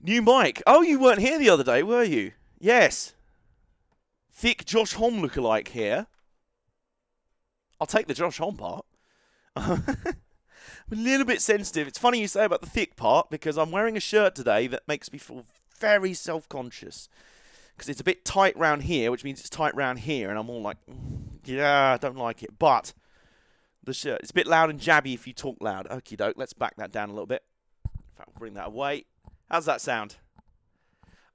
New mic. Oh, you weren't here the other day, were you? Yes. Thick Josh Homme lookalike here. I'll take the Josh Homme part. I'm a little bit sensitive. It's funny you say about the thick part because I'm wearing a shirt today that makes me feel very self-conscious. Because it's a bit tight round here, which means it's tight round here, and I'm all like, yeah, I don't like it. But the shirt, it's a bit loud and jabby if you talk loud. Okie doke, let's back that down a little bit. In fact, we'll bring that away. How's that sound?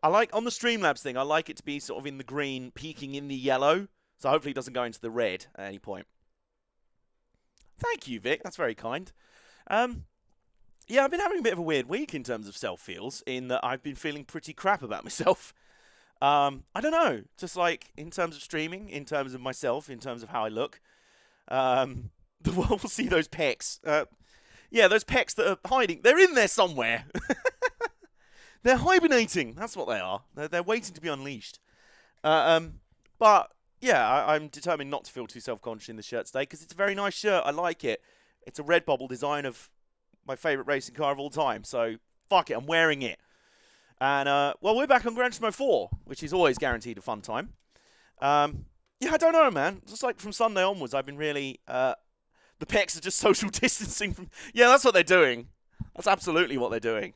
I like, on the Streamlabs thing, I like it to be sort of in the green, peaking in the yellow. So hopefully it doesn't go into the red at any point. Thank you, Vic. That's very kind. Yeah, I've been having a bit of a weird week in terms of self-feels, in that I've been feeling pretty crap about myself. I don't know. Just like, in terms of streaming, in terms of myself, in terms of how I look. We'll see those pecs. Yeah, those pecs that are hiding. They're in there somewhere. They're hibernating. That's what they are. They're waiting to be unleashed. But, yeah, I'm determined not to feel too self-conscious in the shirt today because it's a very nice shirt. I like it. It's a red bubble design of my favourite racing car of all time. So, fuck it. I'm wearing it. And, well, we're back on Gran Turismo 4, which is always guaranteed a fun time. Yeah, I don't know, man. Just like from Sunday onwards, I've been really... the pecs are just social distancing from... Yeah, that's what they're doing. That's absolutely what they're doing.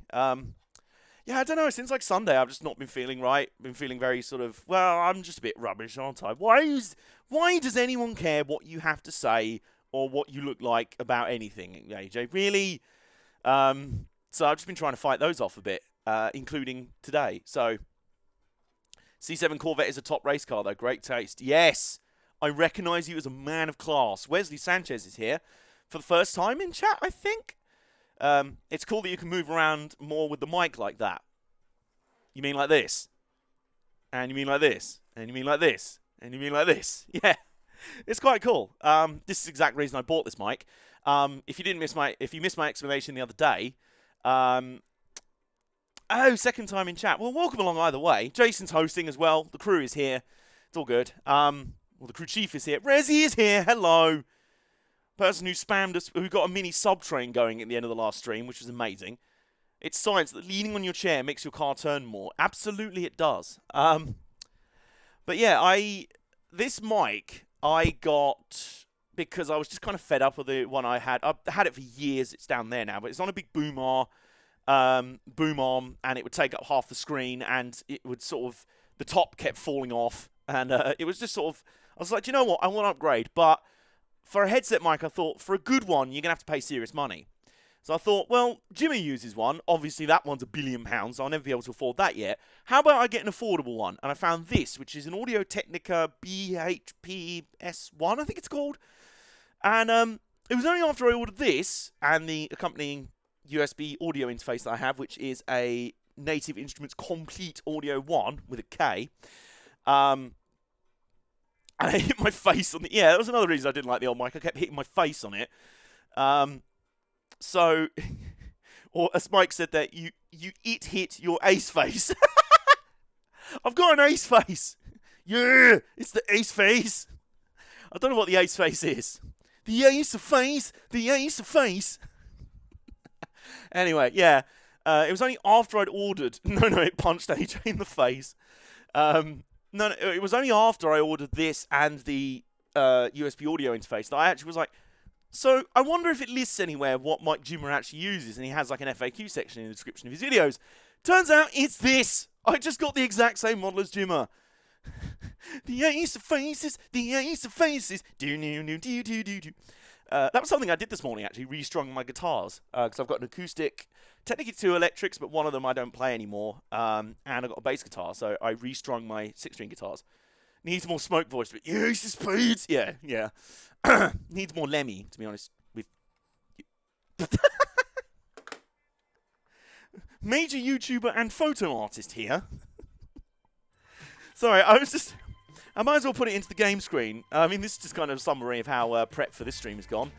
Yeah, I don't know. Since like Sunday, I've just not been feeling right. Been feeling very sort of, well, I'm just a bit rubbish, aren't I? Why does anyone care what you have to say or what you look like about anything, AJ? Really? So I've just been trying to fight those off a bit, including today. So, C7 Corvette is a top race car, though. Great taste. Yes, I recognise you as a man of class. Wesley Sanchez is here for the first time in chat, I think. It's cool that you can move around more with the mic like that. You mean like this? And you mean like this? And you mean like this? And you mean like this? Yeah, it's quite cool. This is the exact reason I bought this mic. If you missed my explanation the other day, second time in chat. Well, welcome along either way. Jason's hosting as well. The crew is here. It's all good. Well, the crew chief is here. Rezi is here. Hello. Person who spammed us, who got a mini sub-train going at the end of the last stream, which was amazing. It's science that leaning on your chair makes your car turn more. Absolutely it does. But yeah, this mic I got because I was just kind of fed up with the one I had. I've had it for years. It's down there now, but it's on a big boom arm, and it would take up half the screen, and it would sort of, the top kept falling off, and it was just sort of, I was like, do you know what? I want to upgrade, but for a headset mic, I thought, for a good one, you're going to have to pay serious money. So I thought, well, Jimmy uses one. Obviously, that one's £1 billion, so I'll never be able to afford that yet. How about I get an affordable one? And I found this, which is an Audio-Technica BHP-S1, I think it's called. And it was only after I ordered this and the accompanying USB audio interface that I have, which is a Native Instruments Complete Audio 1 with a K. I hit my face on the... Yeah, that was another reason I didn't like the old mic. I kept hitting my face on it. So, or as Mike said that, you hit your ace face. I've got an ace face. Yeah, it's the ace face. I don't know what the ace face is. The ace of face. The ace of face. Anyway, yeah. It was only after I'd ordered... No, it punched AJ in the face. No, it was only after I ordered this and the USB audio interface that I actually was like, so I wonder if it lists anywhere what Mike Jimmer actually uses, and he has like an FAQ section in the description of his videos. Turns out it's this. I just got the exact same model as Jimmer. The ace of faces, the ace of faces. That was something I did this morning, actually, restrung my guitars, because I've got an acoustic, technically 2 electrics, but one of them I don't play anymore, and I've got a bass guitar, so I restrung my 6-string guitars. Needs more smoke voice, but yes, it's speeds. Yeah. Needs more Lemmy, to be honest. With major YouTuber and photo artist here. Sorry, I might as well put it into the game screen. I mean, this is just kind of a summary of how prep for this stream has gone.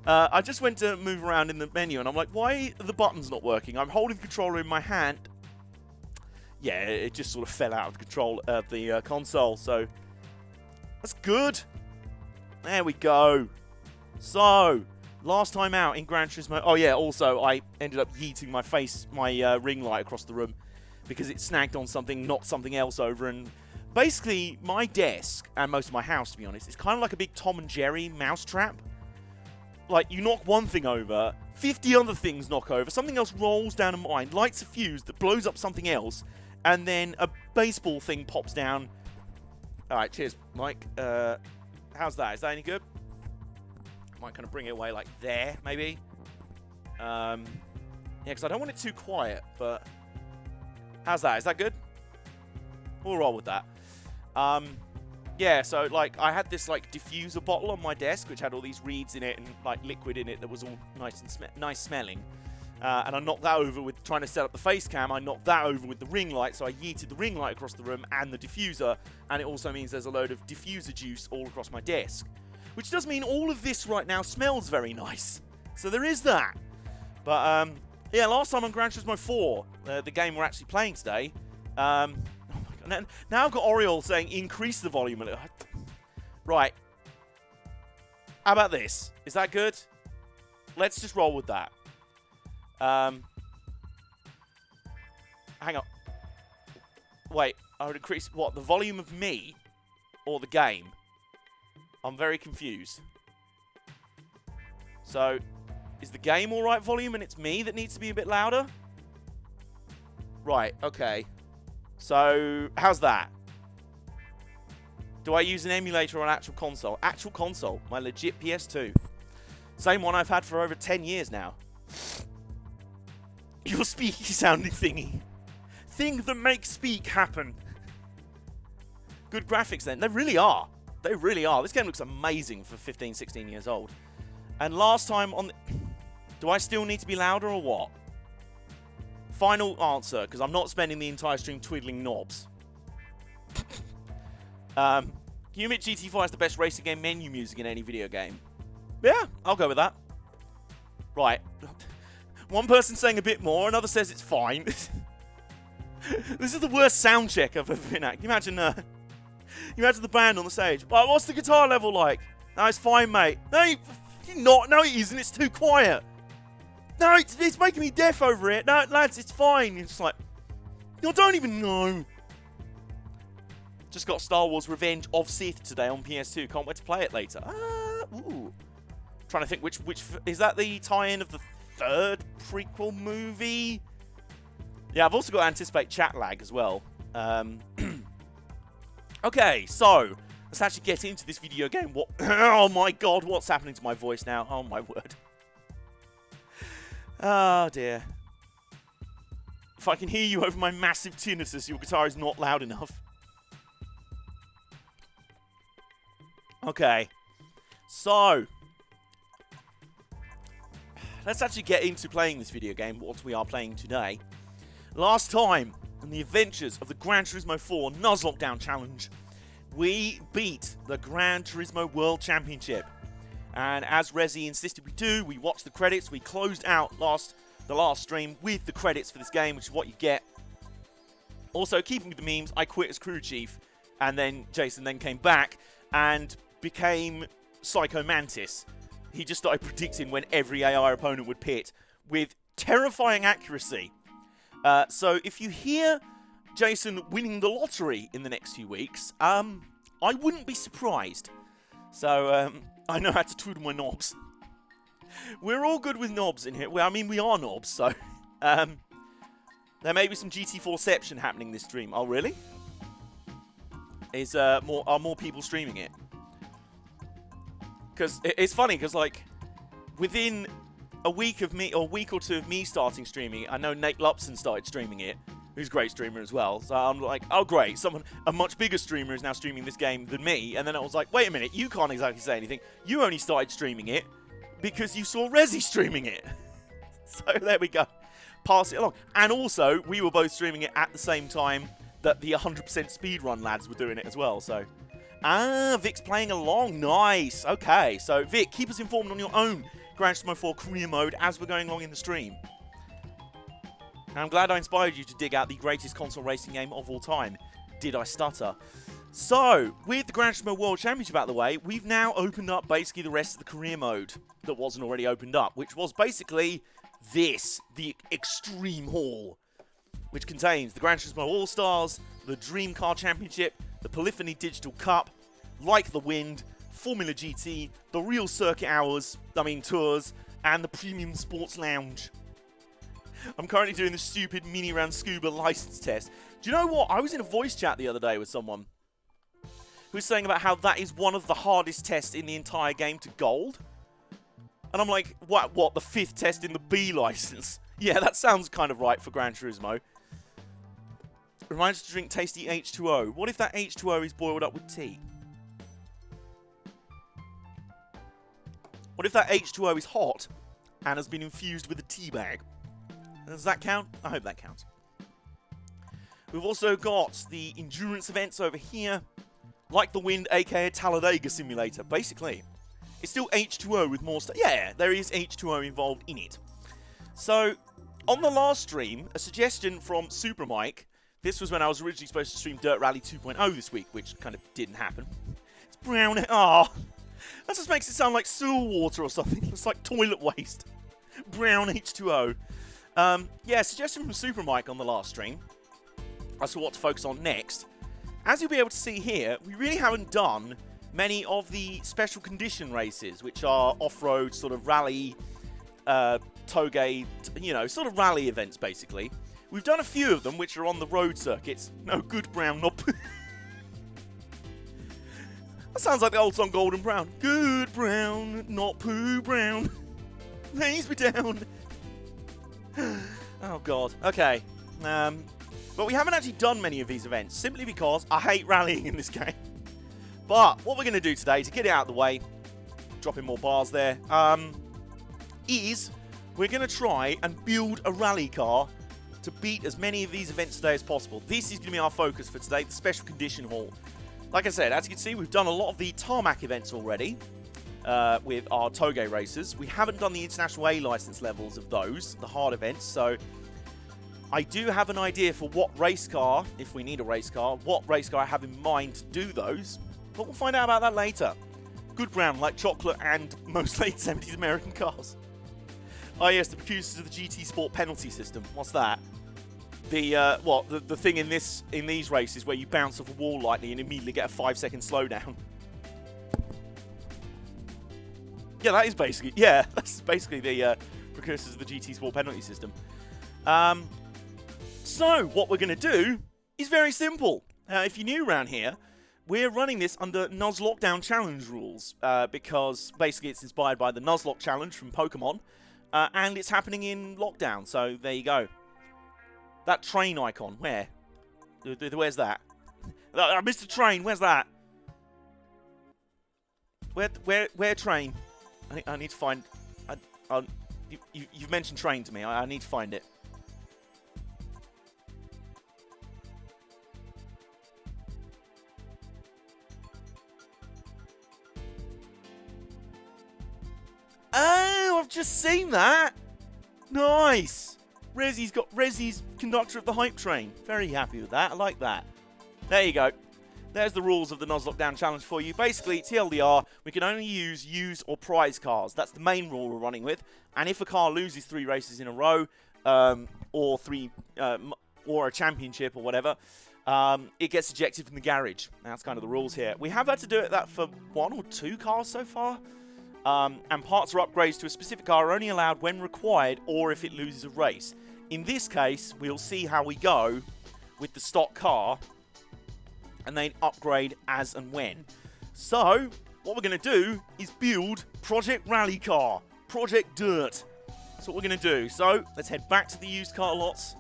I just went to move around in the menu, and I'm like, why are the buttons not working? I'm holding the controller in my hand. Yeah, it just sort of fell out of the control of the console, so that's good. There we go. So, last time out in Gran Turismo. Oh yeah, also I ended up yeeting my ring light across the room because it snagged on something, knocked something else over, and basically my desk, and most of my house to be honest, is kind of like a big Tom and Jerry mousetrap. Like, you knock one thing over, 50 other things knock over, something else rolls down a mine, lights a fuse that blows up something else, and then a baseball thing pops down. Alright, cheers, Mike. How's that? Is that any good? Might kind of bring it away like there, maybe. Yeah, because I don't want it too quiet, but how's that? Is that good? We'll roll with that. Yeah, so, like, I had this, like, diffuser bottle on my desk, which had all these reeds in it and, like, liquid in it that was all nice and nice smelling. And I knocked that over with trying to set up the face cam. I knocked that over with the ring light, so I yeeted the ring light across the room and the diffuser, and it also means there's a load of diffuser juice all across my desk. Which does mean all of this right now smells very nice. So there is that. But, yeah, last time on Gran Turismo 4, the game we're actually playing today, oh my God, now I've got Oriole saying increase the volume a little. Right. How about this? Is that good? Let's just roll with that. Hang on. Wait, I would increase what? The volume of me or the game? I'm very confused. So, is the game alright volume and it's me that needs to be a bit louder? Right, okay. So, how's that? Do I use an emulator or an actual console? Actual console. My legit PS2. Same one I've had for over 10 years now. Your speaky sounding thingy. Thing that makes speak happen. Good graphics then. They really are. They really are. This game looks amazing for 15, 16 years old. And last time on the... Do I still need to be louder or what? Final answer, because I'm not spending the entire stream twiddling knobs. Can you admit GT4 is the best racing game menu music in any video game? Yeah, I'll go with that. Right. One person saying a bit more, another says it's fine. This is the worst sound check I've ever been at. Can you imagine, you imagine the band on the stage? Well, what's the guitar level like? No, it's fine, mate. No, you're not. No, it isn't. It's too quiet. No, it's making me deaf over it. No, lads, it's fine. It's just like, I don't even know. Just got Star Wars Revenge of Sith today on PS2. Can't wait to play it later. Ooh. Trying to think which is that the tie-in of the third prequel movie? Yeah, I've also got to anticipate chat lag as well. Okay, so let's actually get into this video game. What? Oh my God, what's happening to my voice now? Oh my word. Oh dear. If I can hear you over my massive tinnitus, your guitar is not loud enough. Okay, so let's actually get into playing this video game, what we are playing today. Last time, in the adventures of the Gran Turismo 4 Nuzlocke Down Challenge, we beat the Gran Turismo World Championship. And as Rezi insisted we do, we watched the credits, we closed out the last stream with the credits for this game, which is what you get. Also, keeping with the memes, I quit as crew chief, and then Jason then came back and became Psycho Mantis. He just started predicting when every AI opponent would pit with terrifying accuracy. So if you hear Jason winning the lottery in the next few weeks, I wouldn't be surprised. So I know how to twiddle my knobs. We're all good with knobs in here. Well, I mean, we are knobs, so there may be some GT4ception happening this stream. Oh, really? Are more people streaming it? Because it's funny, because like within a week of me, or a week or two of me starting streaming, I know Nate Lupson started streaming it, who's a great streamer as well. So I'm like, oh great, a much bigger streamer is now streaming this game than me. And then I was like, wait a minute, you can't exactly say anything. You only started streaming it because you saw Rezi streaming it. So there we go. Pass it along. And also, we were both streaming it at the same time that the 100% speedrun lads were doing it as well, so... Vic's playing along. Nice. Okay, so Vic, keep us informed on your own Gran Turismo 4 career mode as we're going along in the stream. And I'm glad I inspired you to dig out the greatest console racing game of all time. Did I stutter? So, with the Gran Turismo World Championship out of the way, we've now opened up basically the rest of the career mode that wasn't already opened up, which was basically this, the Extreme Hall, which contains the Gran Turismo All-Stars, the Dream Car Championship, the Polyphony Digital Cup, Like the Wind, Formula GT, the Real Circuit Tours, and the Premium Sports Lounge. I'm currently doing the stupid Mini Round Scuba license test. Do you know what? I was in a voice chat the other day with someone who was saying about how that is one of the hardest tests in the entire game to gold. And I'm like, what, the 5th test in the B license? Yeah, that sounds kind of right for Gran Turismo. Reminds us to drink tasty H2O. What if that H2O is boiled up with tea? What if that H2O is hot and has been infused with a tea bag? Does that count? I hope that counts. We've also got the endurance events over here. Like the Wind, aka Talladega Simulator. Basically, it's still H2O with more stuff. Yeah, there is H2O involved in it. So, on the last stream, a suggestion from Super Mike. This was when I was originally supposed to stream Dirt Rally 2.0 this week, which kind of didn't happen. It's brown. Ah, that just makes it sound like sewer water or something. It's like toilet waste. Brown H2O. Yeah, suggestion from Super Mike on the last stream as to what to focus on next. As you'll be able to see here, we really haven't done many of the special condition races, which are off-road sort of rally, toge, sort of rally events, basically. We've done a few of them, which are on the road circuits. No, good brown, not poo. That sounds like the old song Golden Brown. Good brown, not poo brown. Lays me down. Oh, God. Okay. But we haven't actually done many of these events, simply because I hate rallying in this game. But what we're going to do today, to get it out of the way, dropping more bars there, is we're going to try and build a rally car to beat as many of these events today as possible. This is going to be our focus for today, the Special Condition Hall. Like I said, as you can see, we've done a lot of the tarmac events already with our Toge races. We haven't done the International A license levels of those, the hard events, so I do have an idea for what race car, if we need a race car, what race car I have in mind to do those, but we'll find out about that later. Good brown, like chocolate and most late 70s American cars. Oh yes, the producers of the GT Sport penalty system. What's that? The thing in these races where you bounce off a wall lightly and immediately get a 5-second slowdown. Yeah, that's basically the precursors of the GT Sport penalty system. So, what we're going to do is very simple. If you're new around here, we're running this under Nuzlocke Lockdown Challenge rules, because basically it's inspired by the Nuzlocke Challenge from Pokemon, and it's happening in lockdown, so there you go. That train icon, where? Where's that? I missed a train, where's that? Where train? I need to find... you've mentioned train to me, I need to find it. Oh, I've just seen that. Nice. Rezzy's conductor of the hype train. Very happy with that. I like that. There you go. There's the rules of the Nuzlocke Lockdown Challenge for you. Basically, TLDR, we can only use used or prize cars. That's the main rule we're running with. And if a car loses 3 races in a row, or a championship or whatever, it gets ejected from the garage. That's kind of the rules here. We have had to do that for 1 or 2 cars so far. And parts or upgrades to a specific car are only allowed when required or if it loses a race. In this case, we'll see how we go with the stock car and then upgrade as and when. So, what we're going to do is build Project Rally Car, Project Dirt. That's what we're going to do. So, let's head back to the used car lots.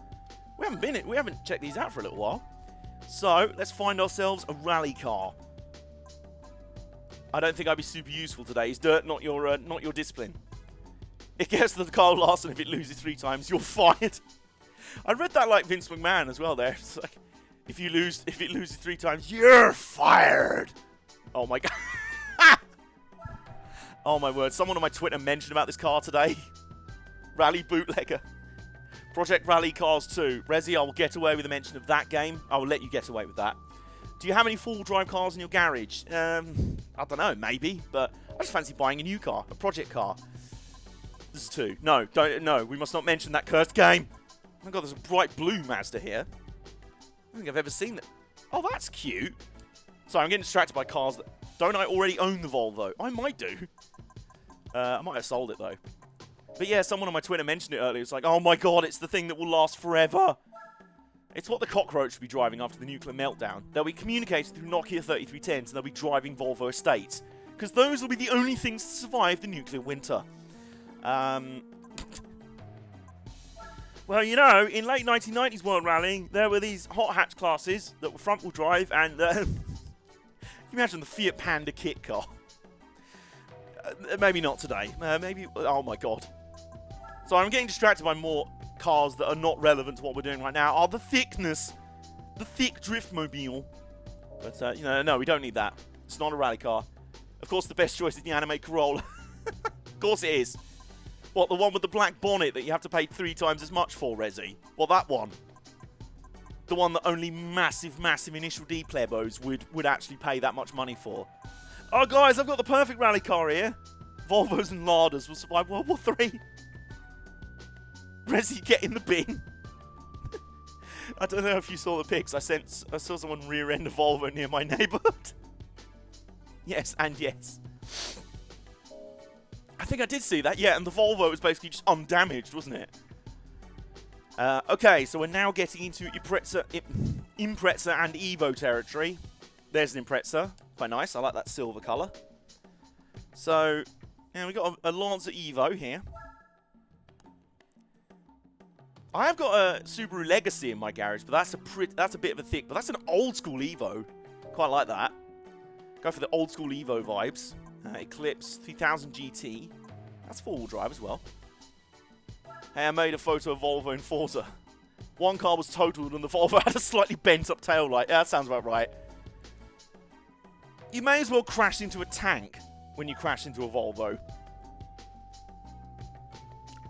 We haven't checked these out for a little while. So, let's find ourselves a rally car. I don't think I'd be super useful today. Is Dirt not your discipline? It gets to the car last, and if it loses 3 times, you're fired. I read that like Vince McMahon as well. There, it's like if it loses 3 times, you're fired. Oh my god. Oh my word! Someone on my Twitter mentioned about this car today. Rally Bootlegger. Project Rally Cars 2. Rezzy, I will get away with a mention of that game. I will let you get away with that. Do you have any full drive cars in your garage? I don't know, maybe, but I just fancy buying a new car, a project car. This is 2. No, we must not mention that cursed game. my god, there's a bright blue Mazda here. I don't think I've ever seen that. Oh, that's cute. Sorry, I'm getting distracted by cars. Don't I already own the Volvo? I might do. I might have sold it, though. But yeah, someone on my Twitter mentioned it earlier. It's like, oh my god, it's the thing that will last forever. It's what the cockroach will be driving after the nuclear meltdown. They'll be communicating through Nokia 3310s, and they'll be driving Volvo estates. Because those will be the only things to survive the nuclear winter. Well, you know, in late 1990s World Rallying, there were these hot hatch classes that were front-wheel drive, and can you imagine the Fiat Panda kit car? Maybe not today. Maybe, oh my god. So I'm getting distracted by more cars that are not relevant to what we're doing right now. Oh, the thickness. The thick driftmobile. But, you know, no, we don't need that. It's not a rally car. Of course, the best choice is the anime Corolla. Of course it is. What, the one with the black bonnet that you have to pay 3 times as much for, Resi? Well, that one. The one that only massive, massive initial D plebos would actually pay that much money for. Oh, guys, I've got the perfect rally car here. Volvos and Ladas will survive World War III. Resi, get in the bin. I don't know if you saw the pics. I saw someone rear-end a Volvo near my neighbourhood. Yes, and yes. I think I did see that, yeah, and the Volvo was basically just undamaged, wasn't it? Okay, so we're now getting into Impreza and Evo territory. There's an Impreza. Quite nice. I like that silver colour. So, yeah, we've got a Lancer Evo here. I have got a Subaru Legacy in my garage, but that's a bit of a thick, but that's an old school Evo. Quite like that. Go for the old school Evo vibes. Eclipse 3000 GT. That's 4-wheel drive as well. Hey, I made a photo of Volvo in Forza. One car was totaled and the Volvo had a slightly bent up tail light. Yeah, that sounds about right. You may as well crash into a tank when you crash into a Volvo.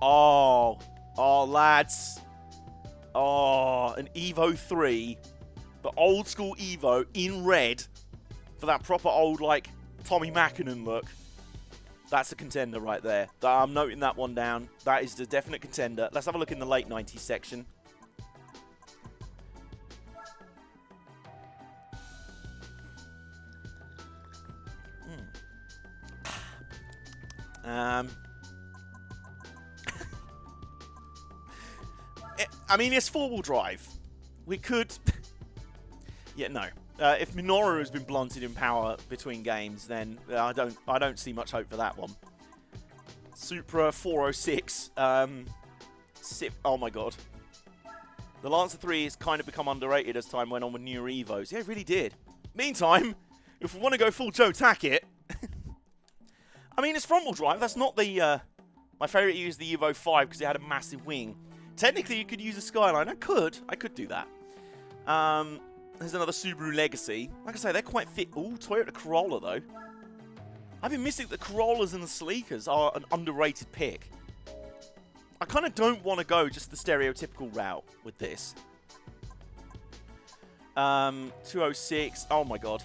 Oh, lads. Oh, an Evo 3. The old school Evo in red. For that proper old, like, Tommy Mackinnon look. That's a contender right there. I'm noting that one down. That is the definite contender. Let's have a look in the late 90s section. I mean, it's 4-wheel drive. We could... yeah, no. If Minoru has been blunted in power between games, then I don't see much hope for that one. Supra 406. Oh my god. The Lancer 3 has kind of become underrated as time went on with newer Evos. Yeah, it really did. Meantime, if we want to go full Joe Tackett... I mean, it's front-wheel drive. That's not the... my favourite use the Evo 5 because it had a massive wing. Technically, you could use a Skyline. I could do that. There's another Subaru Legacy. Like I say, they're quite fit. Ooh, Toyota Corolla, though. I've been missing the Corollas and the Sleekers are an underrated pick. I kind of don't want to go just the stereotypical route with this. 206. Oh, my God.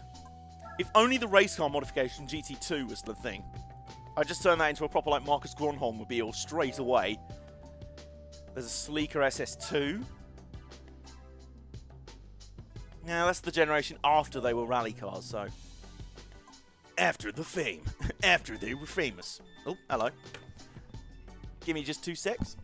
If only the race car modification GT2 was the thing. I'd just turn that into a proper, like, Marcus Gronholm mobile straight away. There's a sleeker SS2. Yeah, that's the generation after they were rally cars, so... After the fame. After they were famous. Oh, hello. Give me just 2 secs.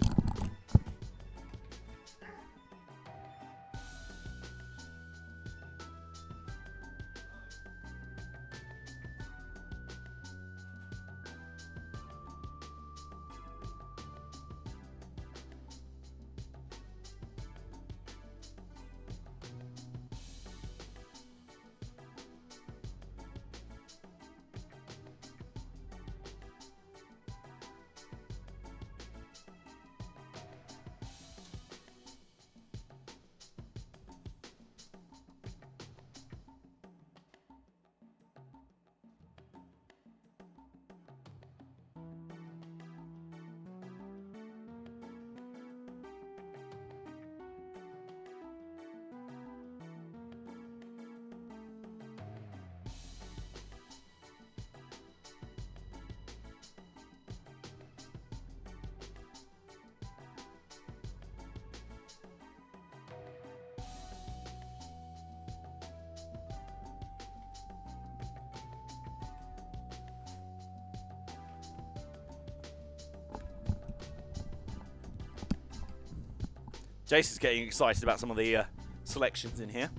Jason's getting excited about some of the selections in here.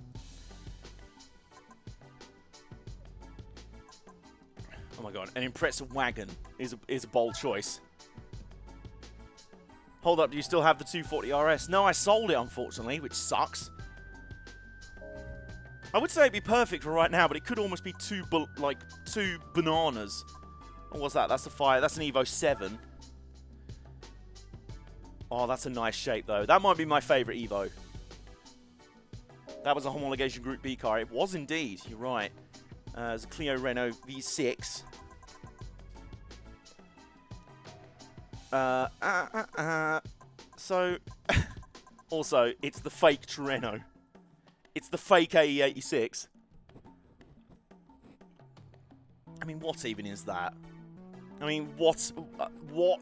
Oh my god, an impressive wagon is a bold choice. Hold up, do you still have the 240 RS? No, I sold it, unfortunately, which sucks. I would say it'd be perfect for right now, but it could almost be two bananas. Oh, what's that? That's a fire. That's an Evo 7. Oh, that's a nice shape, though. That might be my favorite Evo. That was a homologation Group B car. It was indeed. You're right. It's a Clio Renault V6. So, also, it's the fake Torino. It's the fake AE86. I mean, what even is that? I mean, what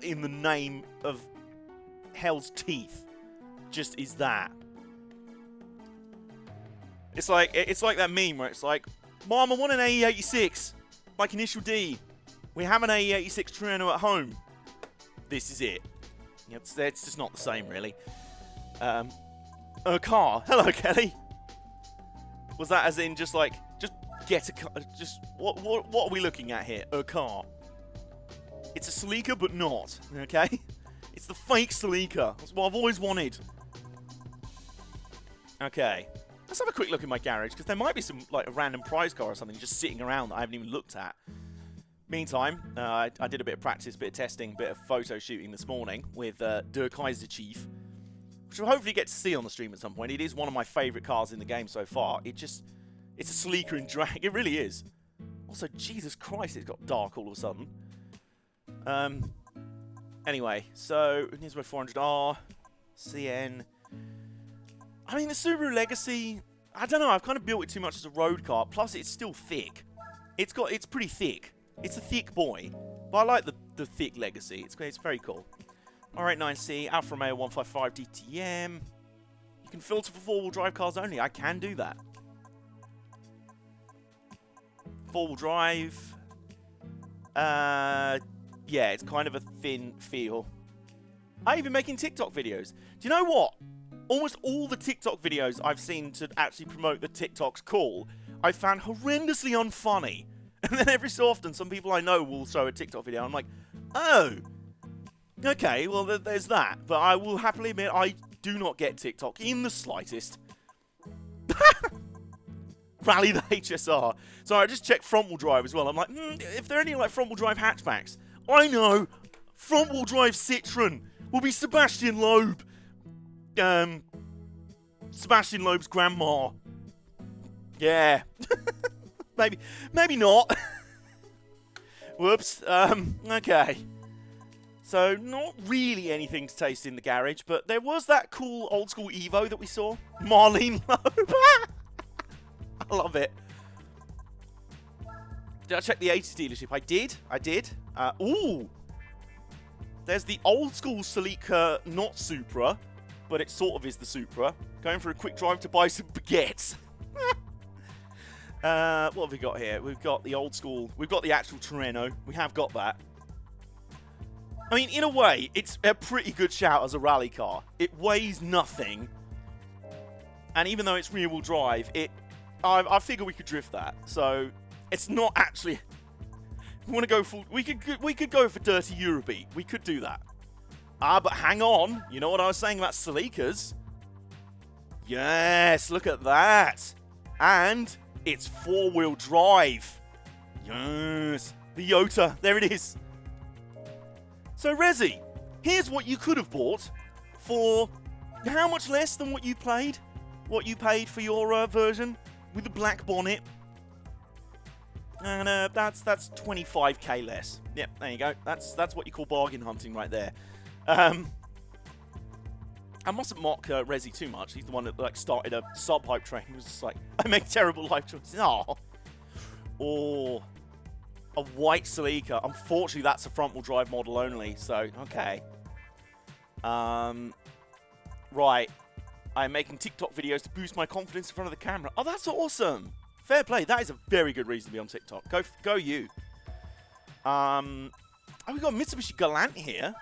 in the name of hell's teeth just is that? It's like that meme where it's like, Mom, I want an AE86, like Initial D. We have an AE86 Torino at home. This is it. It's just not the same, really. A car. Hello, Kelly. Was that as in just get a car? Just what are we looking at here? A car. It's a Celica, but not. Okay. It's the fake Celica. That's what I've always wanted. Okay. Let's have a quick look in my garage, because there might be some, like, a random prize car or something just sitting around that I haven't even looked at. Meantime, I did a bit of practice, bit of testing, bit of photo shooting this morning with Der Kaiser Chief, which we'll hopefully get to see on the stream at some point. It is one of my favourite cars in the game so far. It's a Celica in drag. It really is. Also, Jesus Christ, it's got dark all of a sudden. Anyway, so here's my 400R, CN. I mean, the Subaru Legacy, I don't know, I've kind of built it too much as a road car, plus it's still thick. It's pretty thick. It's a thick boy, but I like the thick Legacy. It's very cool. R89C, Alfa Romeo 155 DTM. You can filter for four-wheel drive cars only. I can do that. Four-wheel drive. Yeah, it's kind of a thin feel. I'm even making TikTok videos. Do you know what? Almost all the TikTok videos I've seen to actually promote the TikTok's call, I found horrendously unfunny. And then every so often, some people I know will show a TikTok video. I'm like, oh, okay, well, there's that. But I will happily admit, I do not get TikTok in the slightest. Rally the HSR. So I just checked front-wheel drive as well. I'm like, if there are any like front-wheel drive hatchbacks, I know front-wheel drive Citroen will be Sebastian Loeb. Sebastian Loeb's grandma. Yeah. Maybe not. Whoops. Okay. So, not really anything to taste in the garage, but there was that cool old-school Evo that we saw. Marlene Loeb. I love it. Did I check the 80 dealership? I did. Ooh. There's the old-school Celica, not Supra, but it sort of is the Supra. Going for a quick drive to buy some baguettes. What have we got here? We've got the old school. We've got the actual Torino. We have got that. I mean, in a way, it's a pretty good shout as a rally car. It weighs nothing. And even though it's rear-wheel drive, I figure we could drift that. So, it's not actually... If we want to go full... We could go for dirty Eurobeat. We could do that. But hang on. You know what I was saying about Celicas? Yes, look at that. And... it's four-wheel drive. Yes. The Yota. There it is. So, Rezi, here's what you could have bought for how much less than what you paid? What you paid for your version with the black bonnet. And that's 25k less. Yep, there you go. That's what you call bargain hunting right there. I mustn't mock Rezi too much. He's the one that like started a sub-hype train. He was just like, I make terrible life choices. Oh. Or a white Celica. Unfortunately, that's a front-wheel drive model only. So, okay. Right. I'm making TikTok videos to boost my confidence in front of the camera. Oh, that's awesome. Fair play. That is a very good reason to be on TikTok. Go you. Oh, we got Mitsubishi Galant here.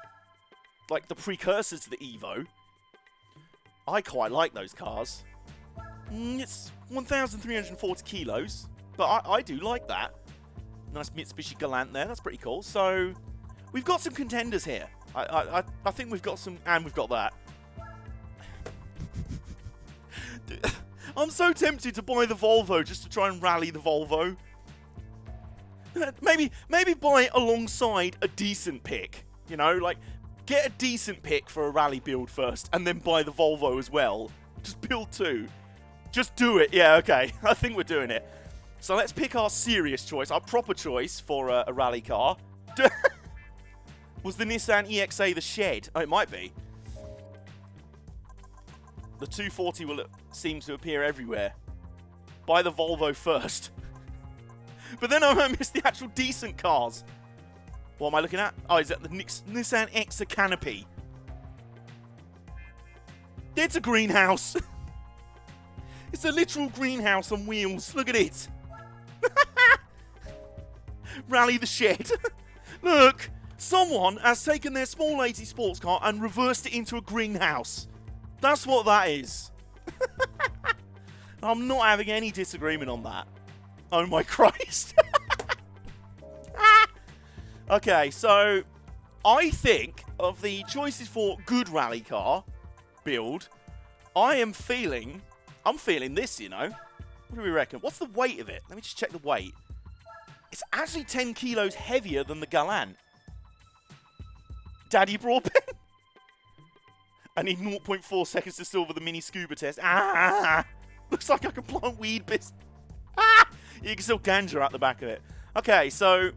Like the precursors to the Evo. I quite like those cars. It's 1,340 kilos, but I do like that. Nice Mitsubishi Galant there. That's pretty cool. So we've got some contenders here. I think we've got some, and we've got that. I'm so tempted to buy the Volvo just to try and rally the Volvo. Maybe buy it alongside a decent pick. You know, like, get a decent pick for a rally build first, and then buy the Volvo as well. Just build two. Just do it. Yeah, okay. I think we're doing it. So let's pick our serious choice, our proper choice for a rally car. Was the Nissan EXA the shed? Oh, it might be. The 240 will seem to appear everywhere. Buy the Volvo first. But then I might miss the actual decent cars. What am I looking at? Oh, is that the Nissan Exa Canopy? It's a greenhouse. It's a literal greenhouse on wheels. Look at it. Rally the shed. Look, someone has taken their small 80 sports car and reversed it into a greenhouse. That's what that is. I'm not having any disagreement on that. Oh my Christ. Okay, so I think of the choices for good rally car build, I'm feeling this, you know. What do we reckon? What's the weight of it? Let me just check the weight. It's actually 10 kilos heavier than the Galant. Daddy broadband. I need 0.4 seconds to silver the mini scuba test. Ah! Looks like I can plant weed bits. Ah! You can still ganja out the back of it. Okay, so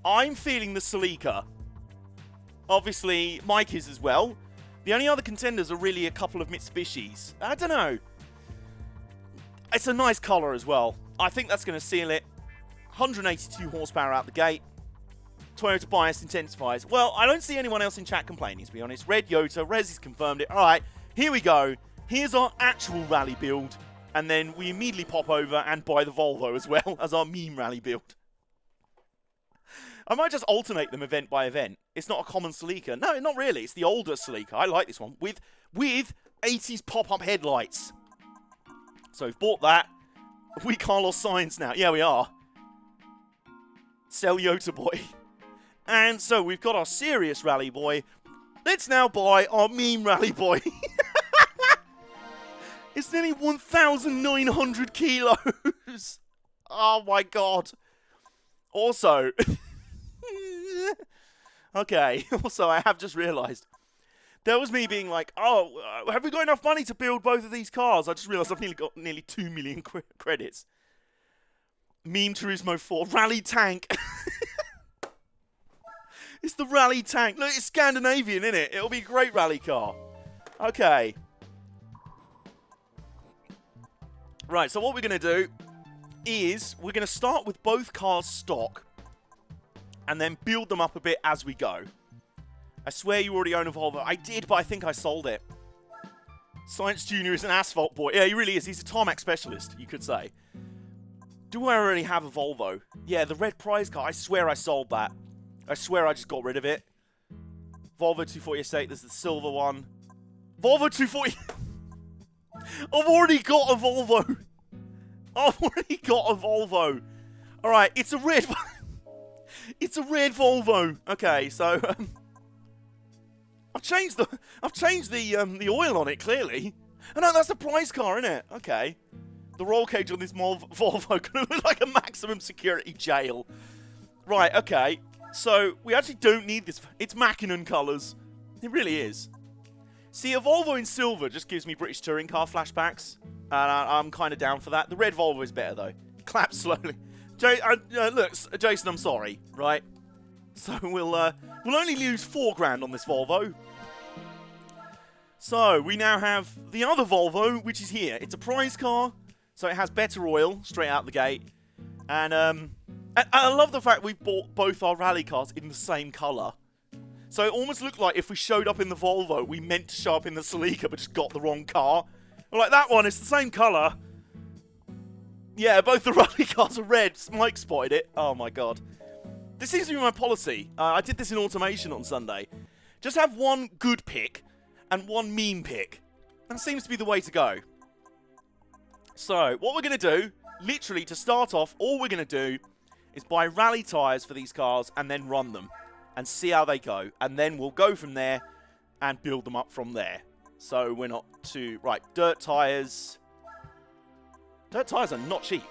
I'm feeling the Celica. Obviously, Mike is as well. The only other contenders are really a couple of Mitsubishis. I don't know. It's a nice colour as well. I think that's going to seal it. 182 horsepower out the gate. Toyota bias intensifies. Well, I don't see anyone else in chat complaining, to be honest. Red Yota, Rez has confirmed it. All right, here we go. Here's our actual rally build. And then we immediately pop over and buy the Volvo as well as our meme rally build. I might just alternate them event by event. It's not a common Celica. No, not really. It's the older Celica. I like this one. With 80s pop-up headlights. So we've bought that. Are we Carlos Sainz now? Yeah, we are. Sell Yota boy. And so we've got our serious rally boy. Let's now buy our meme rally boy. It's nearly 1,900 kilos. Oh my god. Also, okay, also I have just realised, there was me being like, oh, have we got enough money to build both of these cars? I just realised I've got nearly 2 million credits. Meme Turismo 4, Rally Tank. It's the Rally Tank. Look, it's Scandinavian, isn't it? It'll be a great rally car. Okay. Right, so what we're going to do is we're going to start with both cars stock and then build them up a bit as we go. I swear you already own a Volvo. I did, but I think I sold it. Science Jr. is an asphalt boy. Yeah, he really is. He's a tarmac specialist, you could say. Do I already have a Volvo? Yeah, the red prize car. I swear I sold that. I swear I just got rid of it. Volvo 240 Estate. There's the silver one. Volvo 240... I've already got a Volvo. I've already got a Volvo. All right, it's a red. It's a red Volvo. Okay, so I've changed the oil on it. Clearly, oh no, that's the prize car, isn't it? Okay, the roll cage on this Volvo can look like a maximum security jail. Right. Okay, so we actually don't need this. It's Mackinnon colours. It really is. See, a Volvo in silver just gives me British touring car flashbacks, and I'm kind of down for that. The red Volvo is better, though. Clap slowly. Look, Jason, I'm sorry, right? So we'll only lose 4 grand on this Volvo. So we now have the other Volvo, which is here. It's a prize car, so it has better oil straight out the gate. And I love the fact we've bought both our rally cars in the same colour. So it almost looked like if we showed up in the Volvo, we meant to show up in the Celica, but just got the wrong car. We're like, that one, it's the same colour. Yeah, both the rally cars are red. Mike spotted it. Oh my god. This seems to be my policy. I did this in automation on Sunday. Just have one good pick and one meme pick. That seems to be the way to go. So, what we're going to do, literally to start off, all we're going to do is buy rally tyres for these cars and then run them. And see how they go. And then we'll go from there and build them up from there. So, we're not too... Right, dirt tyres. Dirt tyres are not cheap.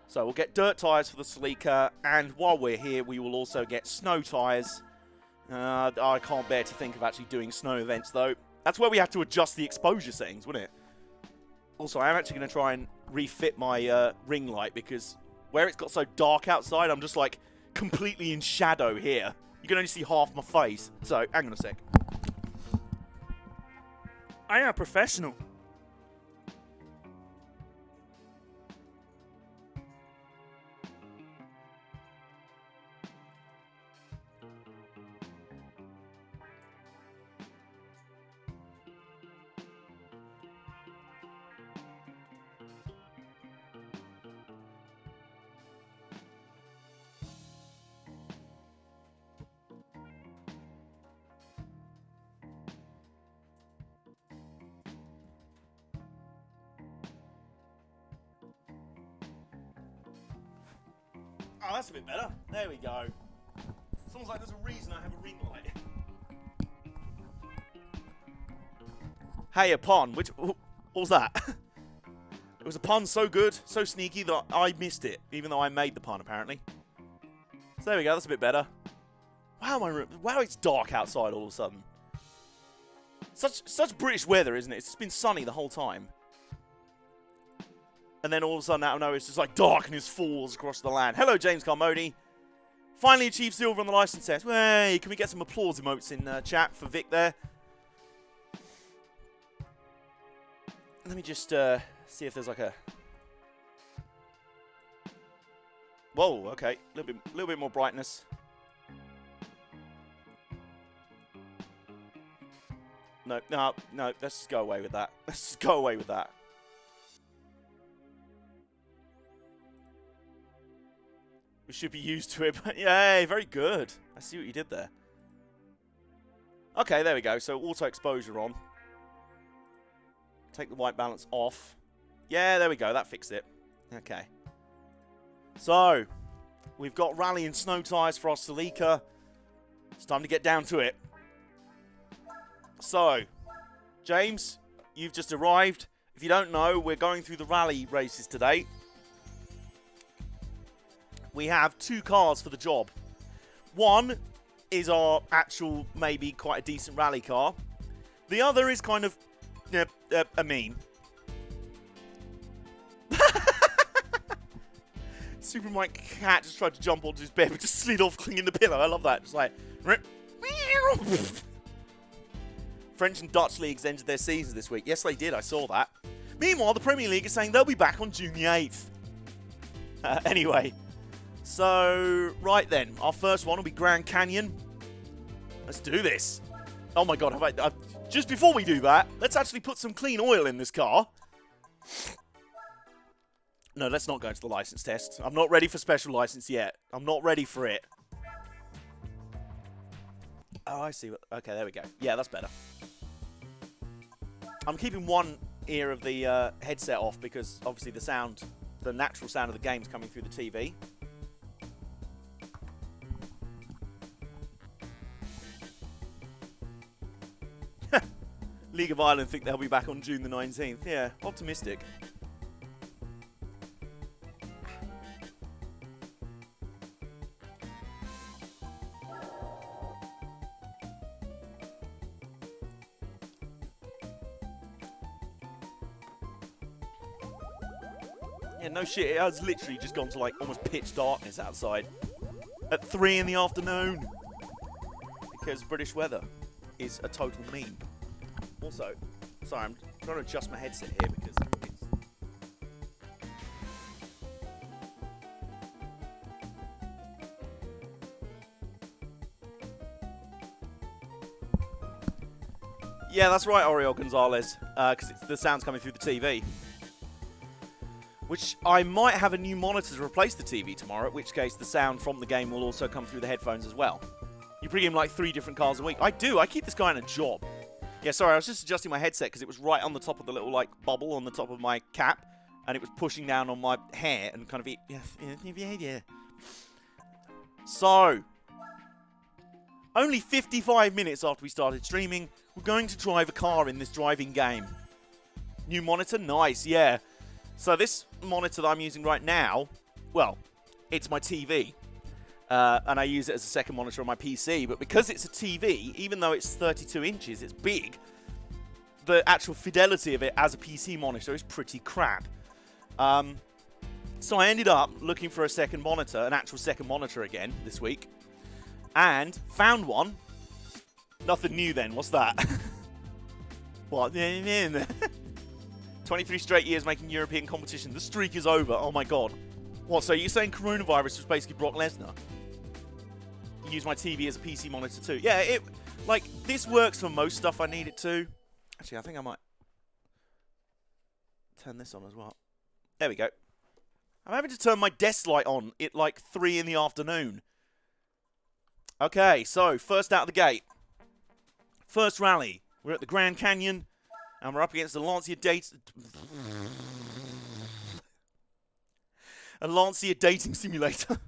So, we'll get dirt tyres for the Celica. And while we're here, we will also get snow tyres. I can't bear to think of actually doing snow events, though. That's where we have to adjust the exposure settings, wouldn't it? Also, I am actually going to try and refit my ring light, because where it's got so dark outside, I'm just, like, completely in shadow here. You can only see half my face. So, hang on a sec. I am a professional. Oh, that's a bit better. There we go. It's almost like there's a reason I have a ring light. Hey, a pun. What was that? It was a pun so good, so sneaky that I missed it, even though I made the pun, apparently. So there we go. That's a bit better. Wow, wow, it's dark outside all of a sudden. Such British weather, isn't it? It's just been sunny the whole time. And then all of a sudden, out of nowhere, it's just like darkness falls across the land. Hello, James Carmody. Finally achieved silver on the license test. Hey, can we get some applause emotes in chat for Vic there? Let me just see if there's like a... Whoa, okay. A little bit more brightness. No, let's just go away with that. Let's just go away with that. We should be used to it, but yay, very good. I see what you did there. Okay, there we go. So auto exposure on. Take the white balance off. Yeah, there we go. That fixed it. Okay. So, we've got rally and snow tyres for our Celica. It's time to get down to it. So, James, you've just arrived. If you don't know, we're going through the rally races today. We have 2 cars for the job. One is our actual, maybe quite a decent rally car. The other is kind of a meme. Super Mike Cat just tried to jump onto his bed, but just slid off clinging the pillow. I love that. Just like... French and Dutch leagues ended their seasons this week. Yes, they did. I saw that. Meanwhile, the Premier League is saying they'll be back on June the 8th. Anyway... So, right then, our first one will be Grand Canyon. Let's do this. Oh my god, just before we do that, let's actually put some clean oil in this car. No, let's not go into the license test. I'm not ready for special license yet. I'm not ready for it. Oh, I see. Okay, there we go. Yeah, that's better. I'm keeping one ear of the headset off because obviously the natural sound of the game's coming through the TV. League of Ireland think they'll be back on June the 19th. Yeah, optimistic. Yeah, no shit. It has literally just gone to like almost pitch darkness outside at 3 in the afternoon because British weather is a total meme. Also, sorry, I'm trying to adjust my headset here because it's... Yeah, that's right, Oriol Gonzalez, because the sound's coming through the TV. Which I might have a new monitor to replace the TV tomorrow, in which case the sound from the game will also come through the headphones as well. You bring in like 3 different cars a week. I do. I keep this guy in a job. Yeah, sorry, I was just adjusting my headset because it was right on the top of the little, like, bubble on the top of my cap, and it was pushing down on my hair and kind of... Yeah. So, only 55 minutes after we started streaming, we're going to drive a car in this driving game. New monitor? Nice, yeah. So this monitor that I'm using right now, well, it's my TV. And I use it as a second monitor on my PC. But because it's a TV, even though it's 32 inches, it's big, the actual fidelity of it as a PC monitor is pretty crap. So I ended up looking for a second monitor, an actual second monitor again this week. And found one. Nothing new then, what's that? What? 23 straight years making European competition. The streak is over. Oh my god. What, so you're saying coronavirus was basically Brock Lesnar? Use my TV as a PC monitor too. Yeah, this works for most stuff I need it to. Actually, I think I might turn this on as well. There we go. I'm having to turn my desk light on at like 3 in the afternoon. Okay, so first out of the gate. First rally. We're at the Grand Canyon, and we're up against the Lancia dating simulator.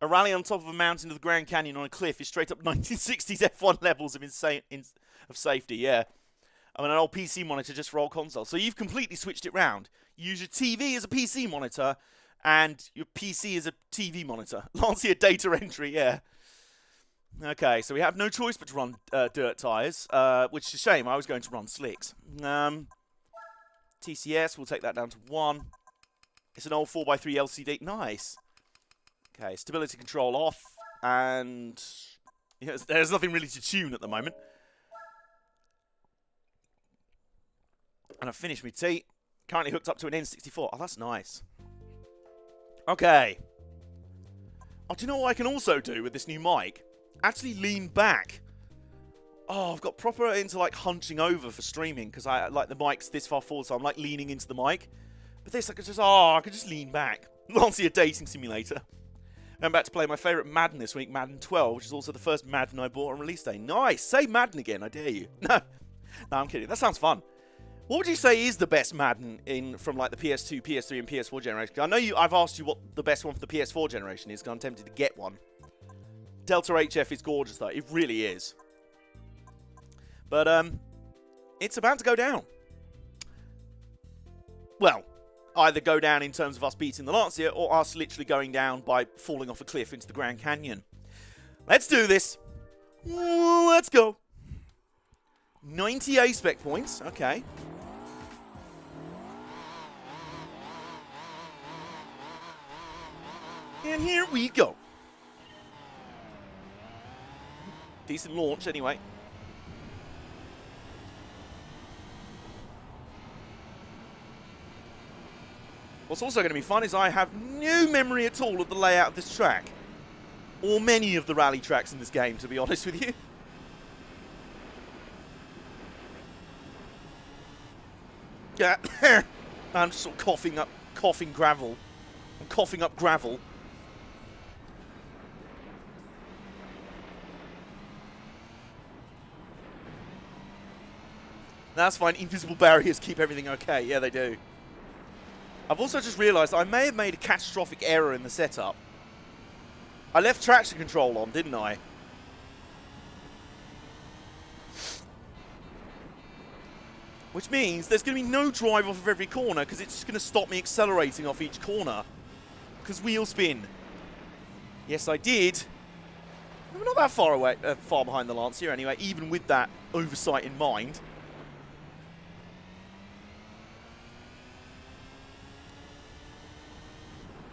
A rally on top of a mountain of the Grand Canyon on a cliff is straight up 1960s F1 levels of safety, yeah. I mean, an old PC monitor just for old console. So you've completely switched it round. You use your TV as a PC monitor, and your PC as a TV monitor. Lancia data entry, yeah. Okay, so we have no choice but to run dirt tyres, which is a shame. I was going to run slicks. TCS, we'll take that down to 1. It's an old 4x3 LCD. Nice. Okay, stability control off, and there's nothing really to tune at the moment. And I've finished my tea. Currently hooked up to an N64. Oh, that's nice. Okay. Oh, do you know what I can also do with this new mic? Actually lean back. Oh, I've got proper into like hunching over for streaming because I like the mic's this far forward, so I'm like leaning into the mic. But this, I could just lean back. Lancia dating simulator. I'm about to play my favourite Madden this week, Madden 12, which is also the first Madden I bought on release day. Nice! Say Madden again, I dare you. No, I'm kidding. That sounds fun. What would you say is the best Madden from like the PS2, PS3, and PS4 generation? I know I've asked you what the best one for the PS4 generation is, because I'm tempted to get one. Delta HF is gorgeous, though. It really is. But it's about to go down. Well, either go down in terms of us beating the Lancia, or us literally going down by falling off a cliff into the Grand Canyon. Let's do this. Let's go. 90 A-spec points. Okay. And here we go. Decent launch, anyway. What's also going to be fun is I have no memory at all of the layout of this track. Or many of the rally tracks in this game, to be honest with you. Yeah, I'm just sort of coughing gravel. I'm coughing up gravel. That's fine. Invisible barriers keep everything okay. Yeah, they do. I've also just realised I may have made a catastrophic error in the setup. I left traction control on, didn't I? Which means there's going to be no drive off of every corner, because it's just going to stop me accelerating off each corner. Because wheel spin. Yes, I did. I'm not that far away, far behind the Lancia anyway, even with that oversight in mind.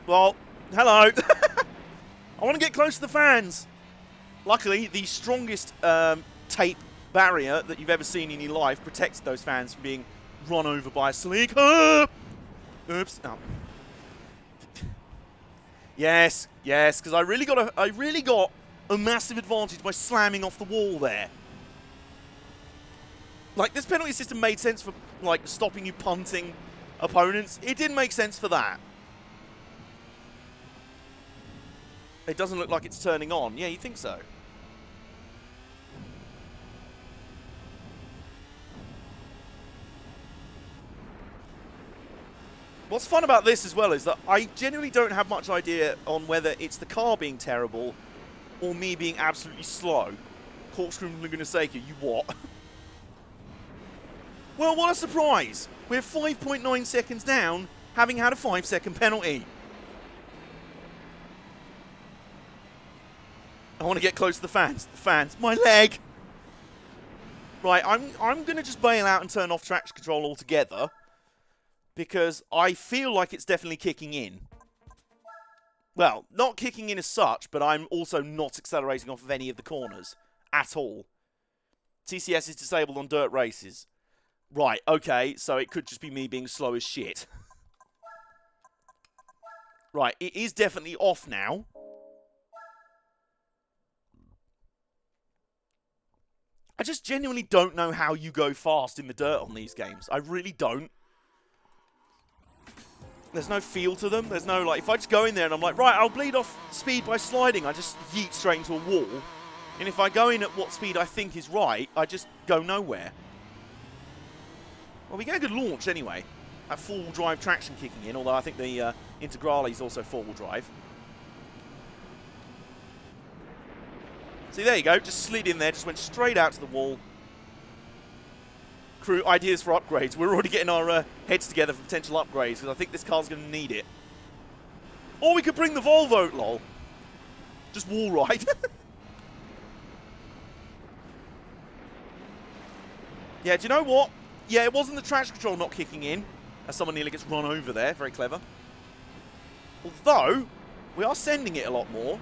Well, hello. I want to get close to the fans. Luckily, the strongest tape barrier that you've ever seen in your life protects those fans from being run over by a slick. Oops. Oh. Yes, because I really got a massive advantage by slamming off the wall there. Like, this penalty system made sense for like stopping you punting opponents. It didn't make sense for that. It doesn't look like it's turning on. Yeah, you think so? What's fun about this as well is that I genuinely don't have much idea on whether it's the car being terrible or me being absolutely slow. Corkscrew from Laguna Seca, you what? Well, what a surprise! We're 5.9 seconds down, having had a 5-second penalty. I want to get close to the fans. The fans. My leg! Right, I'm going to just bail out and turn off traction control altogether, because I feel like it's definitely kicking in. Well, not kicking in as such, but I'm also not accelerating off of any of the corners at all. TCS is disabled on dirt races. Right, okay, so it could just be me being slow as shit. Right, it is definitely off now. I just genuinely don't know how you go fast in the dirt on these games. I really don't. There's no feel to them. There's no, like, if I just go in there and I'm like, right, I'll bleed off speed by sliding, I just yeet straight into a wall. And if I go in at what speed I think is right, I just go nowhere. Well, we get a good launch anyway. That four-wheel drive traction kicking in, although I think the Integrale is also four-wheel drive. See, there you go. Just slid in there, just went straight out to the wall. Crew, ideas for upgrades. We're already getting our heads together for potential upgrades, because I think this car's going to need it. Or we could bring the Volvo, lol. Just wall ride. Yeah, do you know what? Yeah, it wasn't the traction control not kicking in, as someone nearly gets run over there. Very clever. Although, we are sending it a lot more,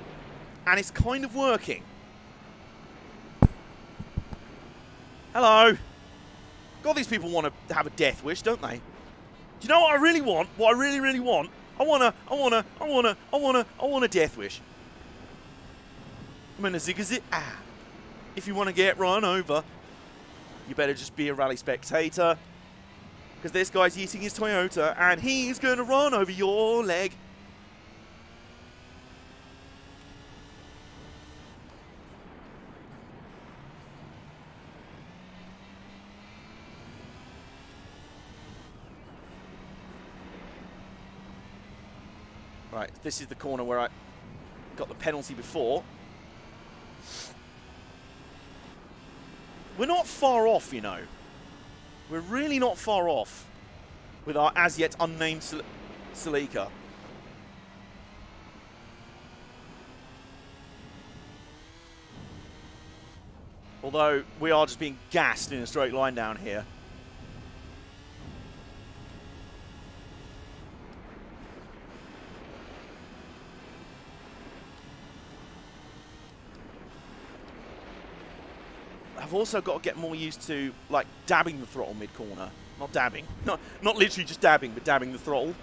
and it's kind of working. Hello. God, these people want to have a death wish, don't they? Do you know what I really want? What I really, really want? I want a death wish. I'm gonna zig-a-zig. Ah. If you want to get run over, you better just be a rally spectator. Because this guy's eating his Toyota, and he's gonna run over your leg. Right, this is the corner where I got the penalty before. We're not far off, you know. We're really not far off with our as yet unnamed Celica. Although we are just being gassed in a straight line down here. I've also got to get more used to, like, dabbing the throttle mid-corner. Not dabbing. Not literally just dabbing, but dabbing the throttle.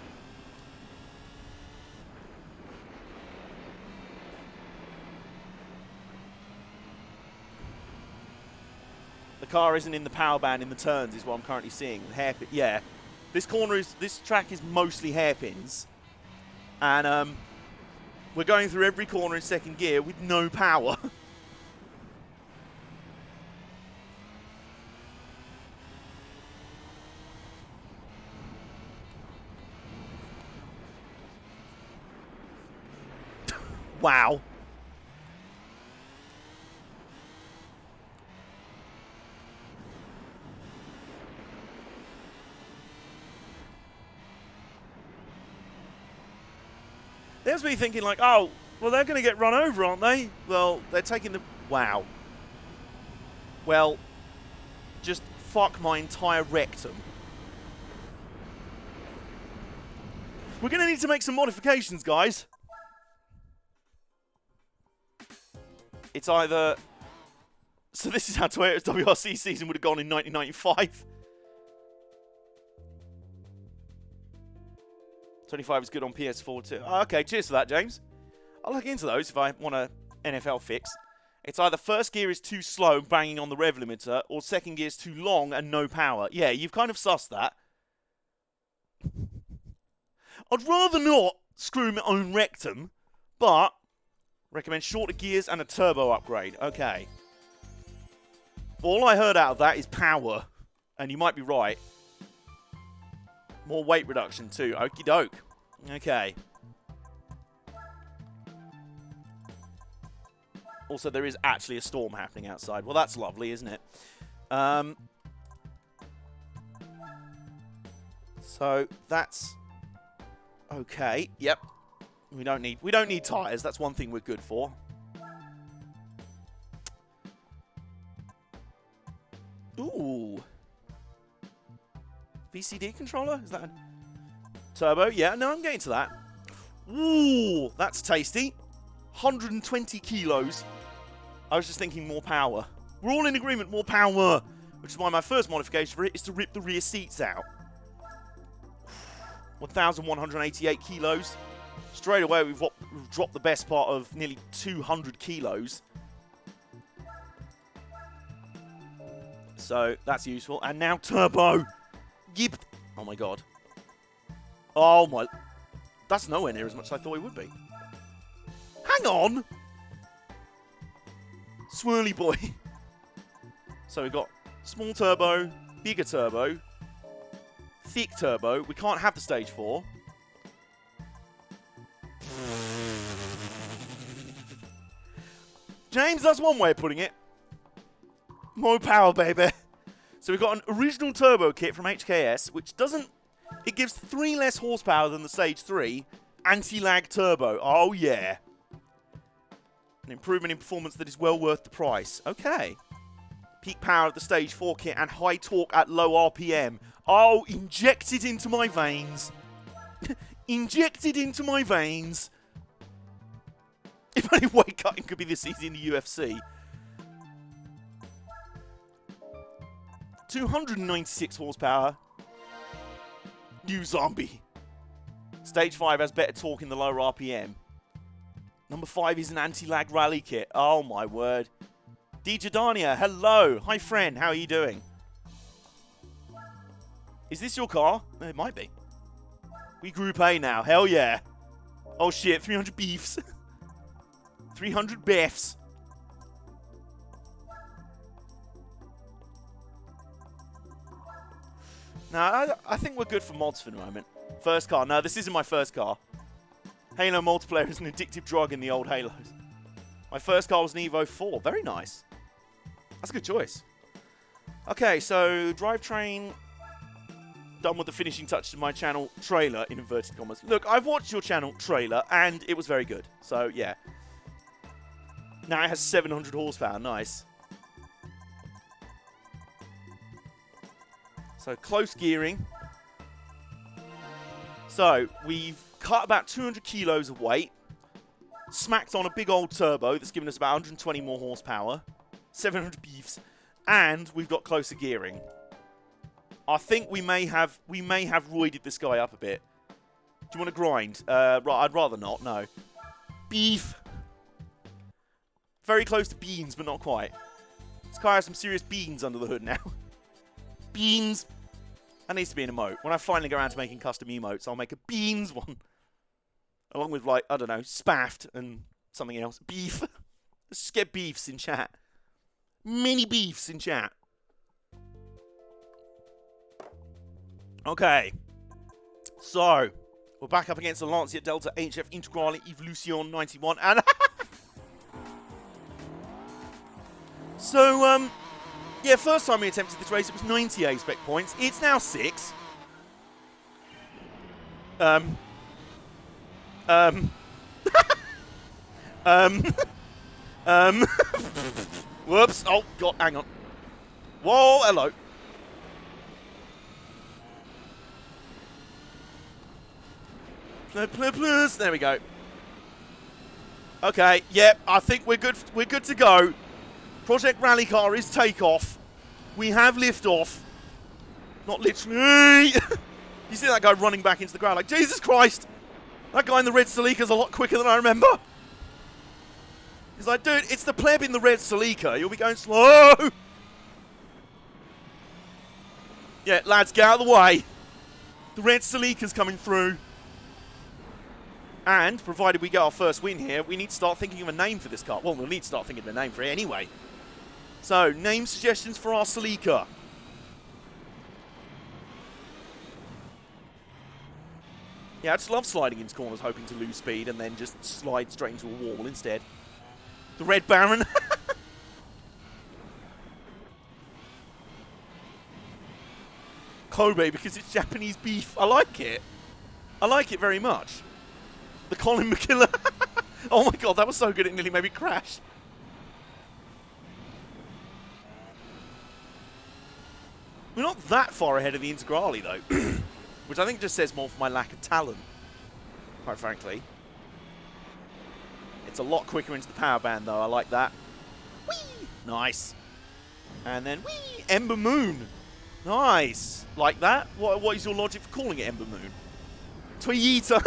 The car isn't in the power band in the turns, is what I'm currently seeing. Hairpin, yeah. This track is mostly hairpins. And we're going through every corner in second gear with no power. Wow. There's me thinking like, oh, well, they're going to get run over, aren't they? Well, they're taking the... Wow. Well, just fuck my entire rectum. We're going to need to make some modifications, guys. It's either... So this is how Toyota's WRC season would have gone in 1995. 25 is good on PS4 too. Oh, okay, cheers for that, James. I'll look into those if I want a NFL fix. It's either first gear is too slow, banging on the rev limiter, or second gear is too long and no power. Yeah, you've kind of sussed that. I'd rather not screw my own rectum, but... Recommend shorter gears and a turbo upgrade. Okay. All I heard out of that is power. And you might be right. More weight reduction too. Okie doke. Okay. Also, there is actually a storm happening outside. Well, that's lovely, isn't it? So that's okay. Yep. We don't need tires. That's one thing we're good for. Ooh. VCD controller? Is that a turbo? Yeah, no, I'm getting to that. Ooh, that's tasty. 120 kilos. I was just thinking more power. We're all in agreement, more power. Which is why my first modification for it is to rip the rear seats out. 1,188 kilos. Straight away, we've dropped the best part of nearly 200 kilos. So, that's useful. And now turbo. Yip. Oh, my God. Oh, my. That's nowhere near as much as I thought it would be. Hang on. Swirly boy. So, we've got small turbo, bigger turbo, thick turbo. We can't have the stage 4. James, that's one way of putting it. More power, baby. So we've got an original turbo kit from HKS, which doesn't... It gives 3 less horsepower than the Stage 3 anti-lag turbo. Oh, yeah. An improvement in performance that is well worth the price. Okay. Peak power of the Stage 4 kit and high torque at low RPM. Oh, inject it into my veins. Inject it into my veins. If only weight cutting could be this easy in the UFC. 296 horsepower. New zombie. Stage 5 has better torque in the lower RPM. Number 5 is an anti-lag rally kit. Oh my word. D. Jordania, hello. Hi friend, how are you doing? Is this your car? It might be. We Group A now, hell yeah. Oh shit, 300 beefs. 300 beefs. Now, I think we're good for mods for the moment. First car. No, this isn't my first car. Halo multiplayer is an addictive drug in the old Halos. My first car was an Evo 4. Very nice. That's a good choice. Okay, so drivetrain. Done with the finishing touch to my channel trailer, in inverted commas. Look, I've watched your channel trailer, and it was very good. So, yeah. Now it has 700 horsepower. Nice. So, close gearing. So, we've cut about 200 kilos of weight. Smacked on a big old turbo that's given us about 120 more horsepower. 700 beefs. And we've got closer gearing. I think we may have roided this guy up a bit. Do you want to grind? Right, I'd rather not, no. Beef. Very close to beans, but not quite. This car has some serious beans under the hood now. Beans. That needs to be an emote. When I finally go around to making custom emotes, I'll make a beans one. Along with, like, I don't know, spaffed and something else. Beef. Let's just get beefs in chat. Mini beefs in chat. Okay. So, we're back up against the Lancia Delta HF Integrale Evolution 91. And so, yeah, first time we attempted this race, it was 98 spec points. It's now 6. Whoops. Oh, God, hang on. Whoa, hello. There we go. Okay, yep, I think we're good. We're good to go. Project Rally Car is takeoff. We have liftoff. Not literally. You see that guy running back into the ground like, Jesus Christ. That guy in the red Celica's a lot quicker than I remember. He's like, dude, it's the pleb in the red Celica. You'll be going slow. Yeah, lads, get out of the way. The red Celica's coming through. And, provided we get our first win here, we need to start thinking of a name for this car. Well, we'll need to start thinking of a name for it anyway. So, name suggestions for our Celica. Yeah, I just love sliding into corners, hoping to lose speed, and then just slide straight into a wall instead. The Red Baron. Kobe, because it's Japanese beef. I like it. I like it very much. The Colin McKiller. Oh my god, that was so good it nearly made me crash. We're not that far ahead of the Integrale, though. Which I think just says more for my lack of talent, quite frankly. It's a lot quicker into the power band, though. I like that. Whee! Nice. And then, whee! Ember Moon. Nice. Like that? What is your logic for calling it Ember Moon? Toyota.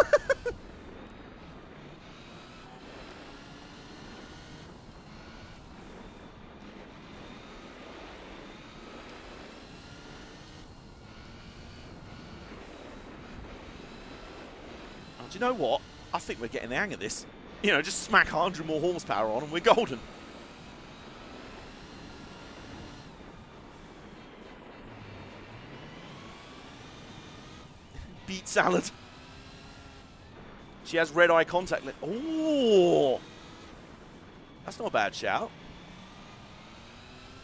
Do you know what? I think we're getting the hang of this. You know, just smack 100 more horsepower on and we're golden. Beet salad. She has red eye contact. Oh, that's not a bad shout.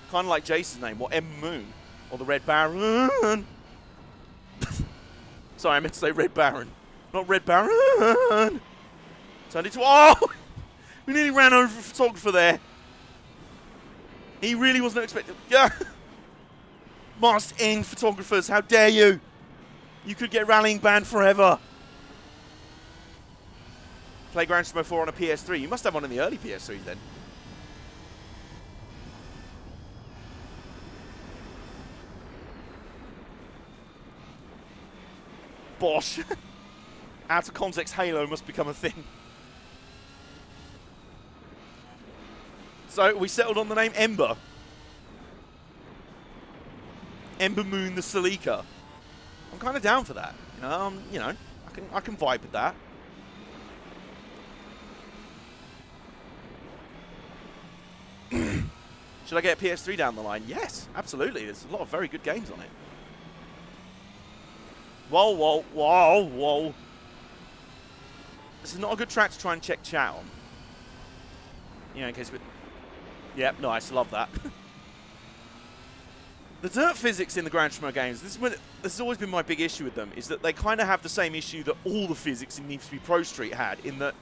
Kind of like Jason's name. What, M Moon? Or the Red Baron? Sorry, I meant to say Red Baron. Not Red Baron. Turned into... Oh! We nearly ran over a photographer there. He really wasn't expecting... Yeah. Must end photographers. How dare you? You could get rallying banned forever. Play Gran Turismo 4 on a PS3. You must have one in the early PS3s then. Bosh. Out of context, Halo must become a thing. So we settled on the name Ember. Ember Moon the Celica. I'm kind of down for that. You know, I can vibe with that. Should I get a PS3 down the line? Yes, absolutely. There's a lot of very good games on it. Whoa, whoa, whoa, whoa. This is not a good track to try and check chat on. You know, in case we... Yep, nice, love that. The dirt physics in the Gran Turismo games, this has always been my big issue with them, is that they kind of have the same issue that all the physics in Need for Speed Pro Street had, in that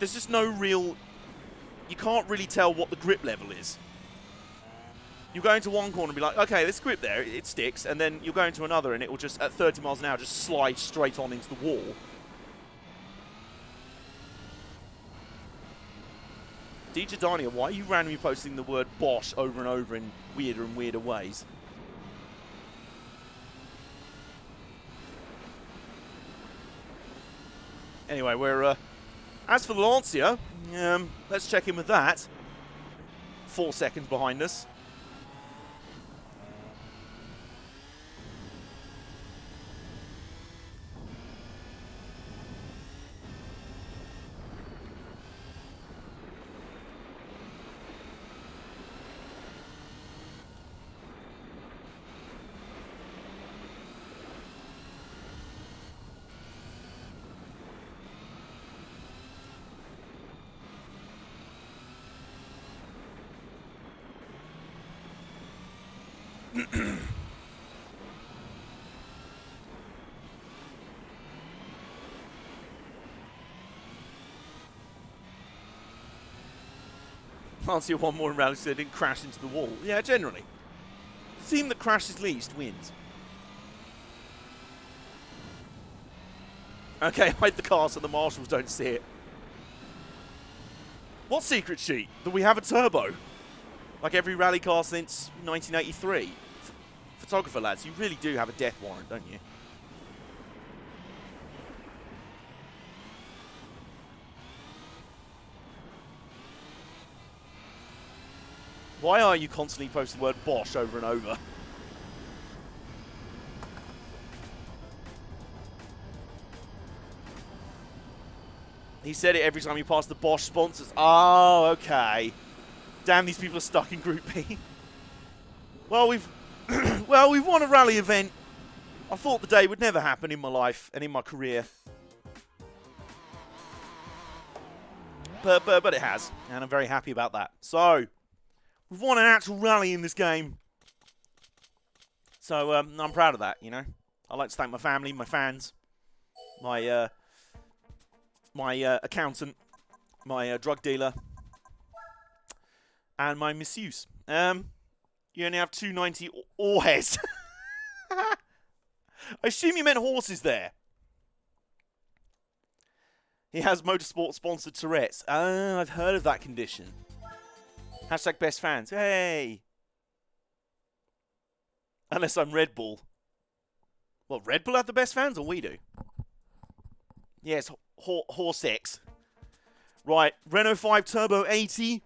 there's just no real... You can't really tell what the grip level is. You go into one corner and be like, okay, this grip there, it sticks, and then you'll go into another and it will just, at 30 miles an hour, just slide straight on into the wall. DJ Dania, why are you randomly posting the word Bosch over and over in weirder and weirder ways? Anyway, we're... as for the Lancia, let's check in with that. 4 seconds behind us. Lancia one more in rally so they didn't crash into the wall. Yeah, generally. The team that crashes least wins. Okay, hide the car so the marshals don't see it. What secret sheet? That we have a turbo? Like every rally car since 1983? Photographer lads, you really do have a death warrant, don't you? Why are you constantly posting the word Bosch over and over? He said it every time he passed the Bosch sponsors. Oh, okay. Damn, these people are stuck in Group B. Well, we've won a rally event. I thought the day would never happen in my life and in my career. But it has, and I'm very happy about that. So, we've won an actual rally in this game. So, I'm proud of that, you know. I'd like to thank my family, my fans, my accountant, my drug dealer, and my misuse. You only have 290 oars. I assume you meant horses there. He has motorsport-sponsored Tourette's. I've heard of that condition. Hashtag best fans. Hey! Unless I'm Red Bull. Well, Red Bull have the best fans, or we do? Yes, horse X. Right, Renault 5 Turbo 80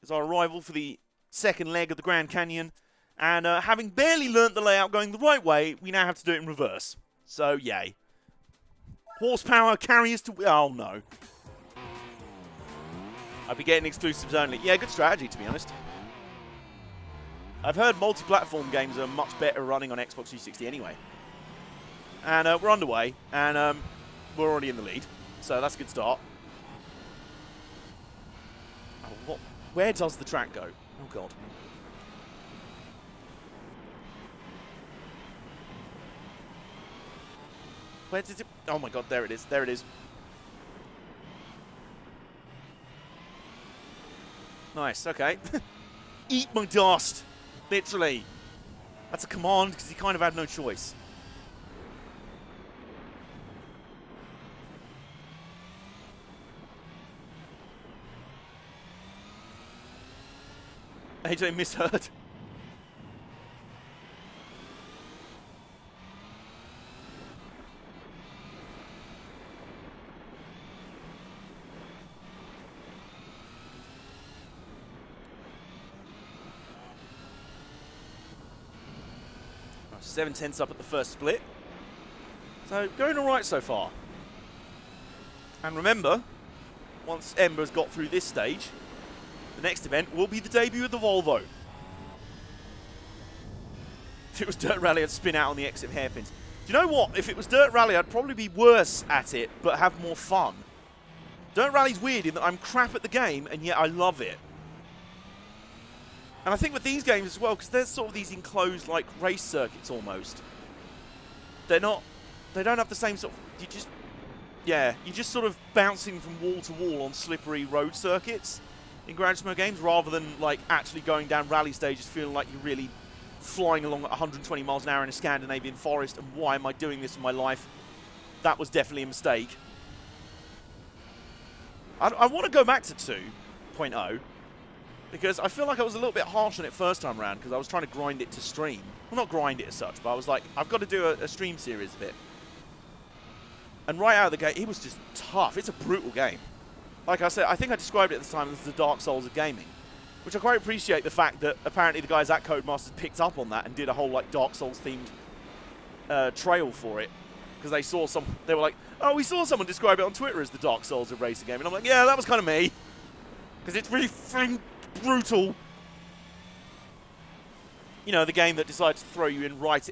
is our arrival for the second leg of the Grand Canyon. And having barely learnt the layout going the right way, we now have to do it in reverse. So, yay. Horsepower, carriers to... Oh, no. I'll be getting exclusives only. Yeah, good strategy, to be honest. I've heard multi-platform games are much better running on Xbox 360 anyway. And we're underway, and we're already in the lead. So that's a good start. Oh, where does the track go? Oh, God. Where did it... Oh, my God, there it is. There it is. Nice, okay. Eat my dust. Literally. That's a command, because he kind of had no choice. AJ misheard. Oh, 7/10 up at the first split. So, going alright so far. And remember, once Ember's got through this stage, the next event will be the debut of the Volvo. If it was Dirt Rally, I'd spin out on the exit hairpins. Do you know what? If it was Dirt Rally, I'd probably be worse at it, but have more fun. Dirt Rally's weird in that I'm crap at the game, and yet I love it. And I think with these games as well, because there's sort of these enclosed, like, race circuits almost. They don't have the same sort of... you're just sort of bouncing from wall to wall on slippery road circuits in Gran Turismo games, rather than, like, actually going down rally stages feeling like you're really flying along at 120 miles an hour in a Scandinavian forest, and why am I doing this in my life? That was definitely a mistake. I want to go back to 2.0, because I feel like I was a little bit harsh on it first time around, because I was trying to grind it to stream. Well, not grind it as such, but I was like, I've got to do a stream series of it. And right out of the gate, it was just tough. It's a brutal game. Like I said, I think I described it at the time as the Dark Souls of gaming, which I quite appreciate the fact that apparently the guys at Codemasters picked up on that and did a whole like Dark Souls themed trail for it, because they were like, oh, we saw someone describe it on Twitter as the Dark Souls of racing game, and I'm like, yeah, that was kind of me, because it's really brutal. You know, the game that decides to throw you in right.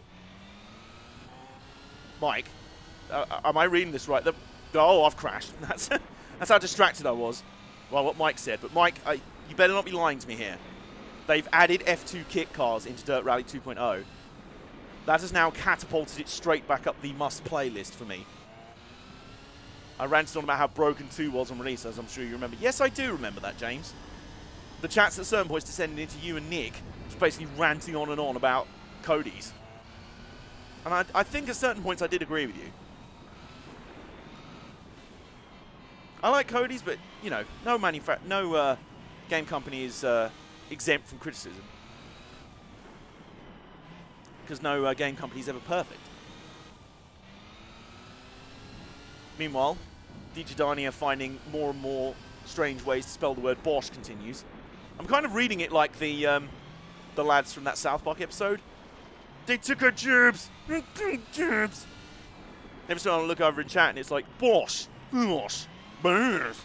Mike, am I reading this right? Oh, I've crashed. That's how distracted I was. Well, what Mike said. But Mike, you better not be lying to me here. They've added F2 kit cars into Dirt Rally 2.0. That has now catapulted it straight back up the must-play list for me. I ranted on about how broken 2 was on release, as I'm sure you remember. Yes, I do remember that, James. The chats at certain points descended into you and Nick, just basically ranting on and on about Cody's. And I think at certain points I did agree with you. I like Cody's, but, you know, no game company is exempt from criticism. Because no game company is ever perfect. Meanwhile, Digidania finding more and more strange ways to spell the word Bosch continues. I'm kind of reading it like the lads from that South Park episode. They took our jobs. They took jobs. Every time I look over in chat and it's like, Bosch. Bosch. Just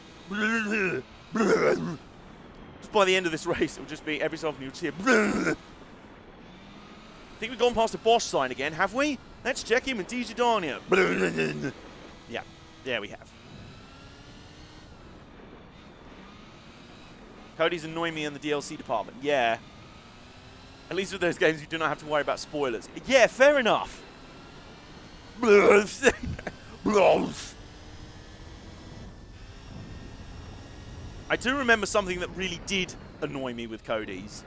by the end of this race, it'll just be every so often you'll see a think we've gone past the Bosch sign again, have we? Let's check in with Digidania. Yeah, we have. Cody's annoying me in the DLC department. Yeah. At least with those games, you do not have to worry about spoilers. Yeah, fair enough. I do remember something that really did annoy me with Cody's,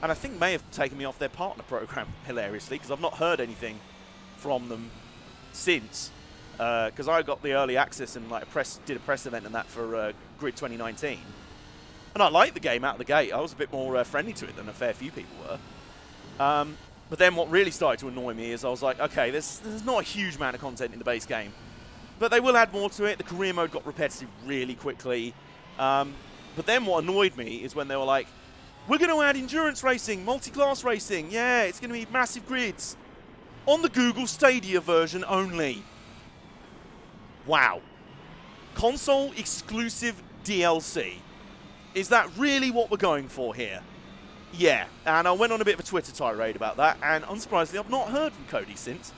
and I think may have taken me off their partner program, hilariously, because I've not heard anything from them since. Because I got the early access and like did a press event and that for Grid 2019. And I liked the game out of the gate. I was a bit more friendly to it than a fair few people were. But then what really started to annoy me is I was like, okay, there's not a huge amount of content in the base game. But they will add more to it. The career mode got repetitive really quickly. But then what annoyed me is when they were like, we're going to add endurance racing, multi-class racing. Yeah, it's going to be massive grids. On the Google Stadia version only. Wow. Console exclusive DLC. Is that really what we're going for here? Yeah, and I went on a bit of a Twitter tirade about that, and unsurprisingly, I've not heard from Cody since.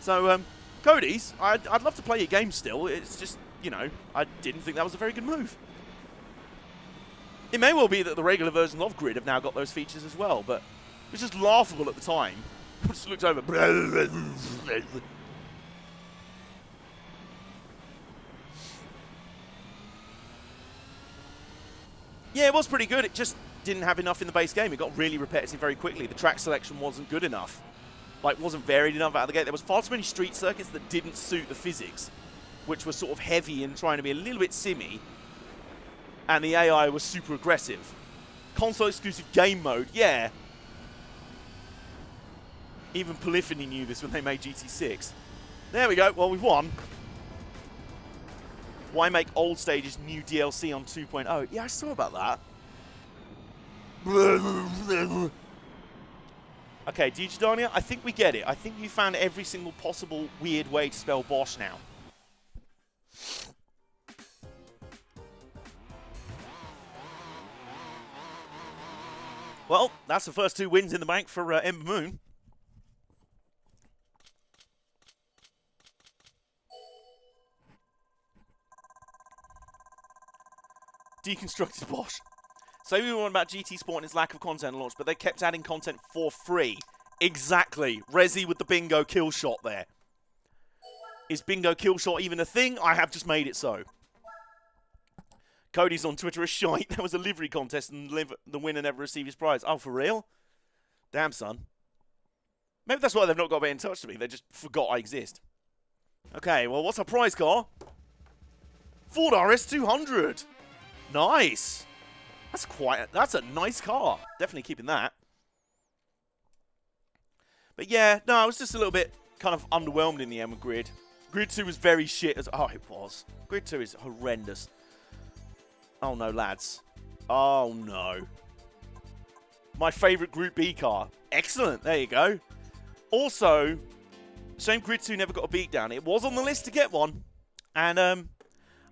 So, Cody's, I'd love to play your game still. It's just, you know, I didn't think that was a very good move. It may well be that the regular version of Grid have now got those features as well, but it was just laughable at the time. I just looked over. Yeah, it was pretty good. It just didn't have enough in the base game. It got really repetitive very quickly. The track selection wasn't good enough. Like, wasn't varied enough out of the gate. There was far too many street circuits that didn't suit the physics, which were sort of heavy and trying to be a little bit simmy. And the AI was super aggressive. Console exclusive game mode, yeah. Even Polyphony knew this when they made GT6. There we go. Well, we've won. Why make old stages new DLC on 2.0? Yeah, I saw about that. Okay, Digidania, I think we get it. I think you found every single possible weird way to spell Bosch now. Well, that's the first 2 wins in the bank for Ember Moon. Deconstructed Bosch. So we were on about GT Sport and its lack of content launch, but they kept adding content for free. Exactly. Resi with the bingo kill shot there. Is bingo kill shot even a thing? I have just made it so. Cody's on Twitter a shite. There was a livery contest and the winner never received his prize. Oh, for real? Damn, son. Maybe that's why they've not got back in touch to me. They just forgot I exist. Okay, well, what's our prize car? Ford RS200. Nice. That's a nice car. Definitely keeping that. But yeah, no, I was just a little bit kind of underwhelmed in the end with Grid. Grid 2 was very shit. Oh, it was. Grid 2 is horrendous. Oh no, lads. Oh no. My favourite Group B car. Excellent. There you go. Also, shame Grid 2 never got a beatdown. It was on the list to get one. And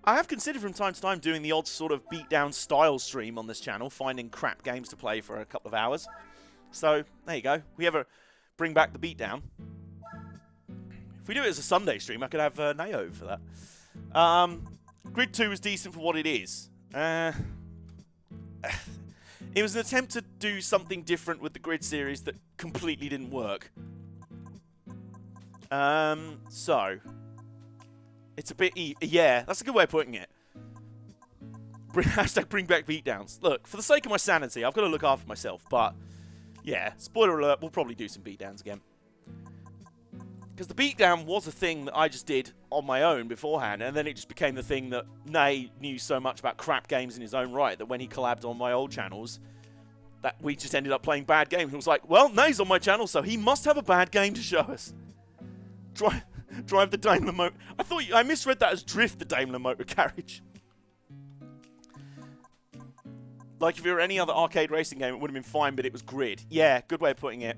I have considered from time to time doing the odd sort of beatdown style stream on this channel, finding crap games to play for a couple of hours. So, there you go. If we ever bring back the beatdown. If we do it as a Sunday stream, I could have Nao for that. Grid 2 is decent for what it is. It was an attempt to do something different with the Grid series that completely didn't work. So, it's a bit... yeah, that's a good way of putting it. Hashtag bring back beatdowns. Look, for the sake of my sanity, I've got to look after myself, but... yeah, spoiler alert, we'll probably do some beatdowns again. Because the beatdown was a thing that I just did on my own beforehand, and then it just became the thing that Nay knew so much about crap games in his own right that when he collabed on my old channels, that we just ended up playing bad games. He was like, well, Nay's on my channel, so he must have a bad game to show us. Drive the Daimler motor. I misread that as drift the Daimler motor carriage. Like if it were any other arcade racing game, it would have been fine, but it was Grid. Yeah, good way of putting it.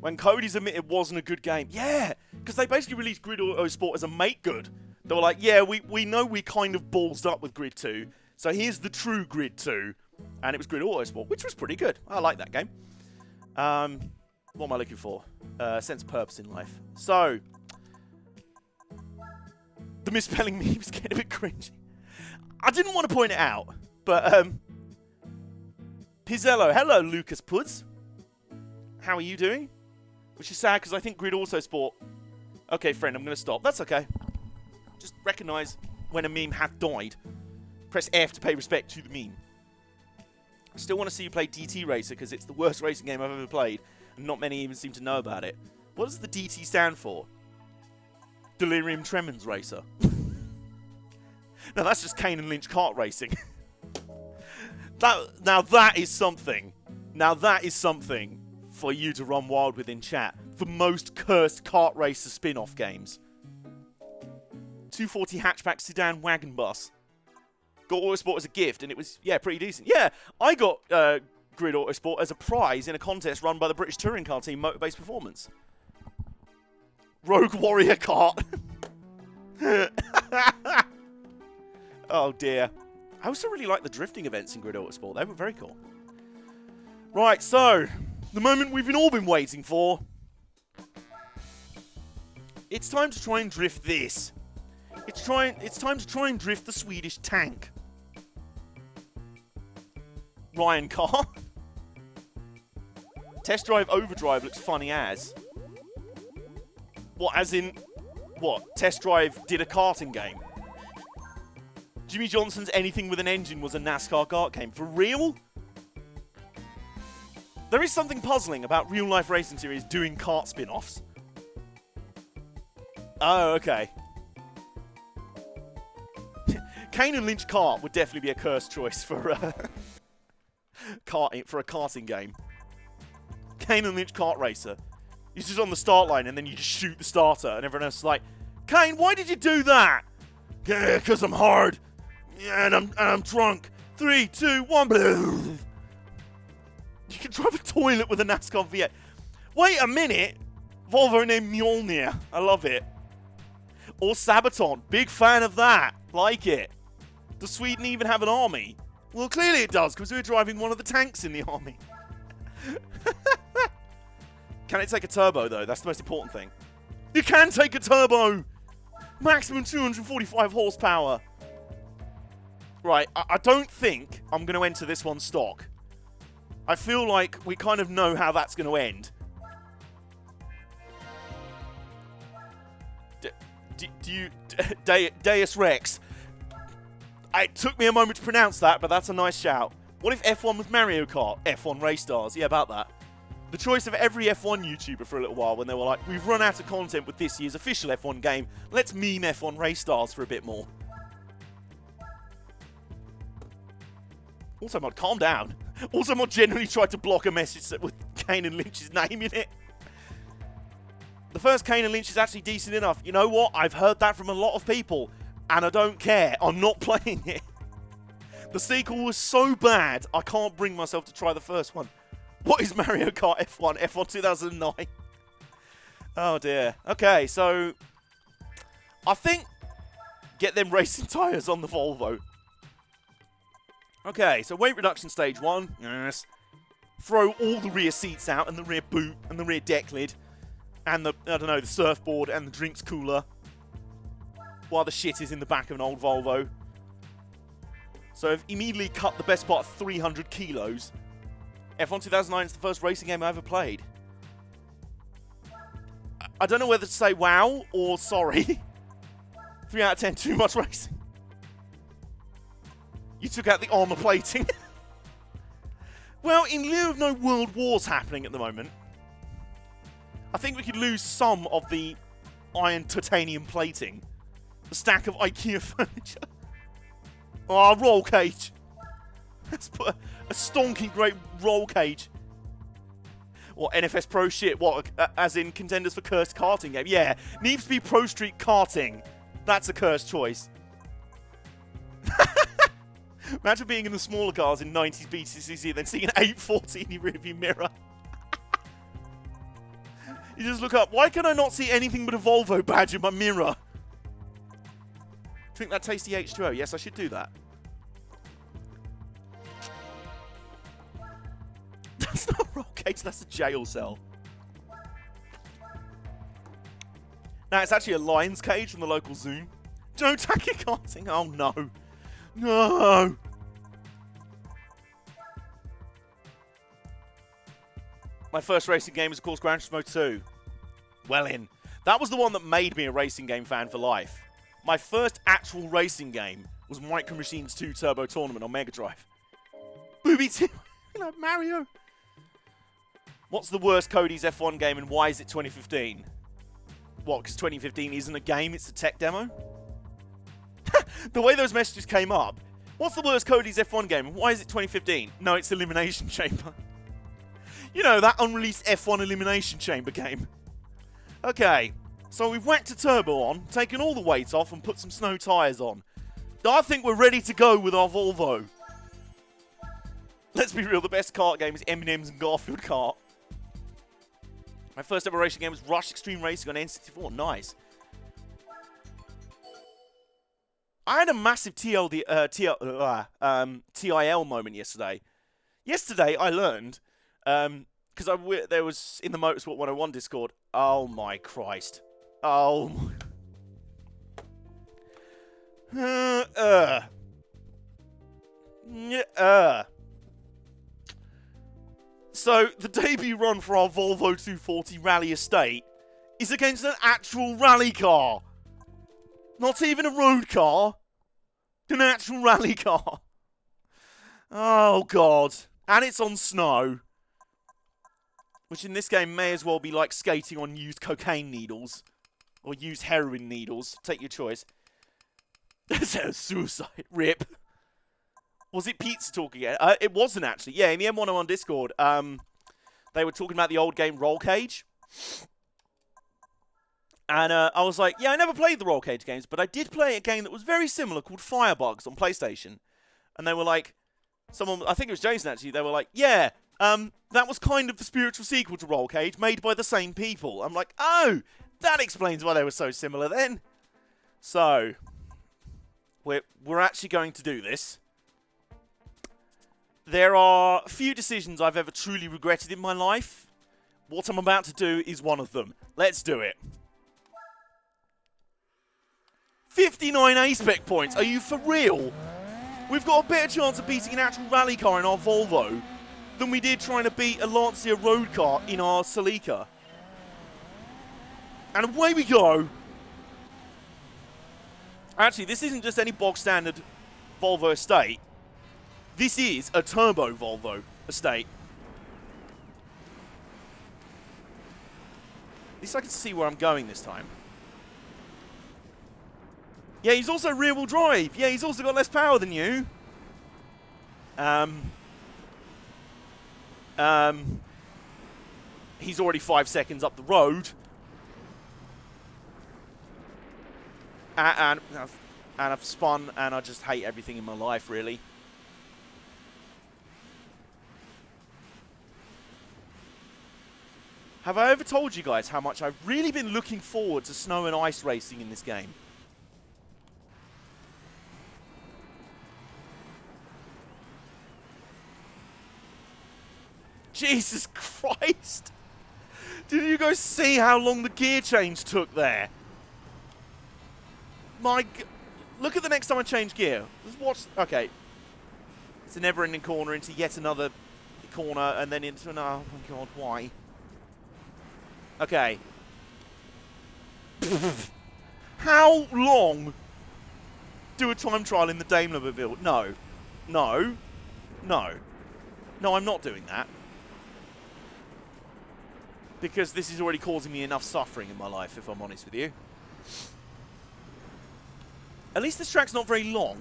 When Cody's admitted it wasn't a good game. Yeah, because they basically released Grid Autosport as a make good. They were like, yeah, we know we kind of ballsed up with Grid 2, so here's the true Grid 2. And it was Grid Autosport, which was pretty good. I like that game. What am I looking for? Sense of purpose in life. So, the misspelling memes getting a bit cringy. I didn't want to point it out, but Pizzello. Hello, Lucas Puds. How are you doing? Which is sad, because I think Grid Autosport... Okay, friend, I'm going to stop. That's okay. Just recognise when a meme hath died. Press F to pay respect to the meme. I still want to see you play DT Racer, because it's the worst racing game I've ever played, and not many even seem to know about it. What does the DT stand for? Delirium Tremens Racer. No, that's just Kane and Lynch kart racing. Now that is something. Now that is something for you to run wild with in chat. The most cursed kart racer spin-off games. 240 hatchback sedan wagon bus. Got Autosport as a gift, and it was, yeah, pretty decent. Yeah, I got Grid Autosport as a prize in a contest run by the British touring car team Motorbase Performance. Rogue Warrior kart. Oh dear. I also really like the drifting events in Grid Autosport. They were very cool. Right, so the moment we've all been waiting for. It's time to try and drift this. It's time to try and drift the Swedish tank. Ryan car. Test Drive Overdrive looks funny as. What, as in, what? Test Drive did a karting game? Jimmy Johnson's Anything with an Engine was a NASCAR kart game. For real? There is something puzzling about real-life racing series doing kart spin-offs. Oh, okay. Kane and Lynch kart would definitely be a cursed choice for a karting game. Kane and Lynch kart racer. He's just on the start line and then you just shoot the starter and everyone else is like, Kane, why did you do that? Yeah, because I'm hard. Yeah, and I'm drunk. 3, 2, 1. You can drive a toilet with a NASCAR V8. Wait a minute. Volvo named Mjolnir. I love it. Or Sabaton. Big fan of that. Like it. Does Sweden even have an army? Well, clearly it does, because we're driving one of the tanks in the army. Can it take a turbo, though? That's the most important thing. You can take a turbo! Maximum 245 horsepower. Right, I don't think I'm going to enter this one stock. I feel like we kind of know how that's going to end. Deus Rex. It took me a moment to pronounce that, but that's a nice shout. What if F1 was Mario Kart? F1 Race Stars. Yeah, about that. The choice of every F1 YouTuber for a little while when they were like, we've run out of content with this year's official F1 game. Let's meme F1 Race Stars for a bit more. Also, Mod, calm down. Also, Mod generally tried to block a message with Kane and Lynch's name in it. The first Kane and Lynch is actually decent enough. You know what? I've heard that from a lot of people, and I don't care. I'm not playing it. The sequel was so bad, I can't bring myself to try the first one. What is Mario Kart F1? F1 2009? Oh, dear. Okay, so I think get them racing tyres on the Volvo. Okay, so weight reduction stage 1. Yes. Throw all the rear seats out and the rear boot and the rear deck lid and the, I don't know, the surfboard and the drinks cooler while the shit is in the back of an old Volvo. So I've immediately cut the best part of 300 kilos. F1 2009 is the first racing game I ever played. I don't know whether to say wow or sorry. 3 out of 10, too much racing. You took out the armor plating. Well, in lieu of no world wars happening at the moment, I think we could lose some of the iron titanium plating. The stack of IKEA furniture. Oh, roll cage. Let's put a stonking great roll cage. What, NFS Pro shit? What, as in contenders for cursed karting game? Yeah, needs to be Pro Street Karting. That's a cursed choice. Imagine being in the smaller cars in 90s BTCC and then seeing an 840 in your rearview mirror. You just look up, why can I not see anything but a Volvo badge in my mirror? Drink that tasty H2O. Yes, I should do that. That's not a roll cage, that's a jail cell. Now, it's actually a lion's cage from the local zoo. Don't tack it karting. Oh, no. No! My first racing game was, of course, Gran Turismo 2. Well in. That was the one that made me a racing game fan for life. My first actual racing game was Micro Machines 2 Turbo Tournament on Mega Drive. Booby Team, like Mario. What's the worst Cody's F1 game and why is it 2015? What, because 2015 isn't a game, it's a tech demo? The way those messages came up. What's the worst Cody's F1 game and why is it 2015? No, it's Elimination Chamber. You know, that unreleased F1 Elimination Chamber game. Okay, so we've whacked a turbo on, taken all the weight off and put some snow tyres on. I think we're ready to go with our Volvo. Let's be real, the best kart game is Eminem's and Garfield Kart. My first ever racing game was Rush Extreme Racing on N64. Nice. I had a massive TIL moment yesterday. Yesterday, I learned, because there was, in the Motorsport 101 Discord, oh my Christ. Oh my... So, the debut run for our Volvo 240 Rally Estate is against an actual rally car. Not even a road car. An actual rally car. Oh, God. And it's on snow. Which in this game may as well be like skating on used cocaine needles. Or used heroin needles. Take your choice. Suicide. Rip. Was it Pizza Talk again? It wasn't actually. Yeah, in the M101 Discord, they were talking about the old game Roll Cage. And I was like, yeah, I never played the Roll Cage games, but I did play a game that was very similar called Firebugs on PlayStation. And they were like, I think it was Jason actually, they were like, yeah, that was kind of the spiritual sequel to Roll Cage, made by the same people. I'm like, oh, that explains why they were so similar then. So, we're actually going to do this. There are a few decisions I've ever truly regretted in my life. What I'm about to do is one of them. Let's do it. 59 A-Spec points. Are you for real? We've got a better chance of beating an actual rally car in our Volvo than we did trying to beat a Lancia road car in our Celica. And away we go. Actually, this isn't just any bog standard Volvo estate. This is a turbo Volvo estate. At least I can see where I'm going this time. Yeah, he's also rear-wheel drive. Yeah, he's also got less power than you. He's already 5 seconds up the road. And I've spun, and I just hate everything in my life, really. Have I ever told you guys how much I've really been looking forward to snow and ice racing in this game? Jesus Christ! Did you guys see how long the gear change took there? Look at the next time I change gear. Let's watch. Okay. It's a never-ending corner into yet another corner and then into another. Oh my God, why? Okay. How long do a time trial in the Daimler build? No. No. No. No, I'm not doing that. Because this is already causing me enough suffering in my life, if I'm honest with you. At least this track's not very long.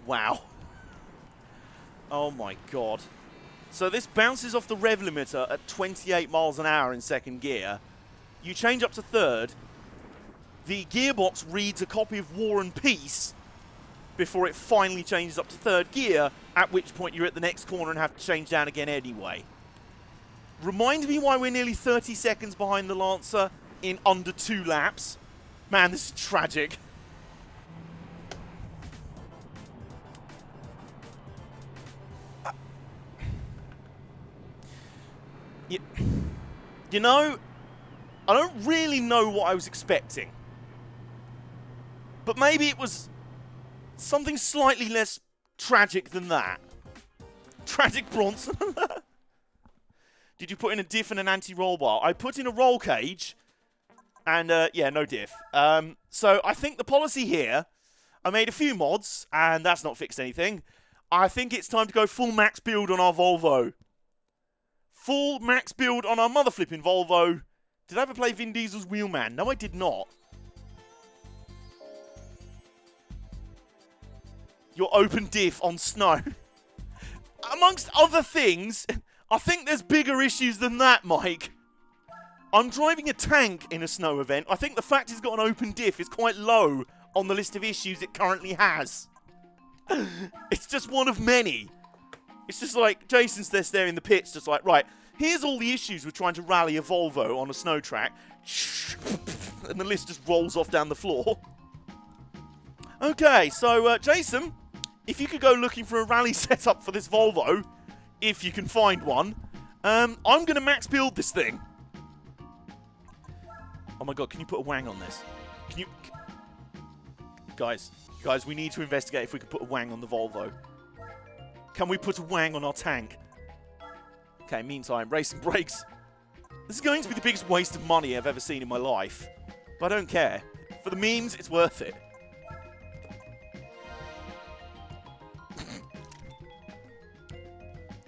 Wow. Oh my God. So this bounces off the rev limiter at 28 miles an hour in second gear. You change up to third. The gearbox reads a copy of War and Peace before it finally changes up to third gear, at which point you're at the next corner and have to change down again anyway. Remind me why we're nearly 30 seconds behind the Lancer in under 2 laps. Man, this is tragic. You know, I don't really know what I was expecting. But maybe it was something slightly less tragic than that. Tragic Bronson. Did you put in a diff and an anti-roll bar? I put in a roll cage. And, yeah, no diff. So I think the policy here, I made a few mods, and that's not fixed anything. I think it's time to go full max build on our Volvo. Full max build on our mother flipping Volvo. Did I ever play Vin Diesel's Wheelman? No, I did not. Your open diff on snow. Amongst other things, I think there's bigger issues than that, Mike. I'm driving a tank in a snow event. I think the fact it's got an open diff is quite low on the list of issues it currently has. It's just one of many. It's just like, Jason's there in the pits, just like, right, here's all the issues with trying to rally a Volvo on a snow track. And the list just rolls off down the floor. Okay, so, Jason, if you could go looking for a rally setup for this Volvo, if you can find one, I'm going to max build this thing. Oh my god, can you put a wang on this? Can you... Guys, we need to investigate if we can put a wang on the Volvo. Can we put a wang on our tank? Okay, meantime, racing brakes. This is going to be the biggest waste of money I've ever seen in my life. But I don't care. For the memes, it's worth it.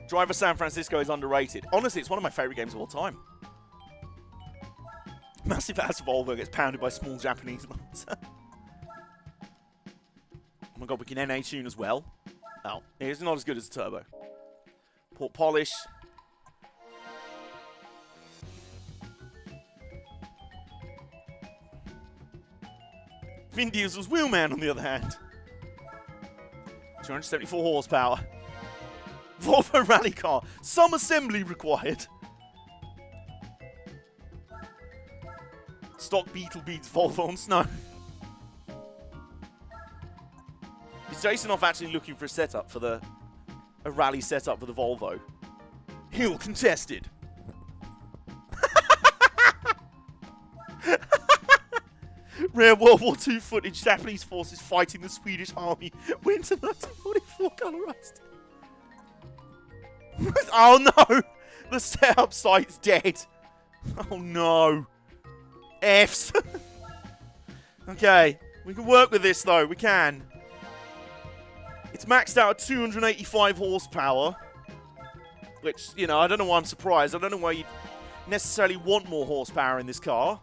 Driver San Francisco is underrated. Honestly, it's one of my favourite games of all time. Massive ass Volvo gets pounded by small Japanese mods. Oh my god, we can NA tune as well. Oh, it's not as good as the turbo. Port polish. Vin Diesel's Wheelman, on the other hand. 274 horsepower. Volvo rally car. Some assembly required. Stock Beetle beats Volvo on snow. Is Jason off actually looking for a setup for a rally setup for the Volvo? Hill contested. Rare World War II footage. Japanese forces fighting the Swedish army. Winter 1944 colorized. Oh no! The setup site's dead. Oh no. Fs. Okay. We can work with this though. We can. It's maxed out at 285 horsepower. Which, you know, I don't know why I'm surprised. I don't know why you necessarily want more horsepower in this car.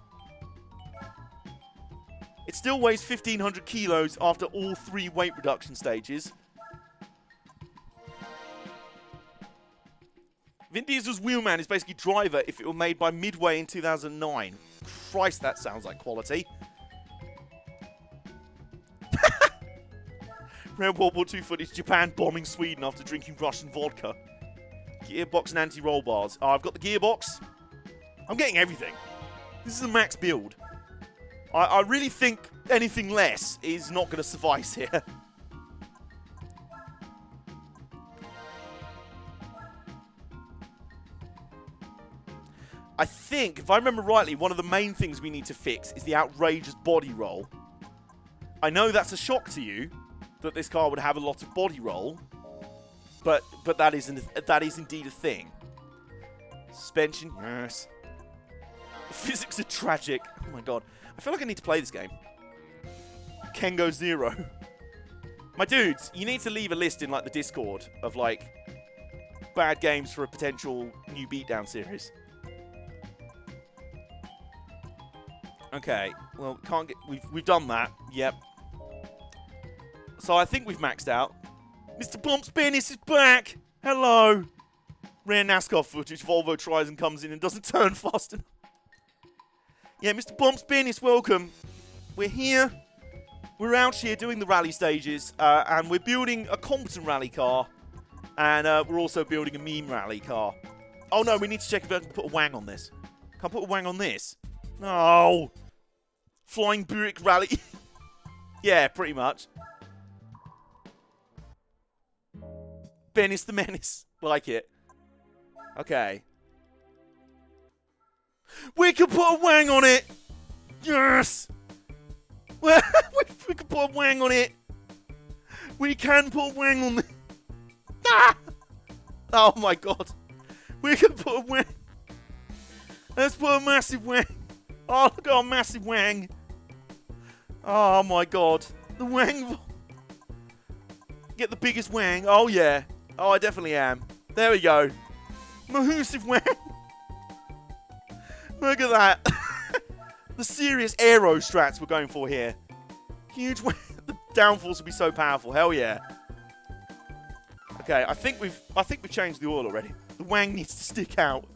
It still weighs 1,500 kilos after all 3 weight reduction stages. Vin Diesel's Wheelman is basically Driver if it were made by Midway in 2009. Christ, that sounds like quality. Rare World War II footage, Japan bombing Sweden after drinking Russian vodka. Gearbox and anti-roll bars. Oh, I've got the gearbox. I'm getting everything. This is a max build. I really think anything less is not going to suffice here. I think, if I remember rightly, one of the main things we need to fix is the outrageous body roll. I know that's a shock to you, that this car would have a lot of body roll, but that is indeed a thing. Suspension, yes. The physics are tragic. Oh my god. I feel like I need to play this game. Kengo Zero. My dudes, you need to leave a list in like the Discord of like bad games for a potential new beatdown series. Okay, well, can't get. We've done that. Yep. So I think we've maxed out. Mr. Bump's Business is back. Hello. Rare NASCAR footage. Volvo tries and comes in and doesn't turn fast enough. Yeah, Mr. Bump's Business, welcome. We're here. We're out here doing the rally stages, and we're building a competent rally car, and we're also building a meme rally car. Oh no, we need to check if I can put a wang on this. Can I put a wang on this? No. Flying Buick rally. Yeah, pretty much. Bennis the Menace. Like it. Okay. We can put a wang on it! Yes! we can put a wang on it! We can put a wang on it! Ah! Oh my god. We can put a wang. Let's put a massive wang. Oh, look at our massive wang. Oh my god. The wang. Get the biggest wang. Oh yeah. Oh, I definitely am. There we go. Massive wang. Look at that. The serious aero strats we're going for here. Huge wang. The downforce will be so powerful. Hell yeah. Okay, I think we've changed the oil already. The wang needs to stick out.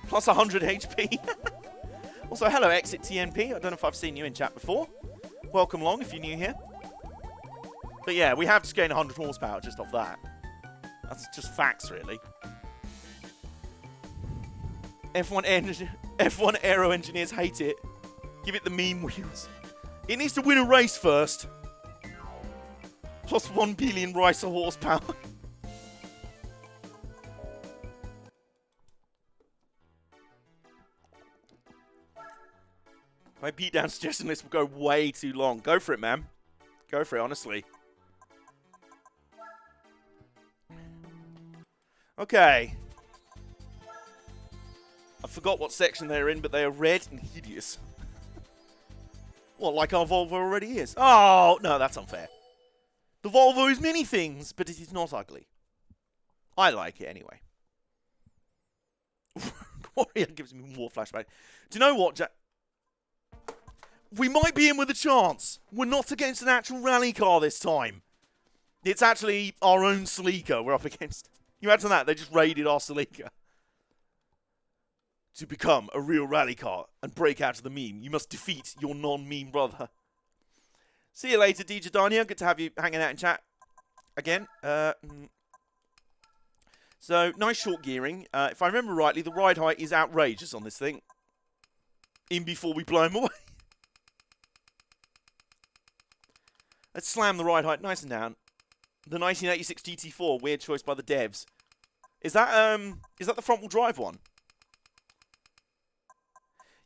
Plus 100 HP. Also, hello, Exit TNP. I don't know if I've seen you in chat before. Welcome along if you're new here. But yeah, we have just gained 100 horsepower just off that. That's just facts, really. F1 aero engineers hate it. Give it the meme wheels. It needs to win a race first. Plus 1 billion rice of horsepower. My beatdown suggestion list will go way too long. Go for it, man. Go for it, honestly. Okay. I forgot what section they're in, but they are red and hideous. What, like our Volvo already is? Oh, no, that's unfair. The Volvo is many things, but it is not ugly. I like it anyway. Warrior gives me more flashback. Do you know what, Jack? We might be in with a chance. We're not against an actual rally car this time. It's actually our own Celica we're up against. You imagine that? They just raided our Celica. To become a real rally car and break out of the meme, you must defeat your non-meme brother. See you later, DJ Dania. Good to have you hanging out in chat again. So, nice short gearing. If I remember rightly, the ride height is outrageous on this thing. In before we blow him away. Let's slam the ride height nice and down. The 1986 GT4, weird choice by the devs. Is that the front-wheel drive one?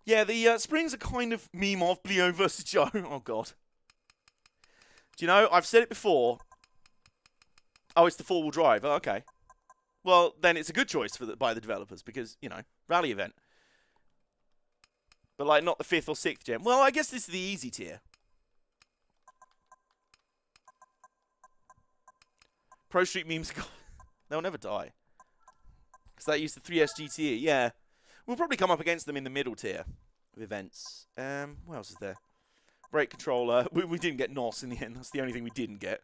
Yeah, the springs are kind of meme of Bleo versus Joe. Oh, God. Do you know, I've said it before. Oh, it's the four-wheel drive. Oh, okay. Well, then it's a good choice by the developers because, you know, rally event. But, like, not the 5th or 6th gen. Well, I guess this is the easy tier. Pro Street memes, they'll never die. Because that used the 3S GTE, yeah. We'll probably come up against them in the middle tier of events. What else is there? Brake controller. We didn't get NOS in the end. That's the only thing we didn't get.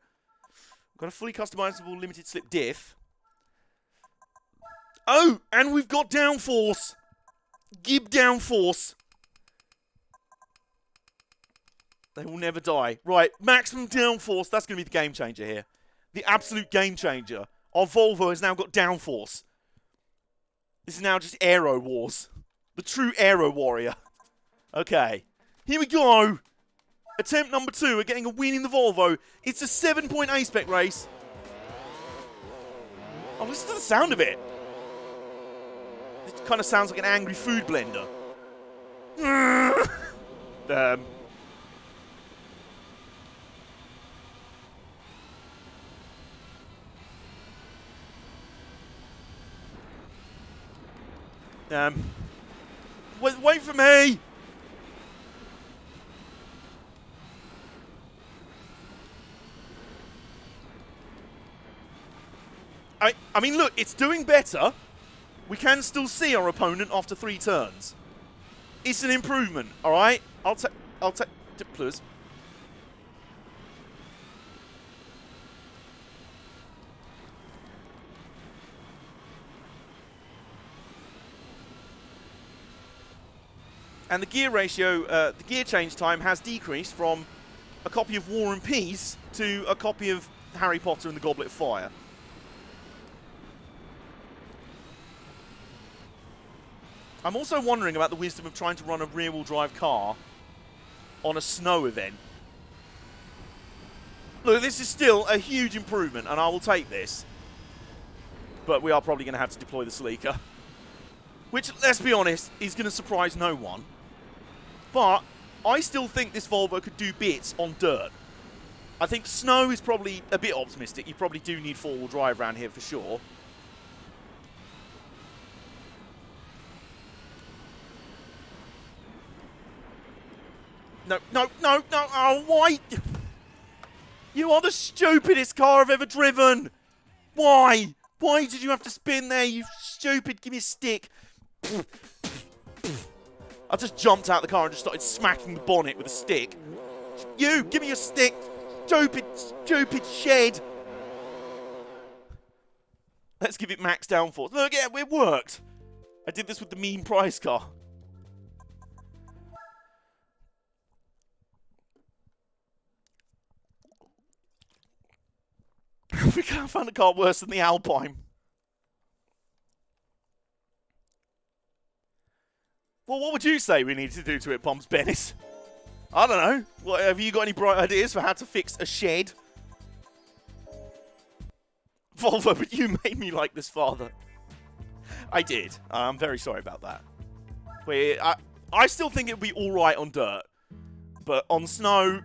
We've got a fully customizable limited slip diff. Oh, and we've got downforce. Gib downforce. They will never die. Right, maximum downforce. That's going to be the game changer here. The absolute game changer. Our Volvo has now got downforce. This is now just Aero Wars. The true Aero Warrior. Okay. Here we go. Attempt number 2. We're getting a win in the Volvo. It's a 7-point A-spec race. Oh, listen to the sound of it. It kind of sounds like an angry food blender. Wait for me! I mean, look, it's doing better. We can still see our opponent after 3 turns. It's an improvement, all right? I'll take plus. And the gear ratio, the gear change time has decreased from a copy of War and Peace to a copy of Harry Potter and the Goblet of Fire. I'm also wondering about the wisdom of trying to run a rear-wheel drive car on a snow event. Look, this is still a huge improvement, and I will take this. But we are probably going to have to deploy the Sleeker. Which, let's be honest, is going to surprise no one. But I still think this Volvo could do bits on dirt. I think snow is probably a bit optimistic. You probably do need four-wheel drive around here for sure. No, no, no, no. Oh, why? You are the stupidest car I've ever driven. Why? Why did you have to spin there, you stupid? Give me a stick. I just jumped out of the car and just started smacking the bonnet with a stick. You, give me your stick. Stupid, stupid shed. Let's give it max downforce. Look, yeah, it worked. I did this with the mean price car. We can't find a car worse than the Alpine. Well, what would you say we need to do to it, Pomps Bennis? I don't know. What, have you got any bright ideas for how to fix a shed? Volvo, but you made me like this father. I did. I'm very sorry about that. I still think it would be alright on dirt. But on snow,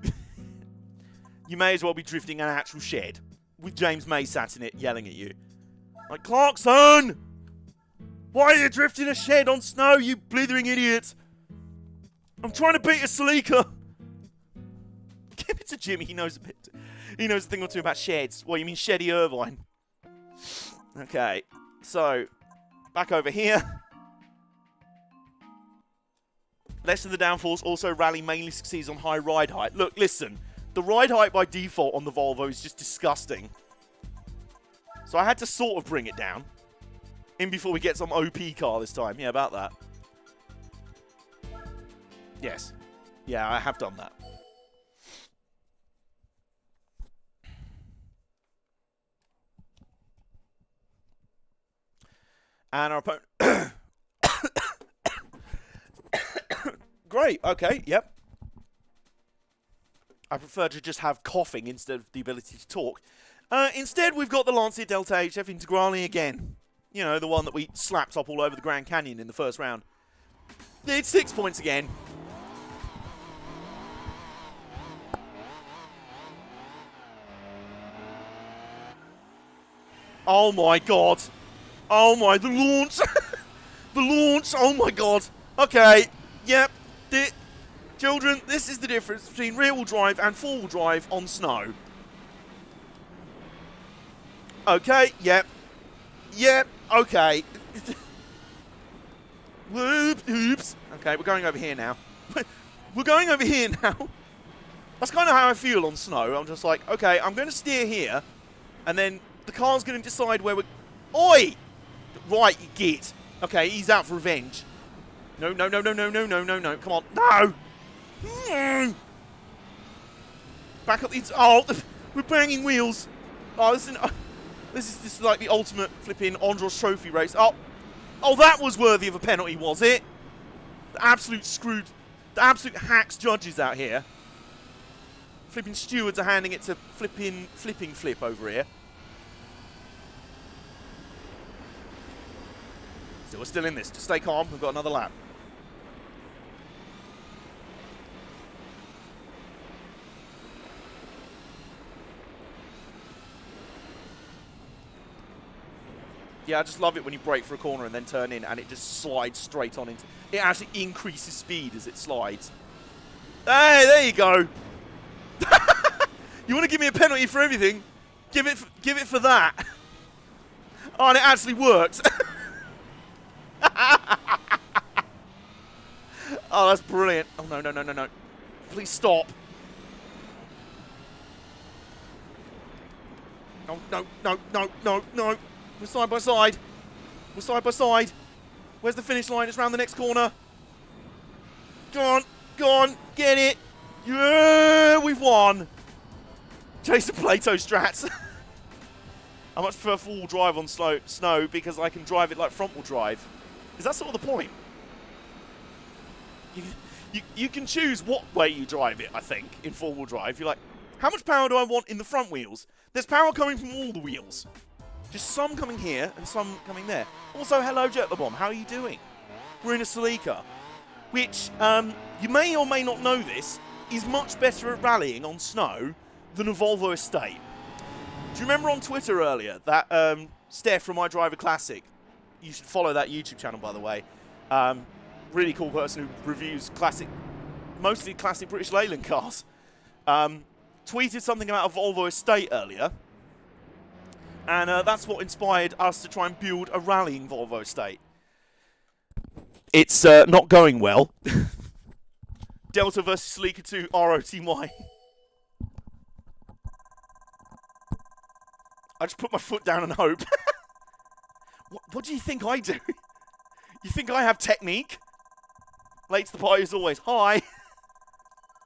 you may as well be drifting an actual shed. With James May sat in it yelling at you. Like, Clarkson! Why are you drifting a shed on snow, you blithering idiot? I'm trying to beat a Sleeker. Give it to Jimmy. He knows a bit. He knows a thing or two about sheds. Well, you mean Sheddy Irvine. Okay. So, back over here. Less than the downforce. Also, rally mainly succeeds on high ride height. Look, listen. The ride height by default on the Volvo is just disgusting. So I had to sort of bring it down. In before we get some OP car this time. Yeah, about that. Yes. Yeah, I have done that. And our opponent... Great, okay, yep. I prefer to just have coughing instead of the ability to talk. Instead, we've got the Lancia Delta HF Integrale again. You know, the one that we slapped up all over the Grand Canyon in the first round. It's 6 points again. Oh my god. Oh my, the launch. The launch, oh my god. Okay, yep. Children, this is the difference between rear-wheel drive and four-wheel drive on snow. Okay, yep. Yep, okay. Oops. Okay, we're going over here now. We're going over here now. That's kind of how I feel on snow. I'm just like, okay, I'm going to steer here, and then the car's going to decide where we're... Oi! Right, you git. Okay, he's out for revenge. No, no, no, no, no, no, no, no, no. Come on. No! Back up the... Oh, we're banging wheels. Oh, this is like the ultimate flipping Andros Trophy race. Oh, that was worthy of a penalty, was it? The absolute hacks judges out here. Flipping stewards are handing it to flipping flip over here. We're still in this. Just stay calm. We've got another lap. Yeah, I just love it when you brake for a corner and then turn in and it just slides straight on into... It actually increases speed as it slides. Hey, there you go. You want to give me a penalty for everything? Give it for that. Oh, and it actually worked. Oh, that's brilliant. Oh, no, no, no, no, no. Please stop. No, no, no, no, no, no. We're side by side. We're side by side. Where's the finish line? It's round the next corner. Go on, get it. Yeah, we've won. Jason Plato strats. I much prefer full drive on snow because I can drive it like front-wheel drive. Is that sort of the point? You can choose what way you drive it, I think, in four-wheel drive. You're like, How much power do I want in the front wheels? There's power coming from all the wheels. Just some coming here and some coming there. Also, hello, Jet the Bomb. How are you doing? We're in a Celica, which, you may or may not know this, is much better at rallying on snow than a Volvo Estate. Do you remember on Twitter earlier that Steph from iDriver Classic? You should follow that YouTube channel, by the way. Really cool person who reviews mostly classic British Leyland cars. Tweeted something about a Volvo Estate earlier. And that's what inspired us to try and build a rallying Volvo Estate. It's not going well. Delta versus Celica 2 ROTY. I just put my foot down and hope. What do you think I do? You think I have technique? Late to the party as always. Hi.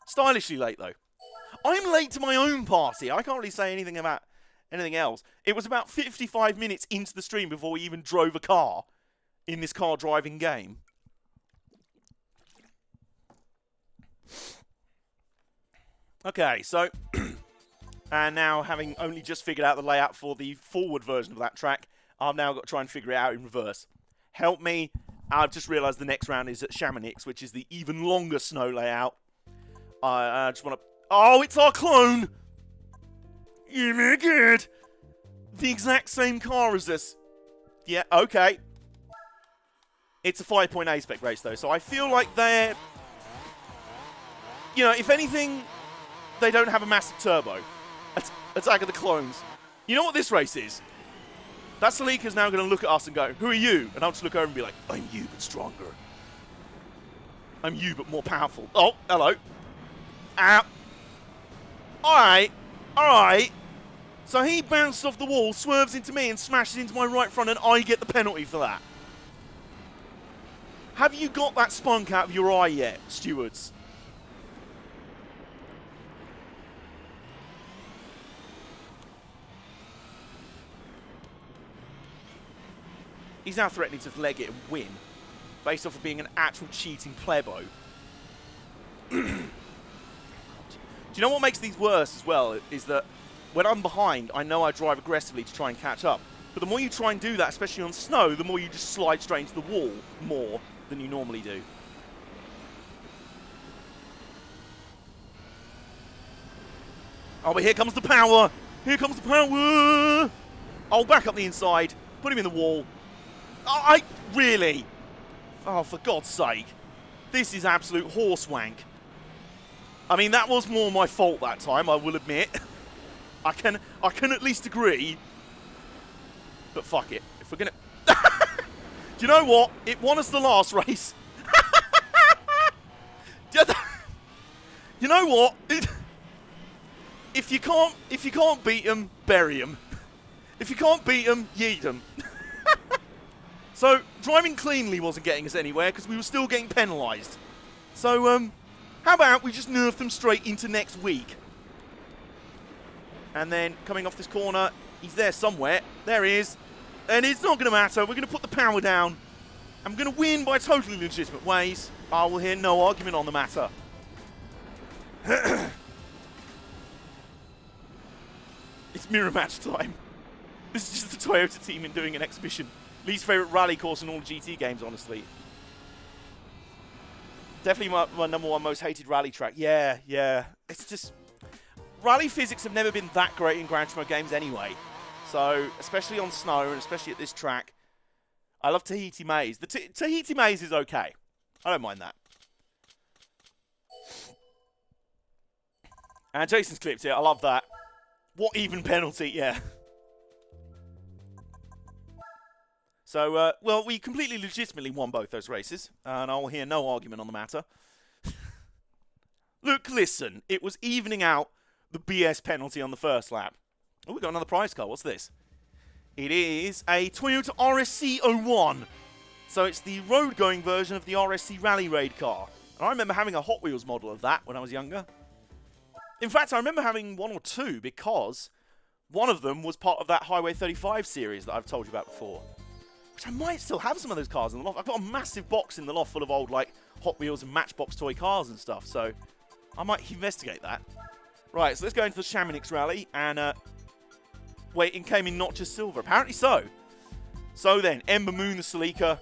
Stylishly late, though. I'm late to my own party. I can't really say anything about anything else. It was about 55 minutes into the stream before we even drove a car in this car driving game. Okay, so... and now, having only just figured out the layout for the forward version of that track, I've now got to try and figure it out in reverse. Help me. I've just realised the next round is at Chamonix, which is the even longer snow layout. I just want to... Oh, it's our clone! You make it! The exact same car as this. Yeah, okay. It's a 5-point A-spec race, though, so I feel like they're... You know, if anything, they don't have a massive turbo. Attack of the Clones. You know what this race is? That Celica's now going to look at us and go, who are you? And I'll just look over and be like, I'm you, but stronger. I'm you, but more powerful. Oh, hello. Ow. Alright. Alright. So he bounced off the wall, swerves into me, and smashes into my right front, and I get the penalty for that. Have you got that spunk out of your eye yet, stewards? He's now threatening to leg it and win, based off of being an actual cheating plebo. Do you know what makes these worse as well? Is that when I'm behind, I know I drive aggressively to try and catch up. But the more you try and do that, especially on snow, the more you just slide straight into the wall more than you normally do. Oh, but here comes the power! Here comes the power! I'll back up the inside, put him in the wall. Oh, really? Oh, for God's sake. This is absolute horse wank. I mean, that was more my fault that time, I will admit. I can at least agree. But fuck it. If we're gonna... Do you know what? It won us the last race. You know what? If you can't beat them, bury them. If you can't beat them, yeet them. So, driving cleanly wasn't getting us anywhere because we were still getting penalised. So, how about we just nerf them straight into next week? And then, coming off this corner, he's there somewhere. There he is. And it's not going to matter. We're going to put the power down. I'm going to win by totally legitimate ways. I will hear no argument on the matter. It's mirror match time. This is just the Toyota team in doing an exhibition. Least favourite rally course in all GT games, honestly. Definitely my number one most hated rally track. Yeah. It's just... Rally physics have never been that great in Gran Turismo games anyway. So, especially on snow, and especially at this track. I love Tahiti Maze. The Tahiti Maze is okay. I don't mind that. And Jason's clipped it. I love that. What even penalty? Yeah. So, well, we completely legitimately won both those races, and I'll hear no argument on the matter. Look, listen, it was evening out the BS penalty on the first lap. Oh, we got another prize car. What's this? It is a Toyota RSC 01. So it's the road-going version of the RSC Rally Raid car. And I remember having a Hot Wheels model of that when I was younger. In fact, I remember having one or two because one of them was part of that Highway 35 series that I've told you about before. Which I might still have some of those cars in the loft. I've got a massive box in the loft full of old, like, Hot Wheels and Matchbox toy cars and stuff, so I might investigate that. Right, so let's go into the Chamonix rally. And, wait, it came in not just silver. Apparently so. So then, Ember Moon the Celica.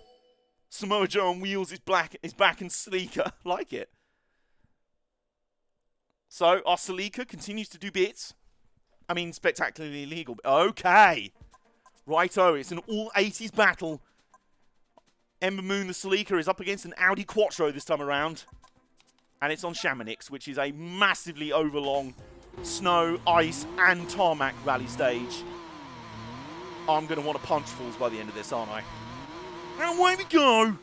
Samoa Joe on wheels is back and Celica. Like it. So, our Celica continues to do bits. I mean, spectacularly illegal. Okay. Righto, it's an all-80s battle. Ember Moon the Celica is up against an Audi Quattro this time around. And it's on Chamonix, which is a massively overlong snow, ice, and tarmac rally stage. I'm going to want to punch falls by the end of this, aren't I? And away we go!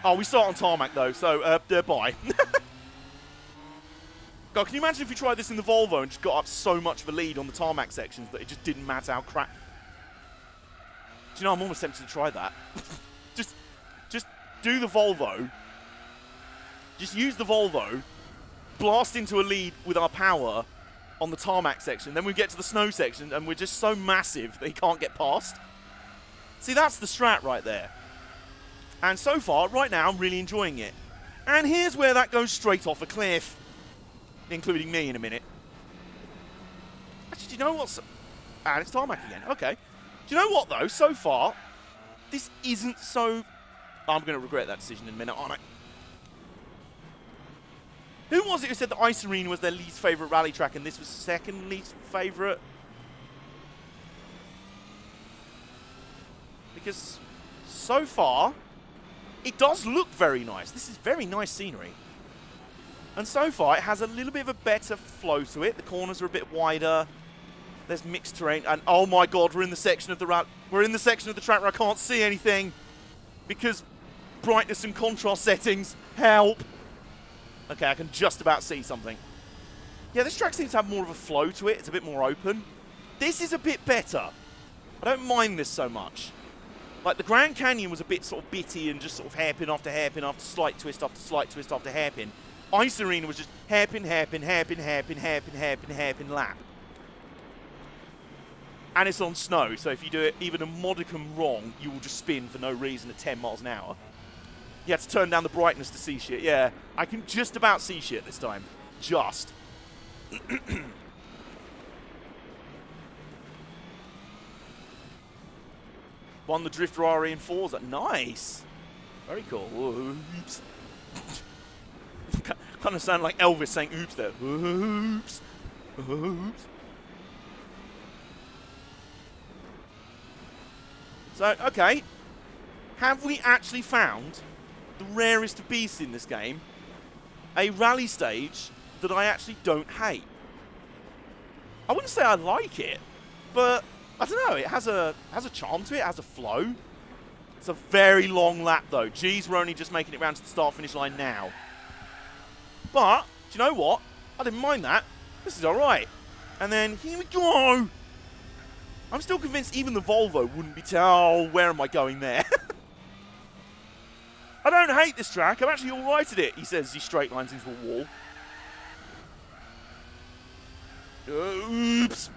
Oh, we start on tarmac, though, so, bye. God, can you imagine if we tried this in the Volvo and just got up so much of a lead on the tarmac sections that it just didn't matter how crap... Do you know, I'm almost tempted to try that. just do the Volvo. Just use the Volvo, blast into a lead with our power on the tarmac section, then we get to the snow section and we're just so massive that he can't get past. See, that's the strat right there. And so far, right now, I'm really enjoying it. And here's where that goes straight off a cliff. Including me in a minute. Actually, do you know what's... And it's tarmac again. Okay. Do you know what, though? So far, this isn't so... I'm going to regret that decision in a minute, aren't I? Who was it who said that Ice Arena was their least favourite rally track and this was second least favourite? Because so far, it does look very nice. This is very nice scenery. And so far, it has a little bit of a better flow to it. The corners are a bit wider. There's mixed terrain. And oh my god, we're in the section of the track where I can't see anything. Because brightness and contrast settings help. Okay, I can just about see something. Yeah, this track seems to have more of a flow to it. It's a bit more open. This is a bit better. I don't mind this so much. Like, the Grand Canyon was a bit sort of bitty and just sort of hairpin after hairpin after slight twist after slight twist after hairpin. Ice Arena was just hairpin, hairpin, hairpin, hairpin, hairpin, hairpin, hairpin, lap. And it's on snow, so if you do it even a modicum wrong, you will just spin for no reason at 10 miles an hour. You have to turn down the brightness to see shit. Yeah, I can just about see shit this time. Just. Won the Drift Ferrari in Forza. Nice. Very cool. Oops. Kind of sound like Elvis saying oops there. Oops. Oops. So, okay. Have we actually found the rarest of beasts in this game? A rally stage that I actually don't hate. I wouldn't say I like it, but I don't know. It has a charm to it. It has a flow. It's a very long lap, though. Geez, we're only just making it round to the start-finish line now. But, do you know what? I didn't mind that. This is all right. And then, here we go. I'm still convinced even the Volvo wouldn't be... Oh, where am I going there? I don't hate this track. I'm actually all right at it, he says as he straight lines into a wall. Oops.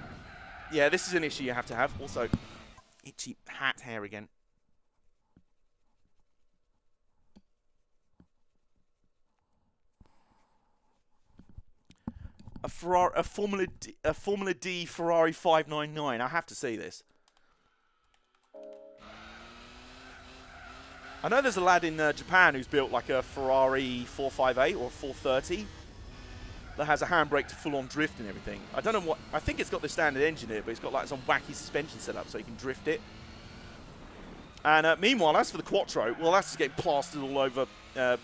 Yeah, this is an issue you have to have. Also, itchy hat hair again. A Formula D Ferrari 599. I have to see this. I know there's a lad in Japan who's built like a Ferrari 458 or 430 that has a handbrake to full-on drift and everything. I don't know what... I think it's got the standard engine here, but it's got like some wacky suspension setup so you can drift it. And meanwhile, as for the Quattro, well, that's just getting plastered all over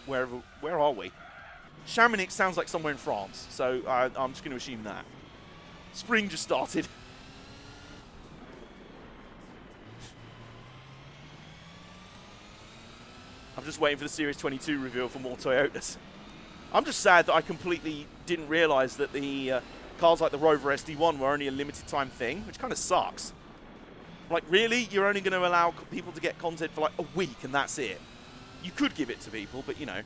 wherever... Where are we? Chamonix sounds like somewhere in France, so I'm just going to assume that. Spring just started. I'm just waiting for the Series 22 reveal for more Toyotas. I'm just sad that I completely didn't realise that the cars like the Rover SD1 were only a limited time thing, which kind of sucks. Like, really? You're only going to allow people to get content for like a week and that's it? You could give it to people, but you know.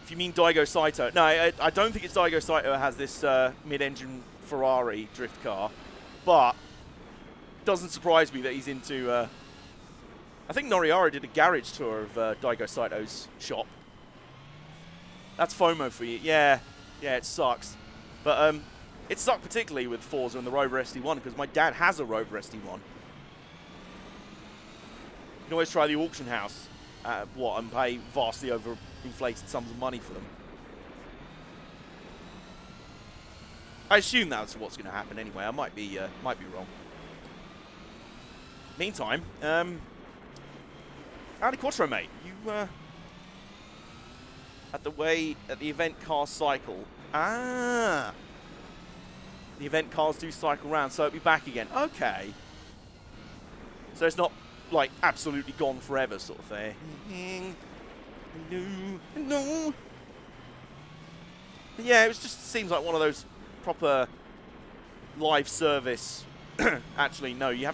If you mean Daigo Saito. No, I don't think it's Daigo Saito who has this mid-engine Ferrari drift car. But doesn't surprise me that he's into... I think Noriara did a garage tour of Daigo Saito's shop. That's FOMO for you. Yeah, it sucks. But it sucked particularly with Forza and the Rover SD1 because my dad has a Rover SD1. You can always try the auction house, and pay vastly over inflated sums of money for them. I assume that's what's going to happen anyway. I might be wrong. Meantime, howdy Quattro, mate. You at the event car cycle. Ah, the event cars do cycle round, so it'll be back again. Okay. So it's not like absolutely gone forever sort of thing. No. Yeah, it seems like one of those proper live service. Actually, no, you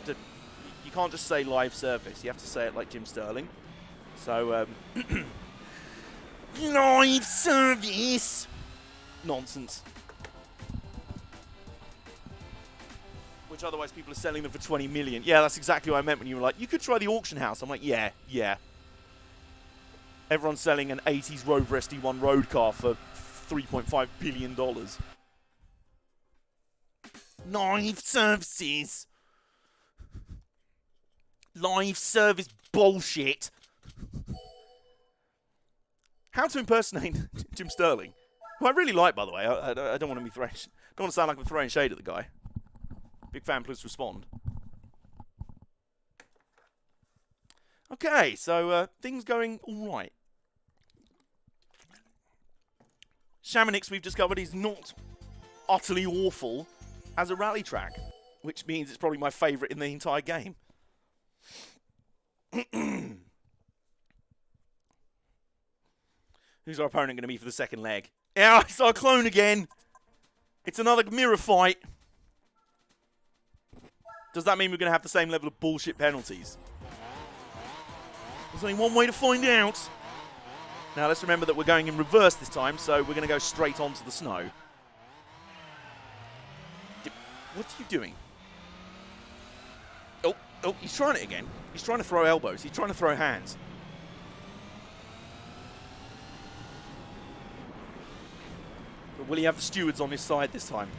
can't just say live service. You have to say it like Jim Sterling. So, live service. Nonsense. Which otherwise people are selling them for 20 million. Yeah, that's exactly what I meant when you were like, you could try the auction house. I'm like, yeah. Everyone's selling an 80s Rover SD1 road car for $3.5 billion. Live services. Live service bullshit. How to impersonate Jim Sterling, who I really like, by the way. I don't want to be don't want to sound like I'm throwing shade at the guy. Big fan, please respond. Okay, so things going all right. Chamonix, we've discovered, is not utterly awful as a rally track, which means it's probably my favourite in the entire game. Who's our opponent going to be for the second leg? Yeah, it's our clone again. It's another mirror fight. Does that mean we're going to have the same level of bullshit penalties? There's only one way to find out. Now, let's remember that we're going in reverse this time, so we're going to go straight onto the snow. What are you doing? Oh, he's trying it again. He's trying to throw elbows. He's trying to throw hands. But will he have the stewards on his side this time?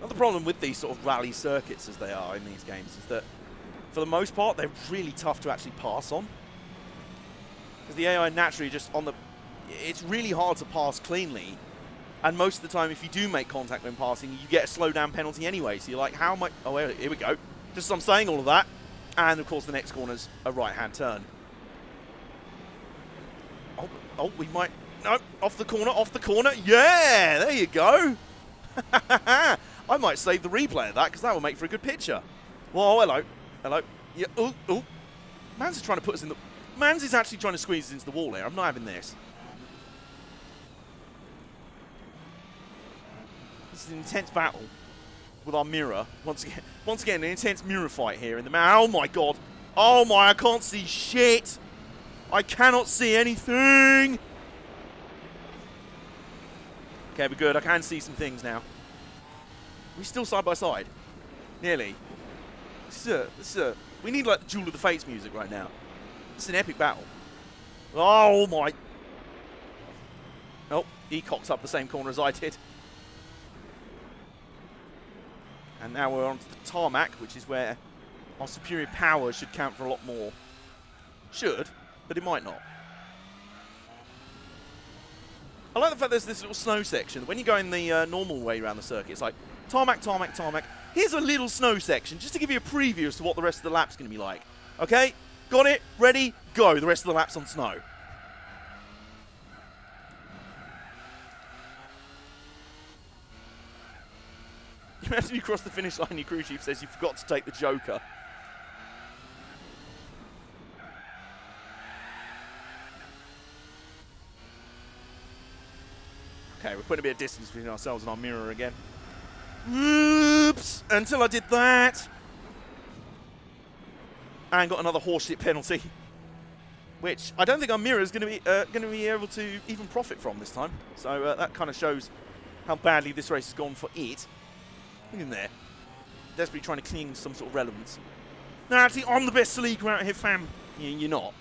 The problem with these sort of rally circuits as they are in these games is that for the most part they're really tough to actually pass on, because the AI naturally just it's really hard to pass cleanly, and most of the time if you do make contact when passing you get a slow down penalty anyway, so you're like, how am I, oh wait, here we go, just as I'm saying all of that, and of course the next corner's a right hand turn. Oh, we might, no, off the corner, yeah, there you go. I might save the replay of that because that will make for a good picture. Whoa, hello. Yeah, ooh. Mans is trying to put us in the... Mans is actually trying to squeeze us into the wall here. I'm not having this. This is an intense battle with our mirror. Once again, an intense mirror fight here in the man. Oh my god. Oh my, I can't see shit. I cannot see anything. Okay, we're good. I can see some things now. We're still side by side. Nearly. We need like the Duel of the Fates music right now. It's an epic battle. Oh my. Oh, he cocked up the same corner as I did. And now we're onto the tarmac, which is where our superior power should count for a lot more. Should, but it might not. I like the fact there's this little snow section. When you go in the normal way around the circuit, it's like tarmac. Here's a little snow section, just to give you a preview as to what the rest of the lap's going to be like. Okay? Got it? Ready? Go. The rest of the lap's on snow. Imagine you cross the finish line and your crew chief says you forgot to take the Joker. Okay, we're putting a bit of distance between ourselves and our mirror again. Oops! Until I did that. And got another horseshit penalty. which I don't think our mirror is going to be able to even profit from this time. So that kind of shows how badly this race has gone for it. Look in there. Desperately trying to cling some sort of relevance. No, actually, I'm the best leaguer out here, fam. You're not.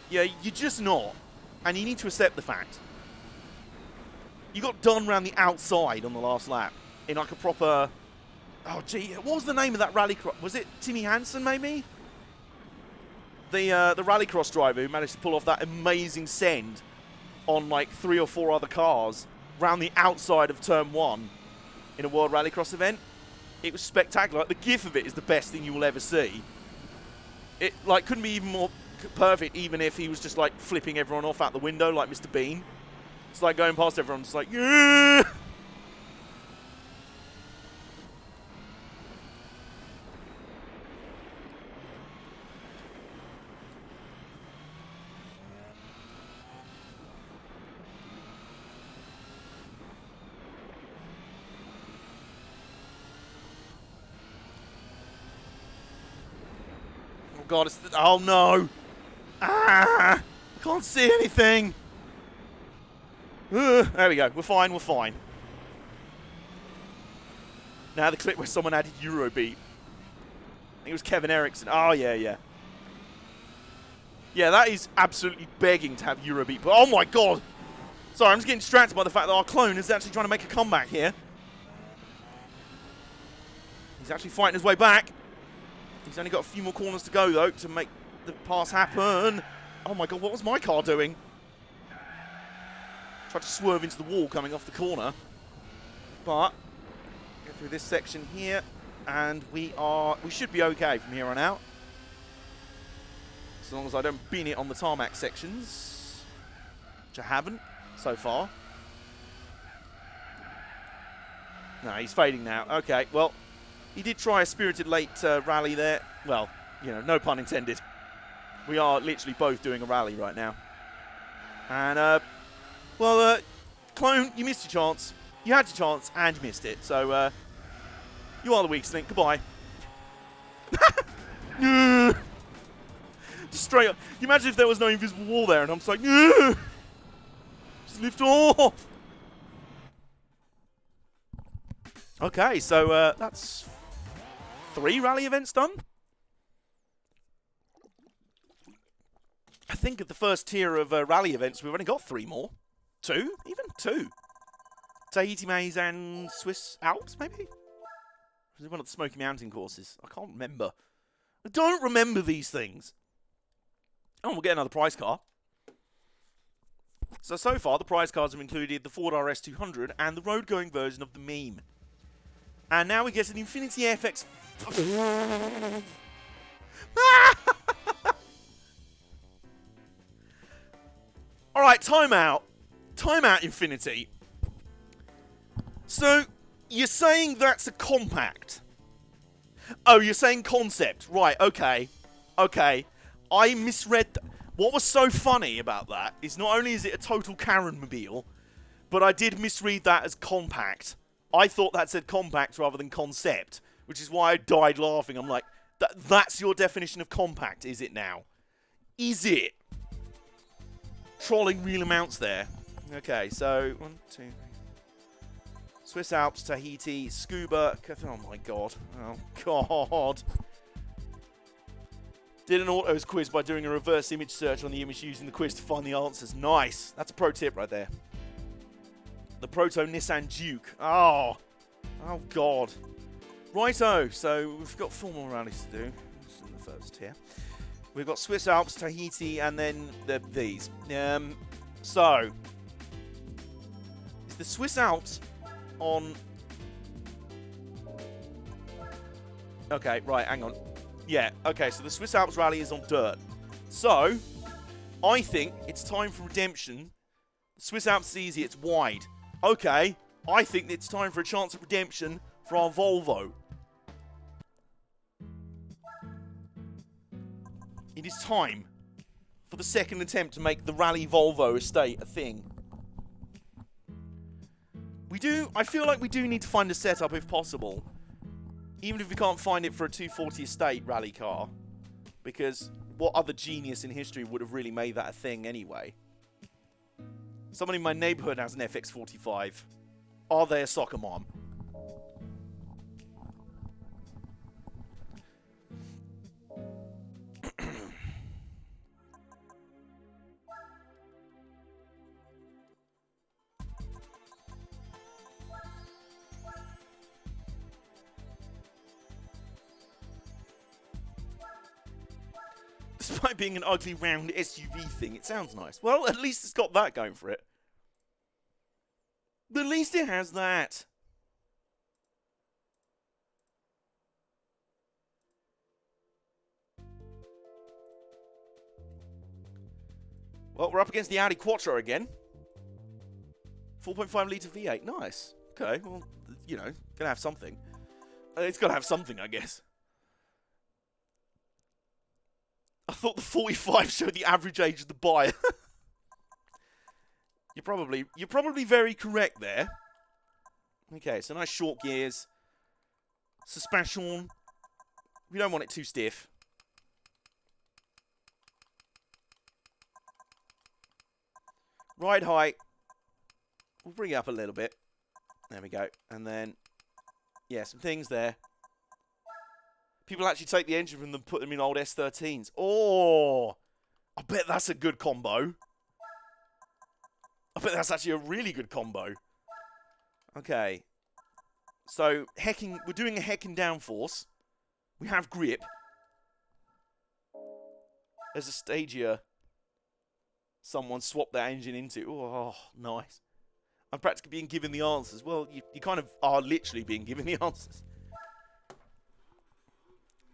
Yeah, you're just not. And you need to accept the fact. You got done around the outside on the last lap in like a proper... Oh, gee, what was the name of that rallycross? Was it Timmy Hansen, maybe? The rallycross driver who managed to pull off that amazing send on like 3 or 4 other cars round the outside of Turn 1 in a World Rallycross event. It was spectacular. Like, the gif of it is the best thing you will ever see. It like couldn't be even more perfect, even if he was just like flipping everyone off out the window like Mr. Bean. It's like going past everyone, just like, yeah! Oh god, it's... Oh no! Ah! I can't see anything! There we go. We're fine, we're fine. Now the clip where someone added Eurobeat. I think it was Kevin Eriksson. Oh, yeah, yeah. Yeah, that is absolutely begging to have Eurobeat. But oh my god! Sorry, I'm just getting distracted by the fact that our clone is actually trying to make a comeback here. He's actually fighting his way back. He's only got a few more corners to go, though, to make the pass happen. Oh my god, what was my car doing? Tried to swerve into the wall coming off the corner. But, go through this section here, and we should be okay from here on out. As long as I don't bean it on the tarmac sections, which I haven't so far. No, he's fading now. Okay, well, he did try a spirited late rally there. Well, you know, no pun intended. We are literally both doing a rally right now. And, well, Clone, you missed your chance. You had your chance, and you missed it. So, you are the weak link. Goodbye. Just straight up. Can you imagine if there was no invisible wall there, and I'm just like, just lift off. Okay, so that's 3 rally events done. I think of the first tier of rally events, we've only got 3 more. 2? Even 2. Tahiti Maze and Swiss Alps, maybe? Or is it one of the Smoky Mountain courses? I can't remember. I don't remember these things. Oh, we'll get another prize car. So far, the prize cars have included the Ford RS200 and the road-going version of the Meme. And now we get an Infiniti FX... Alright, time out. Time out, Infiniti. So, you're saying that's a compact? Oh, you're saying concept. Right, okay. Okay. I misread... What was so funny about that is not only is it a total Karen-mobile, but I did misread that as compact. I thought that said compact rather than concept, which is why I died laughing. I'm like, that's your definition of compact, is it now? Is it? Trolling real amounts there. Okay, so 1, 2, 3. Swiss Alps, Tahiti, Scuba. Oh my god. Oh god. Did an autos quiz by doing a reverse image search on the image using the quiz to find the answers. Nice. That's a pro tip right there. The Proto Nissan Duke. Oh. Oh god. Righto. So we've got 4 more rallies to do. This is in the first here. We've got Swiss Alps, Tahiti, and then these. So, is the Swiss Alps on... Okay, right, hang on. Yeah, okay, so the Swiss Alps rally is on dirt. So, I think it's time for redemption. The Swiss Alps is easy, it's wide. Okay, I think it's time for a chance at redemption for our Volvo. It is time for the second attempt to make the Rally Volvo estate a thing. I feel like we do need to find a setup if possible. Even if we can't find it for a 240 estate rally car. Because what other genius in history would have really made that a thing anyway? Someone in my neighborhood has an FX45. Are they a soccer mom? Despite being an ugly round SUV thing, it sounds nice. Well, at least it's got that going for it. At least it has that. Well, we're up against the Audi Quattro again. 4.5 litre V8. Nice. Okay, well, you know, gonna have something. It's gotta have something, I guess. I thought the 45 showed the average age of the buyer. You're probably very correct there. Okay, so nice short gears. Suspension. We don't want it too stiff. Ride height. We'll bring it up a little bit. There we go. And then, yeah, some things there. People actually take the engine from them and put them in old S13s. Oh, I bet that's a good combo. I bet that's actually a really good combo. Okay. So, we're doing a hecking downforce. We have grip. There's a stage here. Someone swapped that engine into. Oh, nice. I'm practically being given the answers. Well, you kind of are literally being given the answers.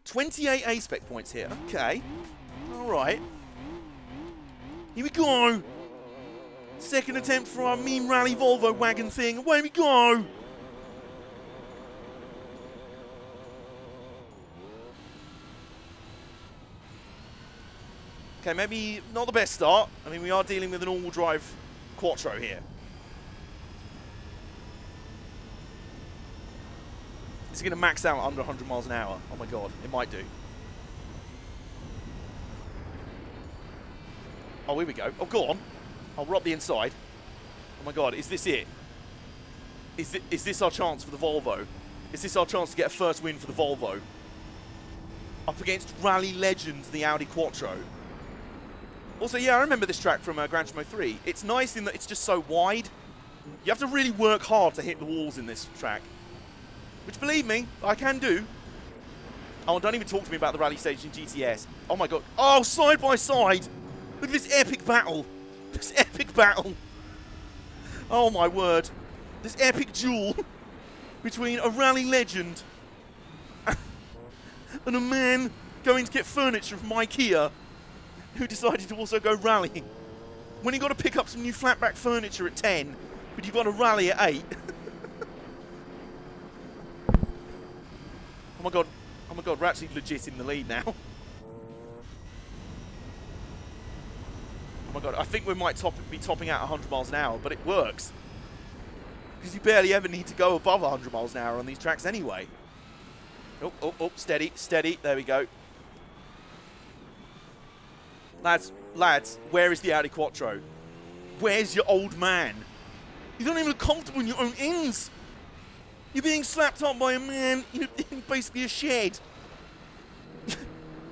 28 A-spec points here. Okay. Alright. Here we go. Second attempt for our mean rally Volvo wagon thing. Away we go. Okay, maybe not the best start. I mean, we are dealing with an all-wheel drive Quattro here. Is it going to max out under 100 miles an hour? Oh my god, it might do. Oh, here we go. Oh, go on. Oh, we're up the inside. Oh my god, is this it? Is this our chance for the Volvo? Is this our chance to get a first win for the Volvo? Up against rally legend, the Audi Quattro. Also, yeah, I remember this track from Gran Turismo 3. It's nice in that it's just so wide. You have to really work hard to hit the walls in this track. Which, believe me, I can do. Oh, don't even talk to me about the rally stage in GTS. Oh my god. Oh, side by side. Look at this epic battle. This epic battle. Oh my word. This epic duel between a rally legend and a man going to get furniture from IKEA who decided to also go rallying. When you got to pick up some new flatback furniture at 10, but you've got to rally at 8. Oh my god, we're actually legit in the lead now. Oh my god, I think we might be topping out 100 miles an hour, but it works. Because you barely ever need to go above 100 miles an hour on these tracks anyway. Oh, oh, oh, steady, steady, there we go. Lads, where is the Audi Quattro? Where's your old man? You don't even look comfortable in your own ends. You're being slapped up by a man in basically a shed.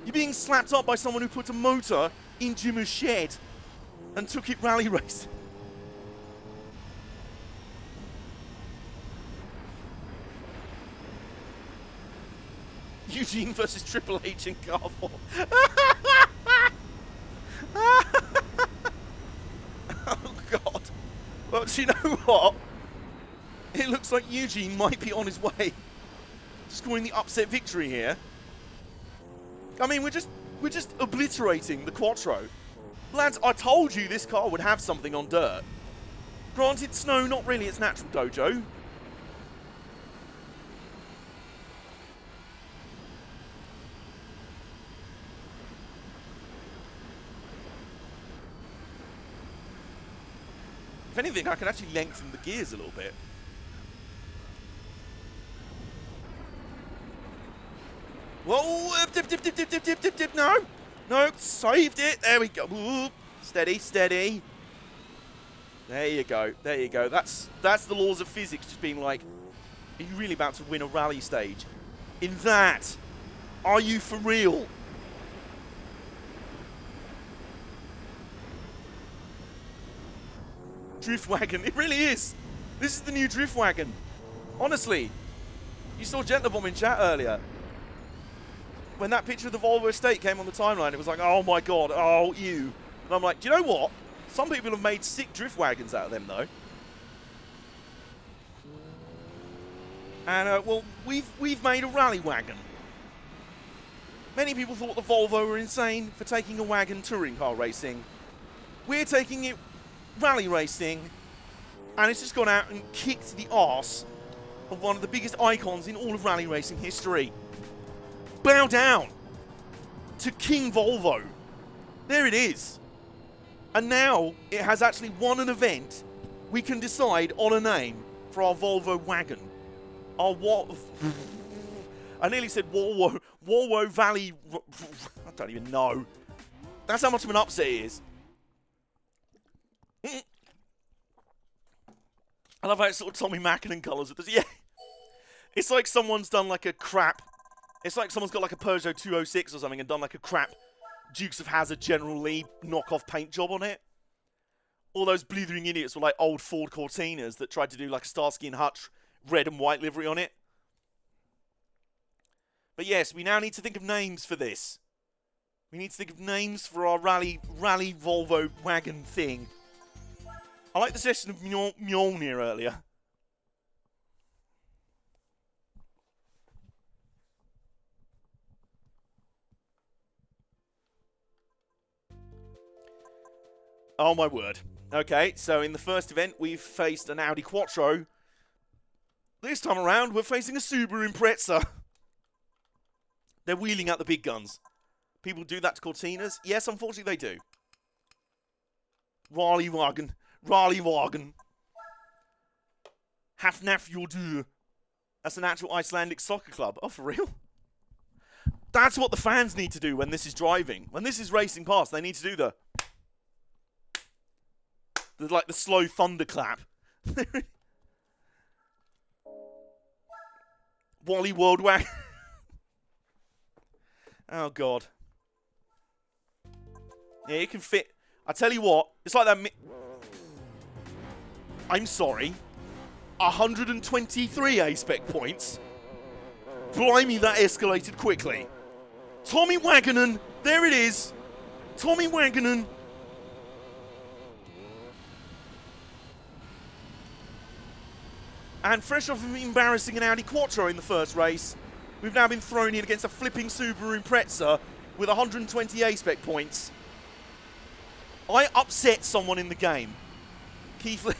You're being slapped up by someone who put a motor in Jim's shed and took it rally racing. Eugene versus Triple H in car 4. Oh god. Well, do you know what? It looks like Eugene might be on his way, scoring the upset victory here. I mean, we're just obliterating the Quattro. Lads, I told you this car would have something on dirt. Granted, snow, not really its natural dojo. If anything, I can actually lengthen the gears a little bit. Whoa, dip, no. No, saved it. There we go. Whoop. Steady, steady. There you go. There you go. That's the laws of physics just being like, are you really about to win a rally stage? In that, are you for real? Drift wagon. It really is. This is the new drift wagon. Honestly. You saw Gentlebomb in chat earlier. When that picture of the Volvo estate came on the timeline, it was like, oh my god, oh, you. And I'm like, do you know what? Some people have made sick drift wagons out of them, though. And, well, we've made a rally wagon. Many people thought the Volvo were insane for taking a wagon touring car racing. We're taking it rally racing, and it's just gone out and kicked the arse of one of the biggest icons in all of rally racing history. Bow down to King Volvo. There it is. And now it has actually won an event. We can decide on a name for our Volvo wagon. Our what? I nearly said Volvo Valley. I don't even know. That's how much of an upset it is. I love how it's sort of Tommy Mackinnon colours with this. Yeah. It's like someone's done like a crap. It's like someone's got like a Peugeot 206 or something and done like a crap Dukes of Hazzard General Lee knockoff paint job on it. All those blithering idiots were like old Ford Cortinas that tried to do like a Starsky and Hutch red and white livery on it. But yes, we now need to think of names for this. We need to think of names for our rally Volvo wagon thing. I like the suggestion of Mjolnir earlier. Oh my word. Okay, so in the first event, we've faced an Audi Quattro. This time around, we're facing a Subaru Impreza. They're wheeling out the big guns. People do that to Cortinas? Yes, unfortunately they do. Rally wagon. Hafnaf Jordur. That's an actual Icelandic soccer club. Oh, for real? That's what the fans need to do when this is driving. When this is racing past, they need to do the slow thunderclap. Wally World Wagon. Oh, God. Yeah, it can fit. I tell you what, it's like that. I'm sorry. 123 A-spec points. Blimey, that escalated quickly. Tommy Wagonen, there it is. Tommy Wagonen. And fresh off of embarrassing an Audi Quattro in the first race, we've now been thrown in against a flipping Subaru Impreza with 120 A-spec points. I upset someone in the game. Keith Lee.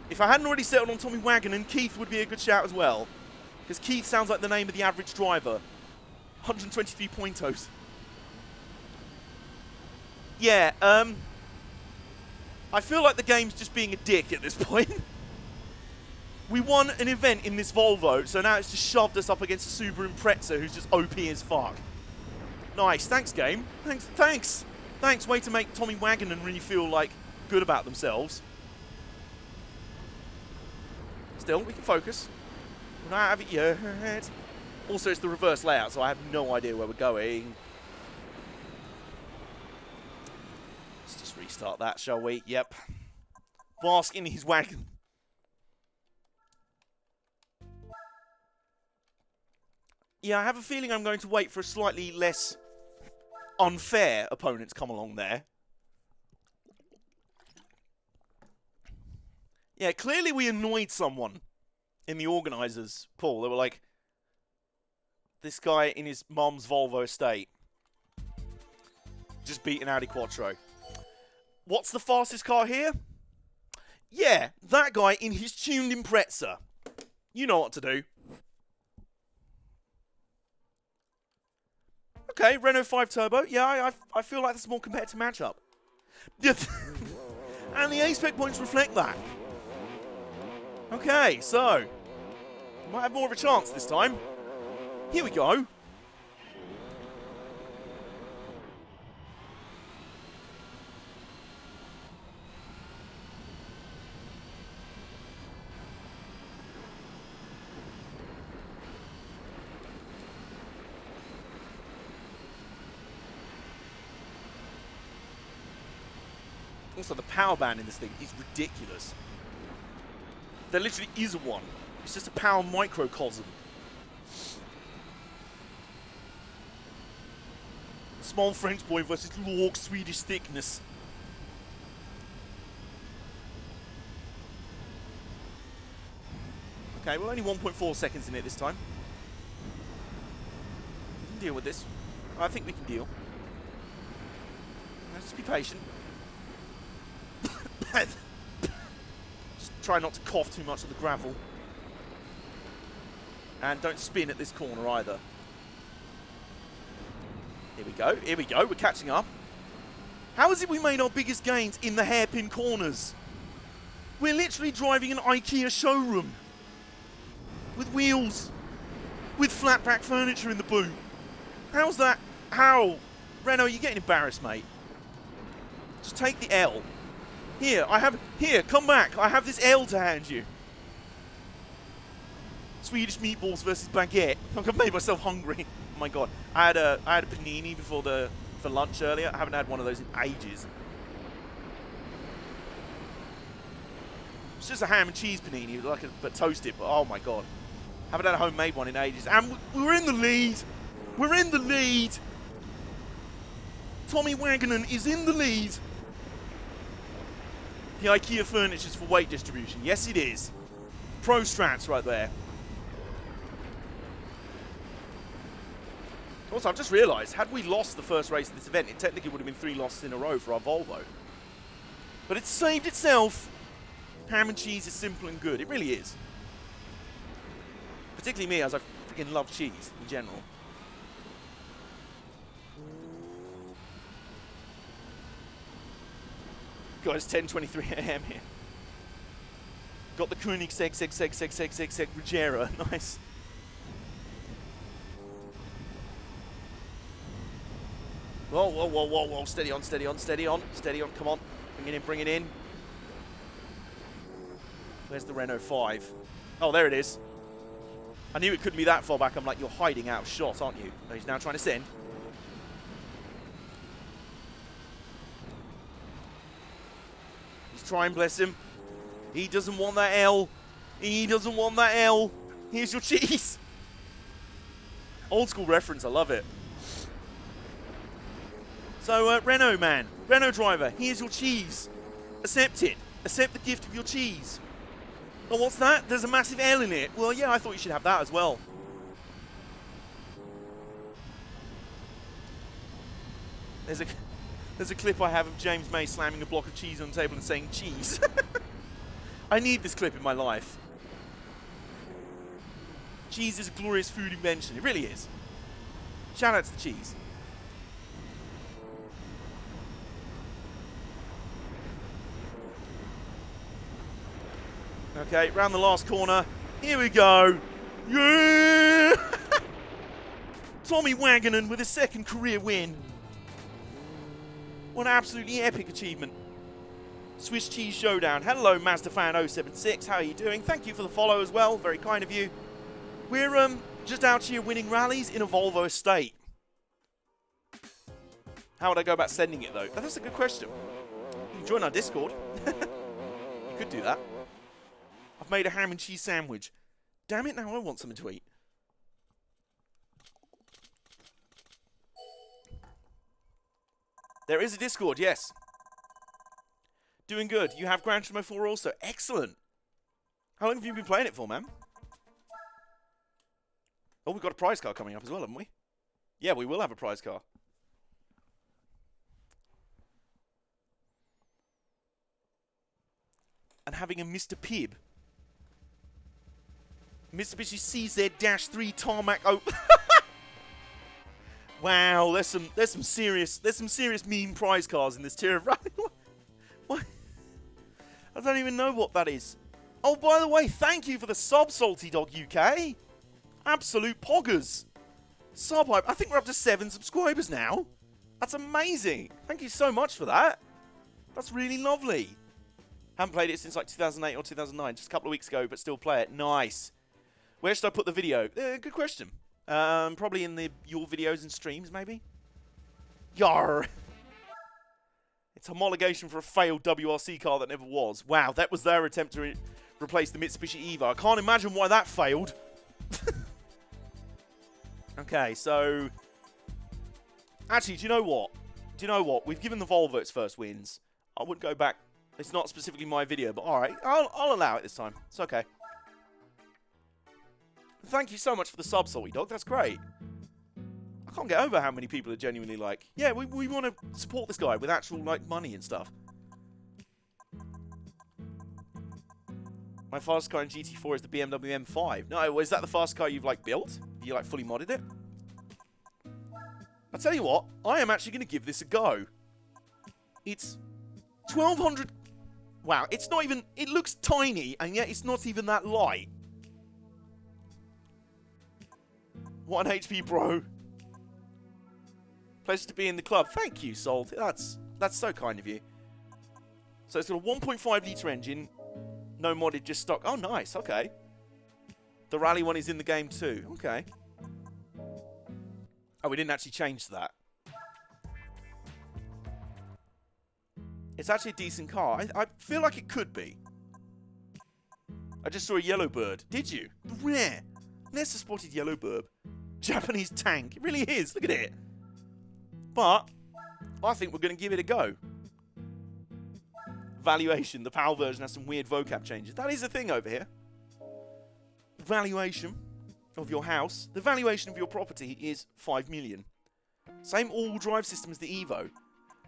If I hadn't already settled on Tommy Wagonen, Keith would be a good shout as well. Because Keith sounds like the name of the average driver. 123 pointos. Yeah, I feel like the game's just being a dick at this point. We won an event in this Volvo, so now it's just shoved us up against a Subaru Impreza who's just OP as fuck. Nice. Thanks, game. Thanks. Way to make Tommy Wagonen really feel, like, good about themselves. Still, we can focus. We're not have it yet. Also, it's the reverse layout, so I have no idea where we're going. Let's just restart that, shall we? Yep. Bask in his wagon. Yeah, I have a feeling I'm going to wait for a slightly less unfair opponent to come along there. Yeah, clearly we annoyed someone in the organisers' pool. They were like, this guy in his mum's Volvo estate just beat an Audi Quattro. What's the fastest car here? Yeah, that guy in his tuned Impreza. You know what to do. Okay, Renault 5 Turbo. Yeah, I feel like that's a more competitive matchup. And the A-spec points reflect that. Okay, so might have more of a chance this time. Here we go. Also, the power band in this thing is ridiculous. There literally isn't one. It's just a power microcosm. Small French boy versus Lork Swedish thickness. Okay, we're only 1.4 seconds in it this time. We can deal with this. I think we can deal. Let's just be patient. Just try not to cough too much of the gravel. And don't spin at this corner either. Here we go, here we go, we're catching up. How is it we made our biggest gains in the hairpin corners? We're literally driving an IKEA showroom. With wheels. With flat back furniture in the boot. How's that? How? Renault, you're getting embarrassed, mate. Just take the L. Here, come back. I have this L to hand you. Swedish meatballs versus baguette. I've made myself hungry. Oh my god. I had a panini for lunch earlier. I haven't had one of those in ages. It's just a ham and cheese panini, but toasted. But oh my god. Haven't had a homemade one in ages. And we're in the lead. We're in the lead. Tommy Wagenen is in the lead. The IKEA furniture's for weight distribution. Yes, it is. Pro strats right there. Also, I've just realised, had we lost the first race of this event, it technically would have been 3 losses in a row for our Volvo. But it's saved itself. Ham and cheese is simple and good. It really is. Particularly me, as I freaking love cheese in general. Guys, 10:23 AM here. Got the Koenigsegg Regera. Nice. Whoa, whoa, whoa, whoa, whoa. Steady on, steady on, steady on, steady on. Come on. Bring it in, bring it in. Where's the Renault 5? Oh, there it is. I knew it couldn't be that far back. I'm like, you're hiding out of shot, aren't you? Oh, he's now trying to send. He's trying, bless him. He doesn't want that L. He doesn't want that L. Here's your cheese. Old school reference, I love it. So, Renault man, Renault driver, here's your cheese. Accept it. Accept the gift of your cheese. Oh, what's that? There's a massive L in it. Well, yeah, I thought you should have that as well. There's a clip I have of James May slamming a block of cheese on the table and saying cheese. I need this clip in my life. Cheese is a glorious food invention. It really is. Shout out to the cheese. Okay, round the last corner. Here we go. Yeah! Tommy Wagenen with his second career win. What an absolutely epic achievement. Swiss Cheese Showdown. Hello, MazdaFan076. How are you doing? Thank you for the follow as well. Very kind of you. We're just out here winning rallies in a Volvo estate. How would I go about sending it, though? That's a good question. You can join our Discord. You could do that. I've made a ham and cheese sandwich. Damn it, now I want something to eat. There is a Discord, yes. Doing good. You have Gran Turismo 4 also. Excellent. How long have you been playing it for, man? Oh, we've got a prize car coming up as well, haven't we? Yeah, we will have a prize car. And having a Mr. Pibb. Mitsubishi CZ-3 tarmac. Oh, wow! There's some serious meme prize cars in this tier of rally. What? I don't even know what that is. Oh, by the way, thank you for the sub, Salty Dog UK. Absolute poggers. Sub hype. I think we're up to 7 subscribers now. That's amazing. Thank you so much for that. That's really lovely. Haven't played it since like 2008 or 2009. Just a couple of weeks ago, but still play it. Nice. Where should I put the video? Good question. Probably in your videos and streams, maybe? Yarr. homologation for a failed WRC car that never was. Wow, that was their attempt to replace the Mitsubishi Evo. I can't imagine why that failed. Okay, so... Actually, do you know what? We've given the Volvo its first wins. I wouldn't go back. It's not specifically my video, but alright. I'll allow it this time. It's okay. Thank you so much for the sub, Salty Dog. That's great. I can't get over how many people are genuinely like, yeah, we want to support this guy with actual, like, money and stuff. My fastest car in GT4 is the BMW M5. No, is that the fastest car you've, like, built? You, like, fully modded it? I'll tell you what, I am actually going to give this a go. It's 1200... Wow, it's not even... It looks tiny, and yet it's not even that light. What an HP, bro. Pleasure to be in the club. Thank you, Sold. That's so kind of you. So it's got a 1.5 litre engine. No modded, just stock. Oh, nice. Okay. The rally one is in the game too. Okay. Oh, we didn't actually change that. It's actually a decent car. I feel like it could be. I just saw a yellow bird. Did you? Rare. Nessa spotted yellow bird. Japanese tank. It really is. Look at it. But I think we're going to give it a go. Valuation. The PAL version has some weird vocab changes. That is a thing over here. Valuation of your house. The valuation of your property is 5 million. Same all-wheel drive system as the Evo.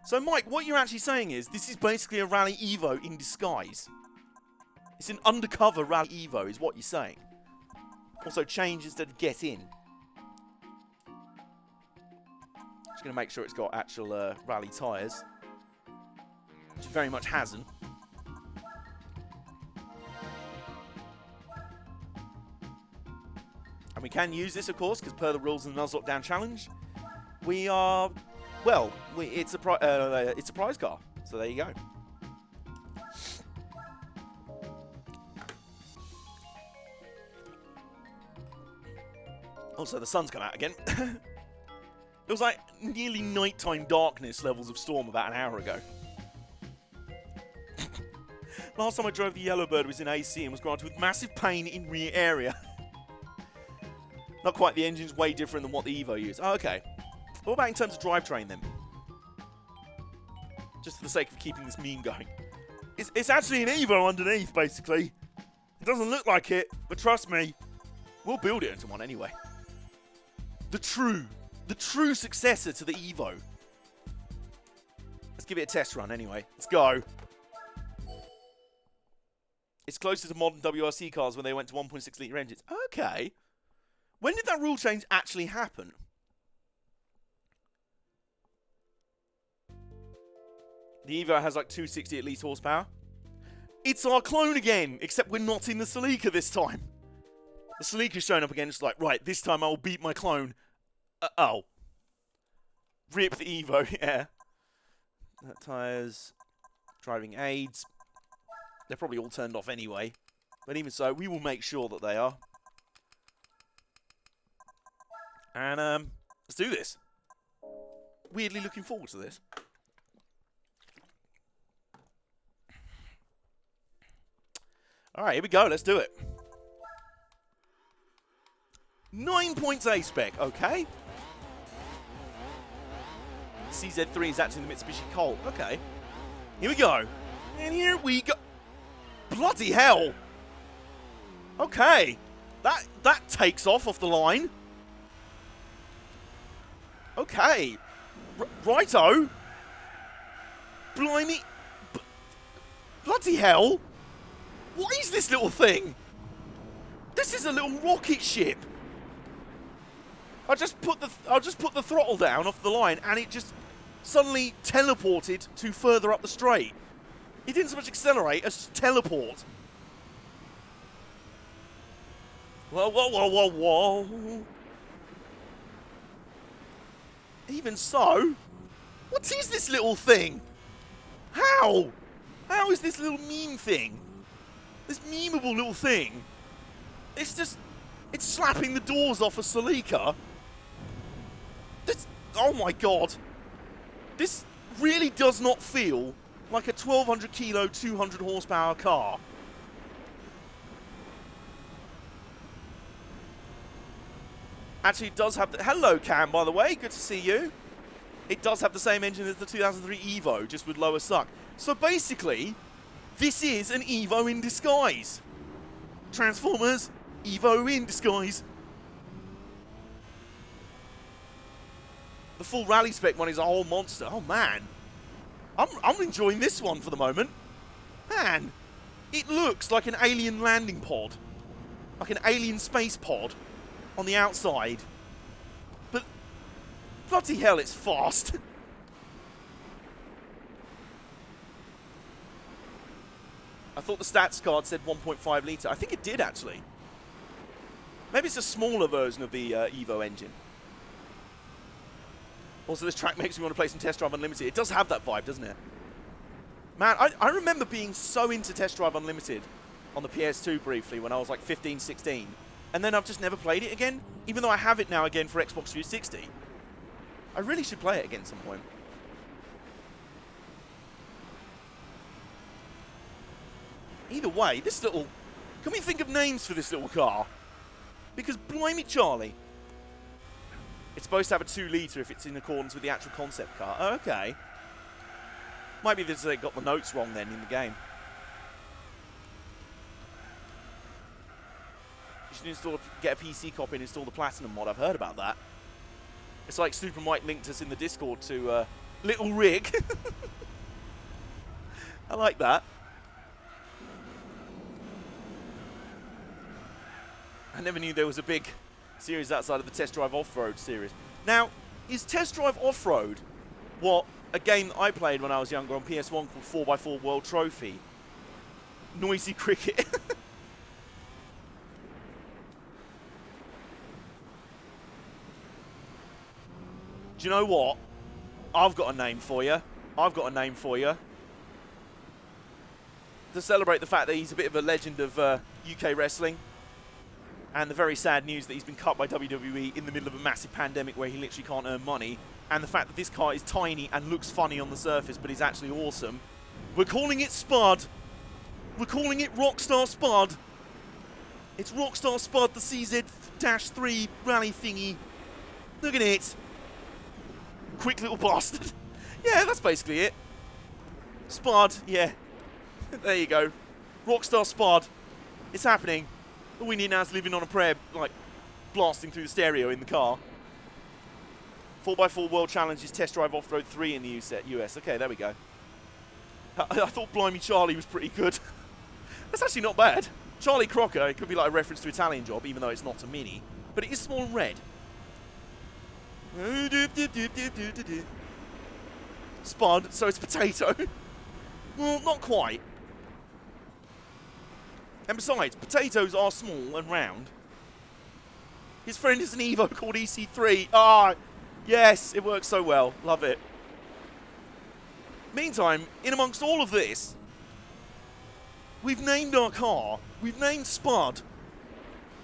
So, Mike, what you're actually saying is this is basically a Rally Evo in disguise. It's an undercover Rally Evo is what you're saying. Also, change instead of get in. Just going to make sure it's got actual Rally tyres. Which it very much hasn't. And we can use this, of course, because per the rules in the Nuzlocke Down Challenge, we are, well, it's a prize car. So there you go. Also, the sun's come out again. It was like nearly nighttime darkness levels of storm about an hour ago. Last time I drove the Yellowbird was in AC and was granted with massive pain in rear area. Not quite, the engine's way different than what the Evo used. Oh, okay. What about in terms of drivetrain then? Just for the sake of keeping this meme going. It's actually an Evo underneath, basically. It doesn't look like it, but trust me, we'll build it into one anyway. The true successor to the Evo. Let's give it a test run anyway. Let's go. It's closer to modern WRC cars when they went to 1.6 litre engines. Okay. When did that rule change actually happen? The Evo has like 260 at least horsepower. It's our clone again, except we're not in the Celica this time. The Celica's showing up again. It's like, right, this time I'll beat my clone. Oh. Rip the Evo, yeah. Tyres. Driving aids. They're probably all turned off anyway. But even so, we will make sure that they are. And, let's do this. Weirdly looking forward to this. Alright, here we go. Let's do it. 9 points A spec. Okay. CZ3 is actually the Mitsubishi Colt. Okay. Here we go. And here we go. Bloody hell. Okay. That takes off the line. Okay. Righto. Blimey. Bloody hell. What is this little thing? This is a little rocket ship. I'll just put the throttle down off the line and it just suddenly teleported to further up the straight. It didn't so much accelerate as just teleport. Whoa, whoa, whoa, whoa, whoa. Even so, what is this little thing? How? How is this little meme thing? This memeable little thing? It's just, it's slapping the doors off a Celica. This, oh my god. This really does not feel like a 1,200 kilo, 200 horsepower car. Actually, it does have the... Hello, Cam, by the way. Good to see you. It does have the same engine as the 2003 Evo, just with lower suck. So basically, this is an Evo in disguise. Transformers, Evo in disguise. The full rally spec one is a whole monster. Oh, man. I'm enjoying this one for the moment. Man, it looks like an alien landing pod. Like an alien space pod on the outside. But bloody hell, it's fast. I thought the stats card said 1.5 litre. I think it did, actually. Maybe it's a smaller version of the Evo engine. Also, this track makes me want to play some Test Drive Unlimited. It does have that vibe, doesn't it? Man, I remember being so into Test Drive Unlimited on the PS2 briefly when I was like 15, 16. And then I've just never played it again, even though I have it now again for Xbox 360. I really should play it again at some point. Either way, this little... Can we think of names for this little car? Because blimey Charlie... It's supposed to have a 2 litre if it's in accordance with the actual concept car. Oh, okay. Might be that they got the notes wrong then in the game. You should get a PC copy and install the Platinum mod. I've heard about that. It's like Super Mike linked us in the Discord to Little Rig. I like that. I never knew there was a big series outside of the Test Drive Off-Road series. Now, is Test Drive Off-Road what a game that I played when I was younger on PS1 called 4x4 World Trophy? Noisy Cricket. Do you know what? I've got a name for you. I've got a name for you. To celebrate the fact that he's a bit of a legend of UK wrestling. And the very sad news that he's been cut by WWE in the middle of a massive pandemic where he literally can't earn money. And the fact that this car is tiny and looks funny on the surface but is actually awesome. We're calling it Spud. We're calling it Rockstar Spud. It's Rockstar Spud, the CZ-3 rally thingy. Look at it. Quick little bastard. Yeah, that's basically it. Spud, yeah. There you go. Rockstar Spud. It's happening. All we need now is living on a prayer, like, blasting through the stereo in the car. 4x4 World Challenge is Test Drive Off-Road 3 in the US. Okay, there we go. I thought Blimey Charlie was pretty good. That's actually not bad. Charlie Crocker, it could be like a reference to Italian Job, even though it's not a Mini. But it is small and red. Spud, so it's potato. Well, not quite. And besides, potatoes are small and round. His friend is an Evo called EC3. Ah, yes, it works so well. Love it. Meantime, in amongst all of this, we've named our car. We've named Spud,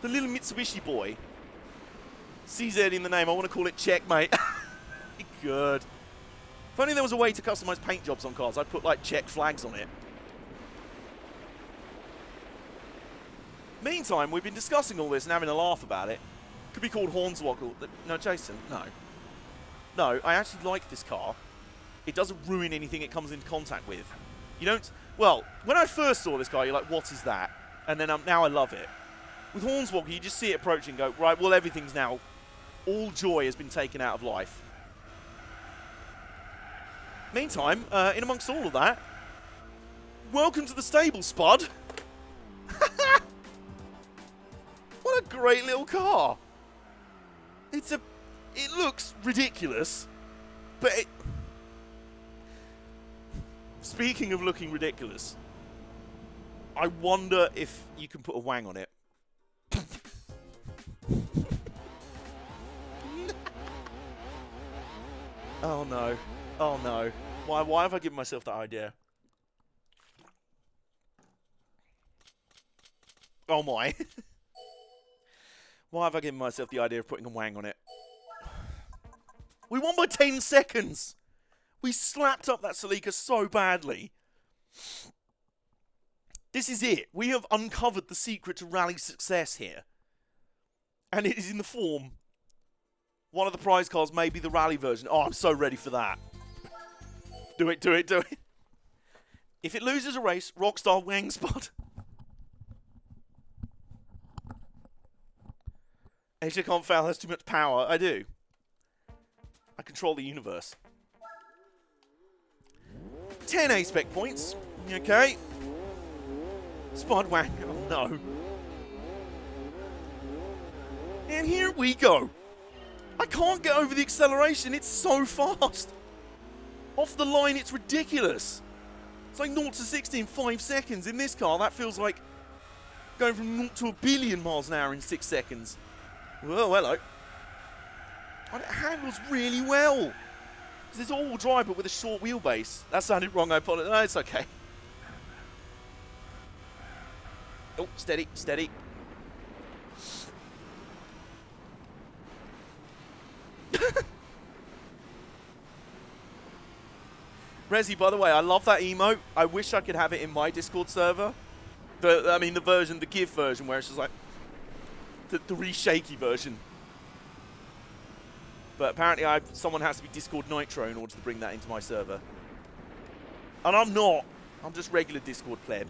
the little Mitsubishi boy. CZ in the name. I want to call it Checkmate. Good. If only there was a way to customize paint jobs on cars, I'd put like check flags on it. Meantime, we've been discussing all this and having a laugh about it. Could be called Hornswoggle. No, Jason, no. No, I actually like this car. It doesn't ruin anything it comes into contact with. You don't... Well, when I first saw this car, you're like, what is that? And then now I love it. With Hornswoggle, you just see it approaching and go, right, well, everything's now... All joy has been taken out of life. Meantime, in amongst all of that, welcome to the stable, Spud. What a great little car. It looks ridiculous, but speaking of looking ridiculous, I wonder if you can put a wang on it. Oh no. Oh no. Why have I given myself that idea? Oh my. Why have I given myself the idea of putting a wang on it? We won by 10 seconds. We slapped up that Celica so badly. This is it. We have uncovered the secret to rally success here. And it is in the form. One of the prize cars may be the rally version. Oh, I'm so ready for that. Do it, do it, do it. If it loses a race, Rockstar Wang Spot. AJ can't fail, has too much power. I do. I control the universe. 10 A-Spec points. Okay. Spud Wang. Oh, no. And here we go. I can't get over the acceleration. It's so fast. Off the line, it's ridiculous. It's like 0 to 60 in 5 seconds. In this car, that feels like going from 0 to a billion miles an hour in 6 seconds. Well, hello. And it handles really well. Because it's all-wheel drive, but with a short wheelbase. That sounded wrong, I apologize. No, it's okay. Oh, steady, steady. Resi, by the way, I love that emote. I wish I could have it in my Discord server. The version, the GIF version, where it's just like the re-shaky version. But apparently someone has to be Discord Nitro in order to bring that into my server. And I'm not. I'm just regular Discord pleb.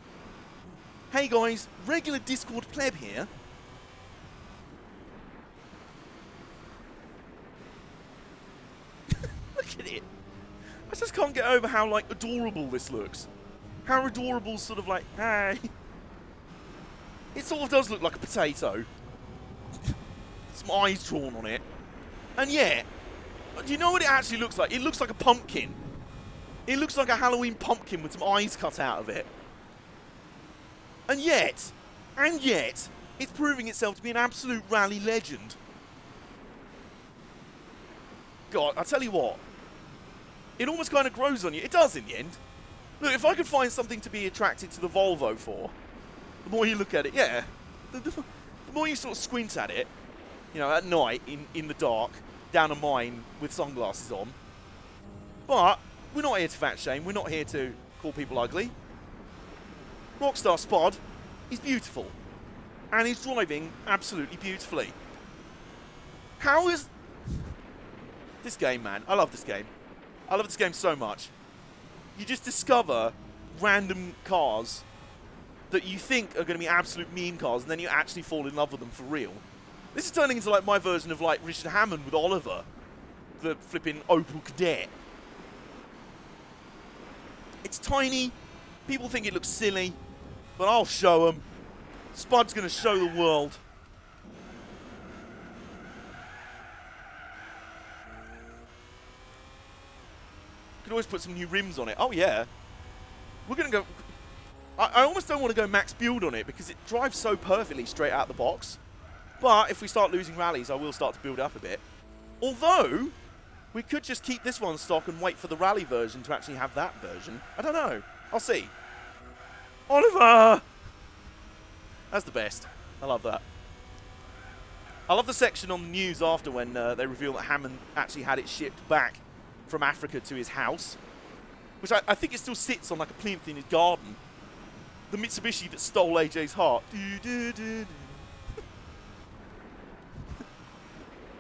Hey guys, regular Discord pleb here. Look at it. I just can't get over how, like, adorable this looks. How adorable, sort of like, hey. It sort of does look like a potato. Some eyes drawn on it. And yeah, do you know what it actually looks like? It looks like a pumpkin. It looks like a Halloween pumpkin with some eyes cut out of it. And yet, it's proving itself to be an absolute rally legend. God, I tell you what. It almost kind of grows on you. It does in the end. Look, if I could find something to be attracted to the Volvo for, the more you look at it, yeah. The more you sort of squint at it, you know, at night, in the dark, down a mine with sunglasses on. But we're not here to fat shame. We're not here to call people ugly. Rockstar Spod is beautiful. And he's driving absolutely beautifully. How is... This game, man. I love this game. I love this game so much. You just discover random cars that you think are going to be absolute meme cars, and then you actually fall in love with them for real. This is turning into like my version of like Richard Hammond with Oliver, the flipping Opel Kadett. It's tiny. People think it looks silly, but I'll show them. Spud's going to show the world. Could always put some new rims on it. Oh yeah. We're going to go... I almost don't want to go max build on it because it drives so perfectly straight out the box. But if we start losing rallies, I will start to build up a bit. Although, we could just keep this one stock and wait for the rally version to actually have that version. I don't know. I'll see. Oliver! That's the best. I love that. I love the section on the news after when they reveal that Hammond actually had it shipped back from Africa to his house. Which I think it still sits on like a plinth in his garden. The Mitsubishi that stole AJ's heart.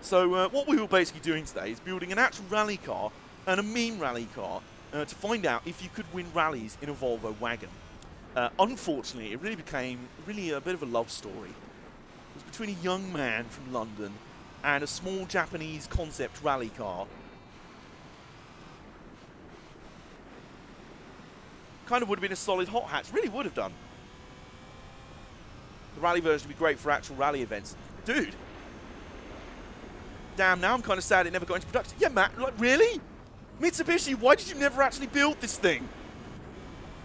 So what we were basically doing today is building an actual rally car and a meme rally car to find out if you could win rallies in a Volvo wagon. Unfortunately, it really became a bit of a love story. It was between a young man from London and a small Japanese concept rally car. Kind of would have been a solid hot hatch. Really would have done. The rally version would be great for actual rally events. Dude. Damn, now I'm kind of sad it never got into production. Yeah, Matt, like, really? Mitsubishi, why did you never actually build this thing?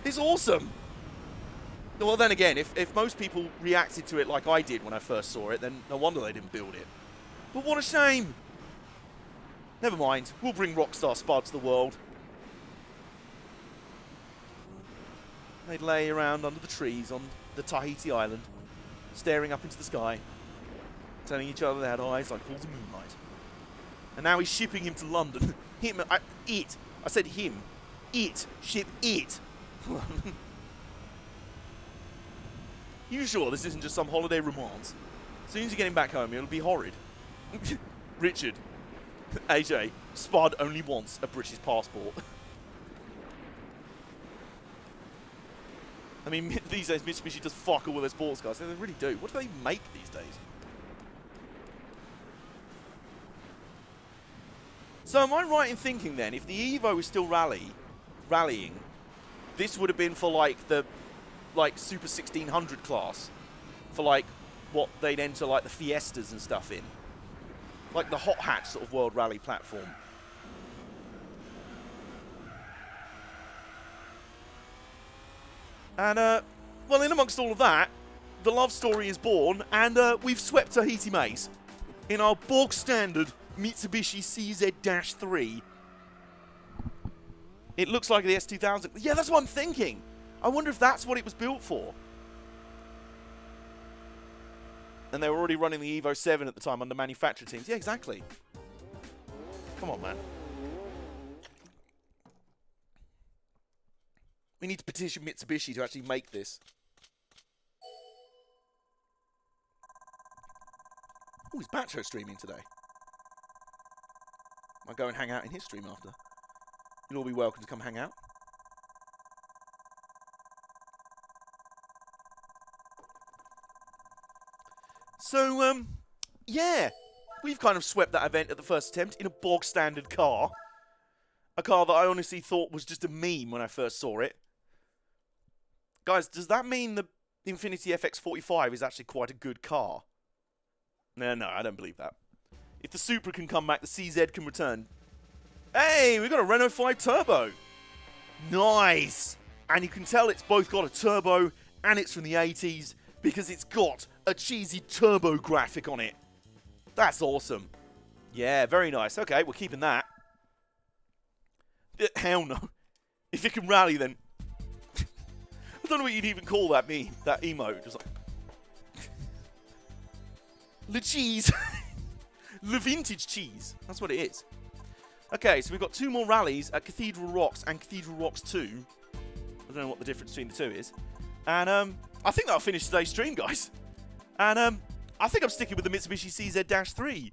It's awesome. Well, then again, if most people reacted to it like I did when I first saw it, then no wonder they didn't build it. But what a shame. Never mind. We'll bring Rockstar Spud to the world. They'd lay around under the trees on the Tahiti island, staring up into the sky, telling each other they had eyes like pools of moonlight. And now he's shipping him to London. I said him. It. Ship it. You sure this isn't just some holiday romance? As soon as you get him back home, it'll be horrid. Richard. AJ. Spud only wants a British passport. I mean, these days Mitsubishi does fuck all with their sports cars. They really do. What do they make these days? So am I right in thinking then, if the Evo is still rallying, this would have been for like the Super 1600 class, for like what they'd enter like the Fiestas and stuff in, like the hot hatch sort of world rally platform. And well, in amongst all of that, the love story is born, and we've swept Tahiti Maze in our bog standard Mitsubishi CZ-3. It looks like the S2000. Yeah, that's what I'm thinking. I wonder if that's what it was built for. And they were already running the Evo 7 at the time under manufacturer teams. Yeah, exactly. Come on, man. We need to petition Mitsubishi to actually make this. Oh, he's Bacho streaming today. I'll go and hang out in his stream after. You'll all be welcome to come hang out. So, yeah. We've kind of swept that event at the first attempt in a bog standard car. A car that I honestly thought was just a meme when I first saw it. Guys, does that mean the Infiniti FX45 is actually quite a good car? No, I don't believe that. If the Supra can come back, the CZ can return. Hey, we've got a Renault 5 Turbo. Nice. And you can tell it's both got a turbo and it's from the 80s because it's got a cheesy turbo graphic on it. That's awesome. Yeah, very nice. Okay, we're keeping that. Hell no. If it can rally, then... I don't know what you'd even call that emote. Just like... Le cheese. Le vintage cheese. That's what it is. Okay, so we've got 2 more rallies at Cathedral Rocks and Cathedral Rocks 2. I don't know what the difference between the two is. And I think that'll finish today's stream, guys. And I think I'm sticking with the Mitsubishi CZ-3.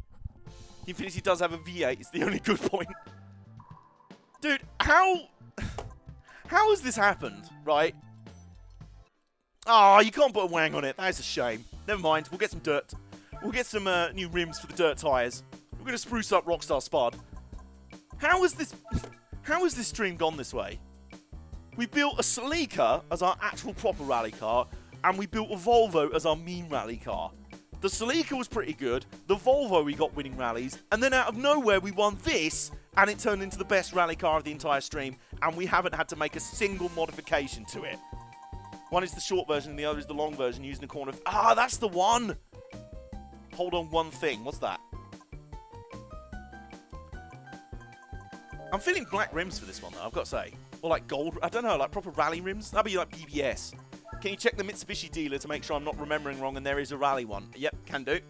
The Infiniti does have a V8. It's the only good point. Dude, how has this happened, right? Oh, you can't put a wang on it. That's a shame. Never mind. We'll get some dirt. We'll get some new rims for the dirt tyres. We're going to spruce up Rockstar Spud. How has this stream gone this way? We built a Celica as our actual proper rally car, and we built a Volvo as our meme rally car. The Celica was pretty good, the Volvo we got winning rallies, and then out of nowhere we won this, and it turned into the best rally car of the entire stream, and we haven't had to make a single modification to it. One is the short version, and the other is the long version, using the corner of... Ah, that's the one! Hold on one thing. What's that? I'm feeling black rims for this one, though, I've got to say. Or like gold, I don't know, like proper rally rims. That'd be like BBS. Can you check the Mitsubishi dealer to make sure I'm not remembering wrong and there is a rally one? Yep, can do.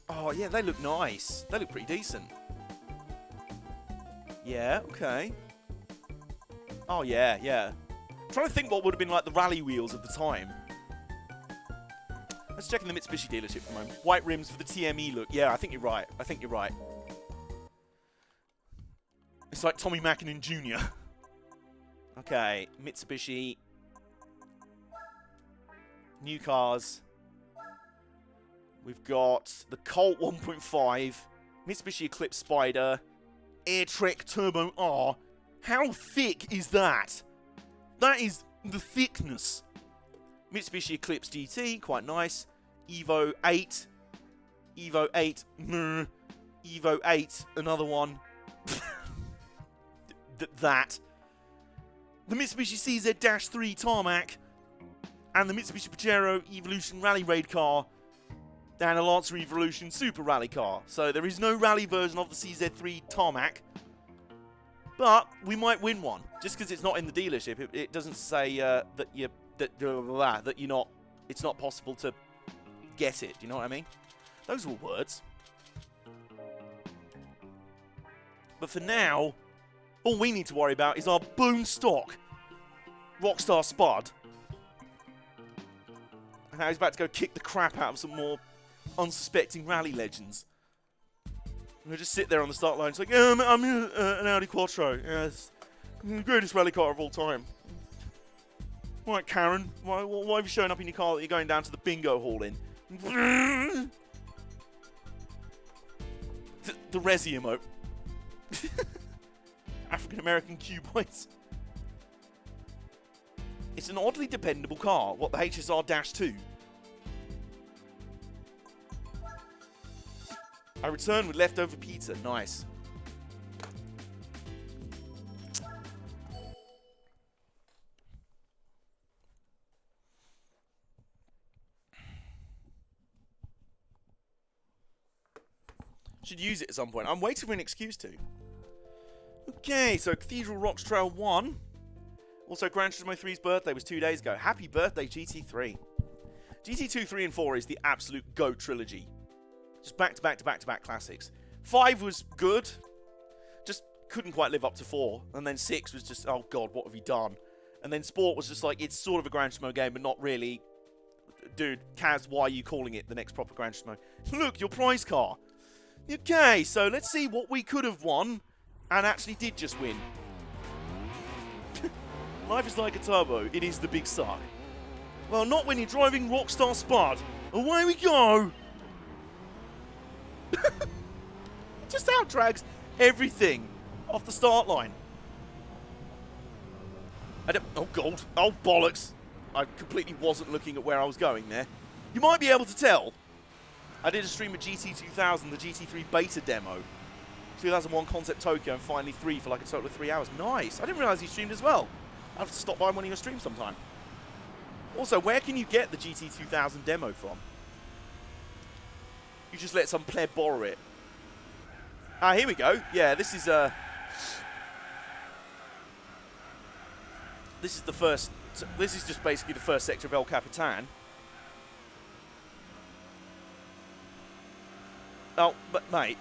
Oh, yeah, they look nice. They look pretty decent. Yeah, okay. Oh, yeah. I'm trying to think what would have been like the rally wheels of the time. Let's check in the Mitsubishi dealership for a moment. White rims for the TME look. Yeah, I think you're right. It's like Tommy Mackinnon Jr. Okay, Mitsubishi. New cars. We've got the Colt 1.5, Mitsubishi Eclipse Spider, Airtrek Turbo R. How thick is that? That is the thickness. Mitsubishi Eclipse GT, quite nice. Evo 8. Evo 8. Evo 8, another one. That. The Mitsubishi CZ-3 Tarmac. And the Mitsubishi Pajero Evolution Rally Raid car. And a Lancer Evolution Super Rally car. So there is no rally version of the CZ-3 Tarmac. But we might win one. Just because it's not in the dealership. It doesn't say that you're not... It's not possible to get it. Do you know what I mean? Those were words. But for now, all we need to worry about is our boom stock Rockstar Spud. And now he's about to go kick the crap out of some more unsuspecting rally legends. And he'll just sit there on the start line. It's like, yeah, I'm in an Audi Quattro. Yeah, it's the greatest rally car of all time. Right, Karen, why have you shown up in your car that you're going down to the bingo hall in? The Resi emote. African-American Cuboids. It's an oddly dependable car. What, the HSR-2? I return with leftover pizza. Nice. Should use it at some point. I'm waiting for an excuse to. Okay, so Cathedral Rocks Trail 1. Also, Gran Turismo 3's birthday was 2 days ago. Happy birthday, GT3. GT2, 3, and 4 is the absolute GOAT trilogy. Just back-to-back-to-back-to-back classics. 5 was good. Just couldn't quite live up to 4. And then 6 was just, oh god, what have you done? And then Sport was just like, it's sort of a Gran Turismo game, but not really. Dude, Kaz, why are you calling it the next proper Gran Turismo? Look, your prize car. Okay, so let's see what we could have won and actually did just win. Life is like a turbo. It is the big suck. Well, not when you're driving Rockstar Spud. Away we go. Just out-drags everything off the start line. Oh, God. Oh, bollocks. I completely wasn't looking at where I was going there. You might be able to tell. I did a stream of GT2000, the GT3 beta demo. 2001 Concept Tokyo, and finally 3 for like a total of 3 hours. Nice. I didn't realize he streamed as well. I'll have to stop by one of your streams sometime. Also, where can you get the GT2000 demo from? You just let some pleb borrow it. Ah, here we go. Yeah, this is the first. This is just basically the first sector of El Capitan. Oh, but mate,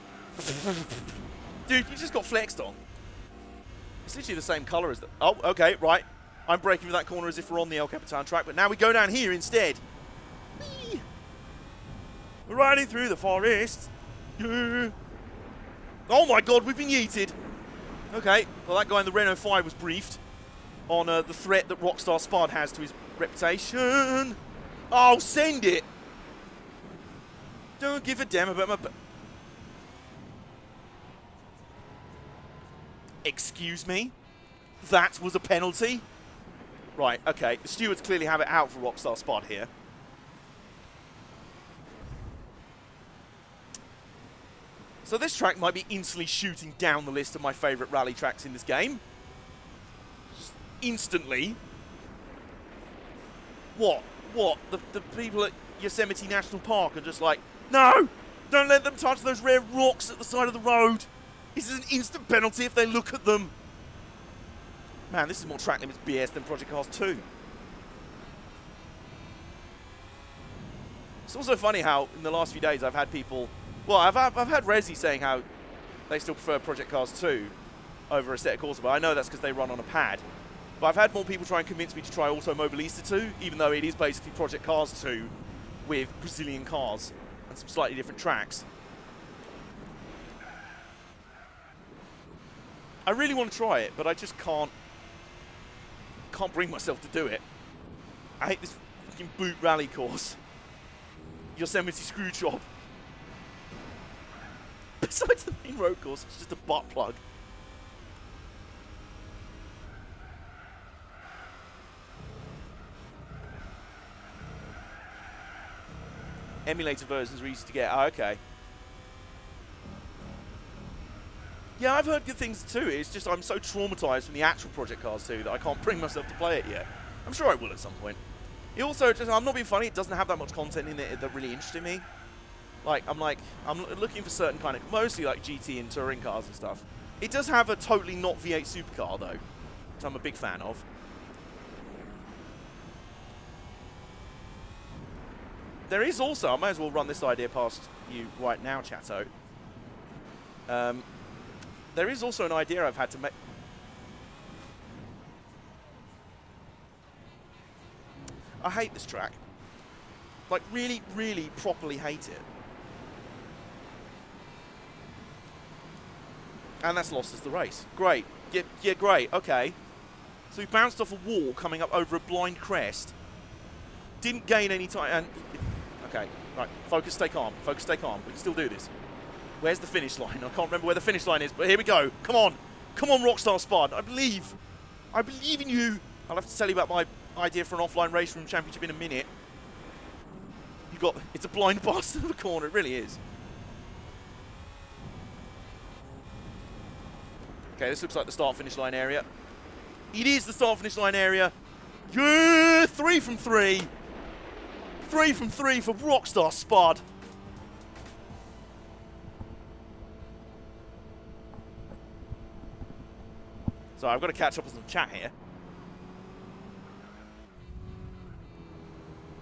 dude, you just got flexed on. It's literally the same colour as the. Oh, okay, right. I'm braking for that corner as if we're on the El Capitan track, but now we go down here instead. Whee! We're riding through the forest. Yeah. Oh my god, we've been yeeted. Okay, well that guy in the Renault 5 was briefed on the threat that Rockstar Spud has to his reputation. Oh, send it. Don't give a damn about my... Excuse me? That was a penalty? Right, okay. The stewards clearly have it out for Rockstar Spud here. So this track might be instantly shooting down the list of my favourite rally tracks in this game. Just instantly. What? What? The people at Yosemite National Park are just like, no! Don't let them touch those rare rocks at the side of the road. This is an instant penalty if they look at them. Man, this is more track limits BS than Project Cars 2. It's also funny how in the last few days I've had people... Well, I've had Resi saying how they still prefer Project Cars 2 over Assetto Corsa, but I know that's because they run on a pad. But I've had more people try and convince me to try Automobilista 2, even though it is basically Project Cars 2 with Brazilian cars and some slightly different tracks. I really want to try it, but I just can't bring myself to do it. I hate this fucking boot rally course. Yosemite screw job. Besides the main road course, it's just a butt plug. Emulator versions are easy to get. Oh, okay. Yeah, I've heard good things too. It's just I'm so traumatized from the actual Project Cars 2 that I can't bring myself to play it yet. I'm sure I will at some point. It also, just, I'm not being funny, it doesn't have that much content in it that really interested me. I'm looking for certain kind of, mostly like GT and touring cars and stuff. It does have a totally not V8 supercar though, which I'm a big fan of. There is also, I might as well run this idea past you right now, chatto. There is also an idea I've had to make. I hate this track. Like, really, really properly hate it. And that's lost us the race. Great. Yeah, great. Okay. So we bounced off a wall coming up over a blind crest. Didn't gain any time. And okay. Right. Focus, stay calm. Focus, stay calm. We can still do this. Where's the finish line? I can't remember where the finish line is, but here we go. Come on. Come on, Rockstar Spud. I believe. I believe in you. I'll have to tell you about my idea for an offline race room championship in a minute. It's a blind bastard of a corner. It really is. Okay, this looks like the start-finish line area. It is the start-finish line area. Yeah, 3 from 3. 3 from 3 for Rockstar Spud. So I've got to catch up with some chat here.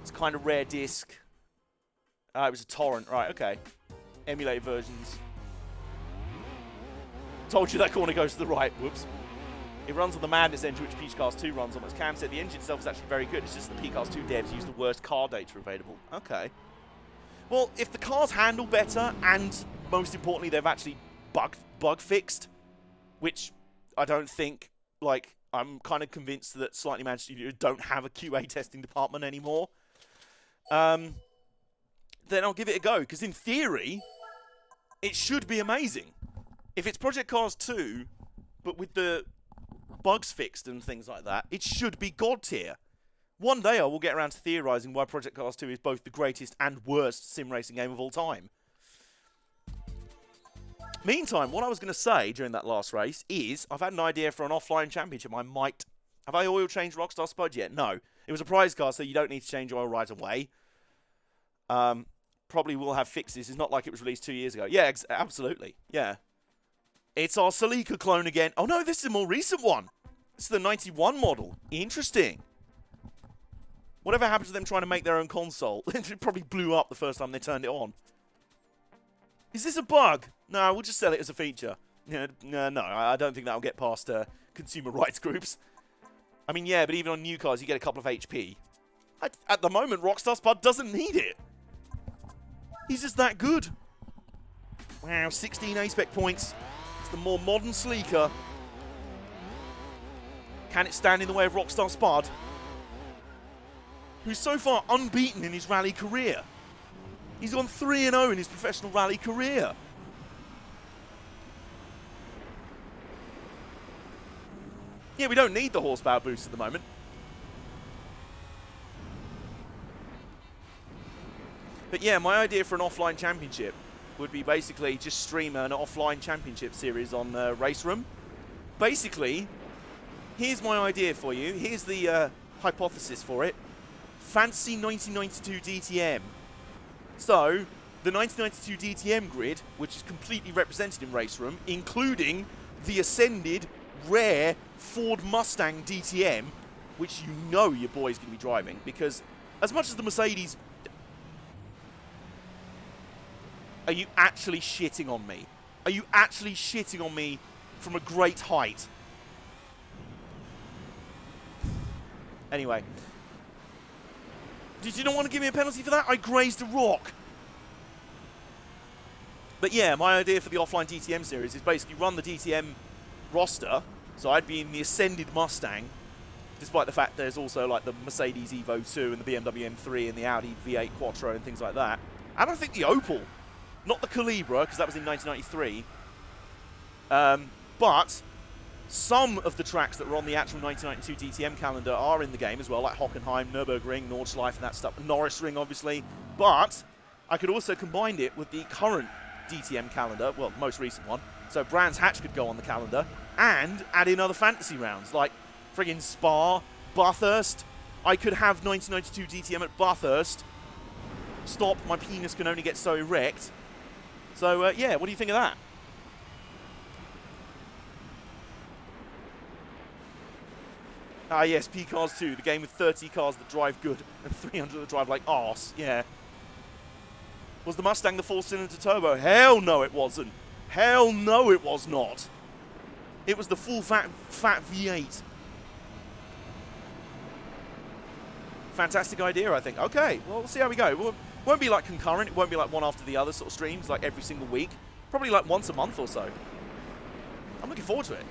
It's kind of rare disc. It was a torrent. Right, okay. Emulated versions. Told you that corner goes to the right. Whoops. It runs on the Madness engine, which Peach Cars 2 runs on. As Cam said, the engine itself is actually very good. It's just the P Cars 2 devs use the worst car data available. Okay. Well, if the cars handle better, and most importantly, they've actually bug fixed, which I don't think, like, I'm kind of convinced that Slightly Mad Studios don't have a QA testing department anymore. Then I'll give it a go, because in theory, it should be amazing. If it's Project Cars 2, but with the bugs fixed and things like that, it should be God tier. One day I will get around to theorising why Project Cars 2 is both the greatest and worst sim racing game of all time. Meantime, what I was going to say during that last race is, I've had an idea for an offline championship. Have I oil changed Rockstar Spud yet? No. It was a prize car, so you don't need to change oil right away. Probably will have fixes. It's not like it was released 2 years ago. Yeah, absolutely. Yeah. It's our Celica clone again. Oh no, this is a more recent one. This is the 91 model. Interesting. Whatever happened to them trying to make their own console? It probably blew up the first time they turned it on. Is this a bug? No, we'll just sell it as a feature. No, I don't think that'll get past consumer rights groups. I mean, yeah, but even on new cars, you get a couple of HP. At the moment, Rockstar Spud doesn't need it. He's just that good. Wow, 16 A-Spec points. It's the more modern, sleeker. Can it stand in the way of Rockstar Spud, who's so far unbeaten in his rally career? He's gone 3-0 in his professional rally career. Yeah, we don't need the horsepower boost at the moment. But yeah, my idea for an offline championship would be basically just stream an offline championship series on Race Room. Basically, here's my idea for you. Here's the hypothesis for it. Fancy 1992 DTM. So, the 1992 DTM grid, which is completely represented in Race Room, including the ascended, rare Ford Mustang DTM, which you know your boy's going to be driving, because as much as the Mercedes... Are you actually shitting on me? Are you actually shitting on me from a great height? Anyway. Did you not want to give me a penalty for that? I grazed a rock. But yeah, my idea for the offline DTM series is basically run the DTM roster. So I'd be in the Ascended Mustang, despite the fact there's also like the Mercedes Evo 2 and the BMW M3 and the Audi V8 Quattro and things like that. And I think the Opel. Not the Calibra, because that was in 1993. But some of the tracks that were on the actual 1992 DTM calendar are in the game as well, like Hockenheim, Nürburgring, Nordschleife, and that stuff. Norris Ring, obviously. But I could also combine it with the current DTM calendar, well, the most recent one. So Brands Hatch could go on the calendar and add in other fantasy rounds, like friggin' Spa, Bathurst. I could have 1992 DTM at Bathurst. Stop, my penis can only get so erect. So, yeah, what do you think of that? Ah, yes, P-Cars 2, the game with 30 cars that drive good and 300 that drive like arse, yeah. Was the Mustang the 4-cylinder turbo? Hell no it wasn't. Hell no it was not. It was the full fat V8. Fantastic idea, I think. Okay, well, we'll see how we go. It won't be like concurrent. It won't be like one after the other sort of streams, like every single week. Probably like once a month or so. I'm looking forward to it.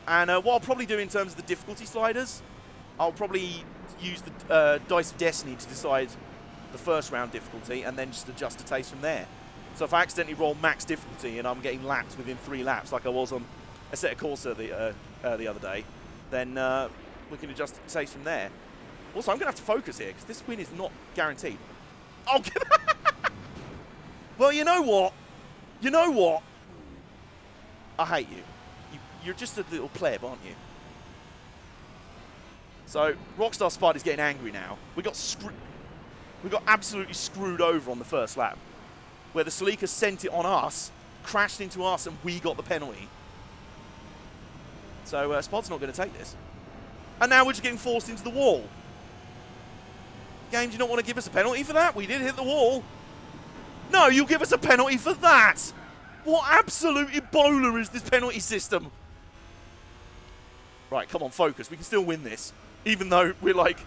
And what I'll probably do in terms of the difficulty sliders, I'll probably use the Dice of Destiny to decide the first round difficulty and then just adjust the taste from there. So if I accidentally roll max difficulty and I'm getting lapped within 3 laps like I was on Assetto Corsa the other day, then we can adjust the taste from there. Also, I'm going to have to focus here because this win is not guaranteed. Oh, well, you know what? You know what? I hate you. You're just a little pleb, aren't you? So, Rockstar Spud is getting angry now. We got absolutely screwed over on the first lap, where the Celica sent it on us, crashed into us, and we got the penalty. So, Spud's not going to take this. And now we're just getting forced into the wall. Game, do you not want to give us a penalty for that? We did hit the wall. No, you'll give us a penalty for that. What absolute Ebola is this penalty system? Right, come on, focus. We can still win this. Even though we're like...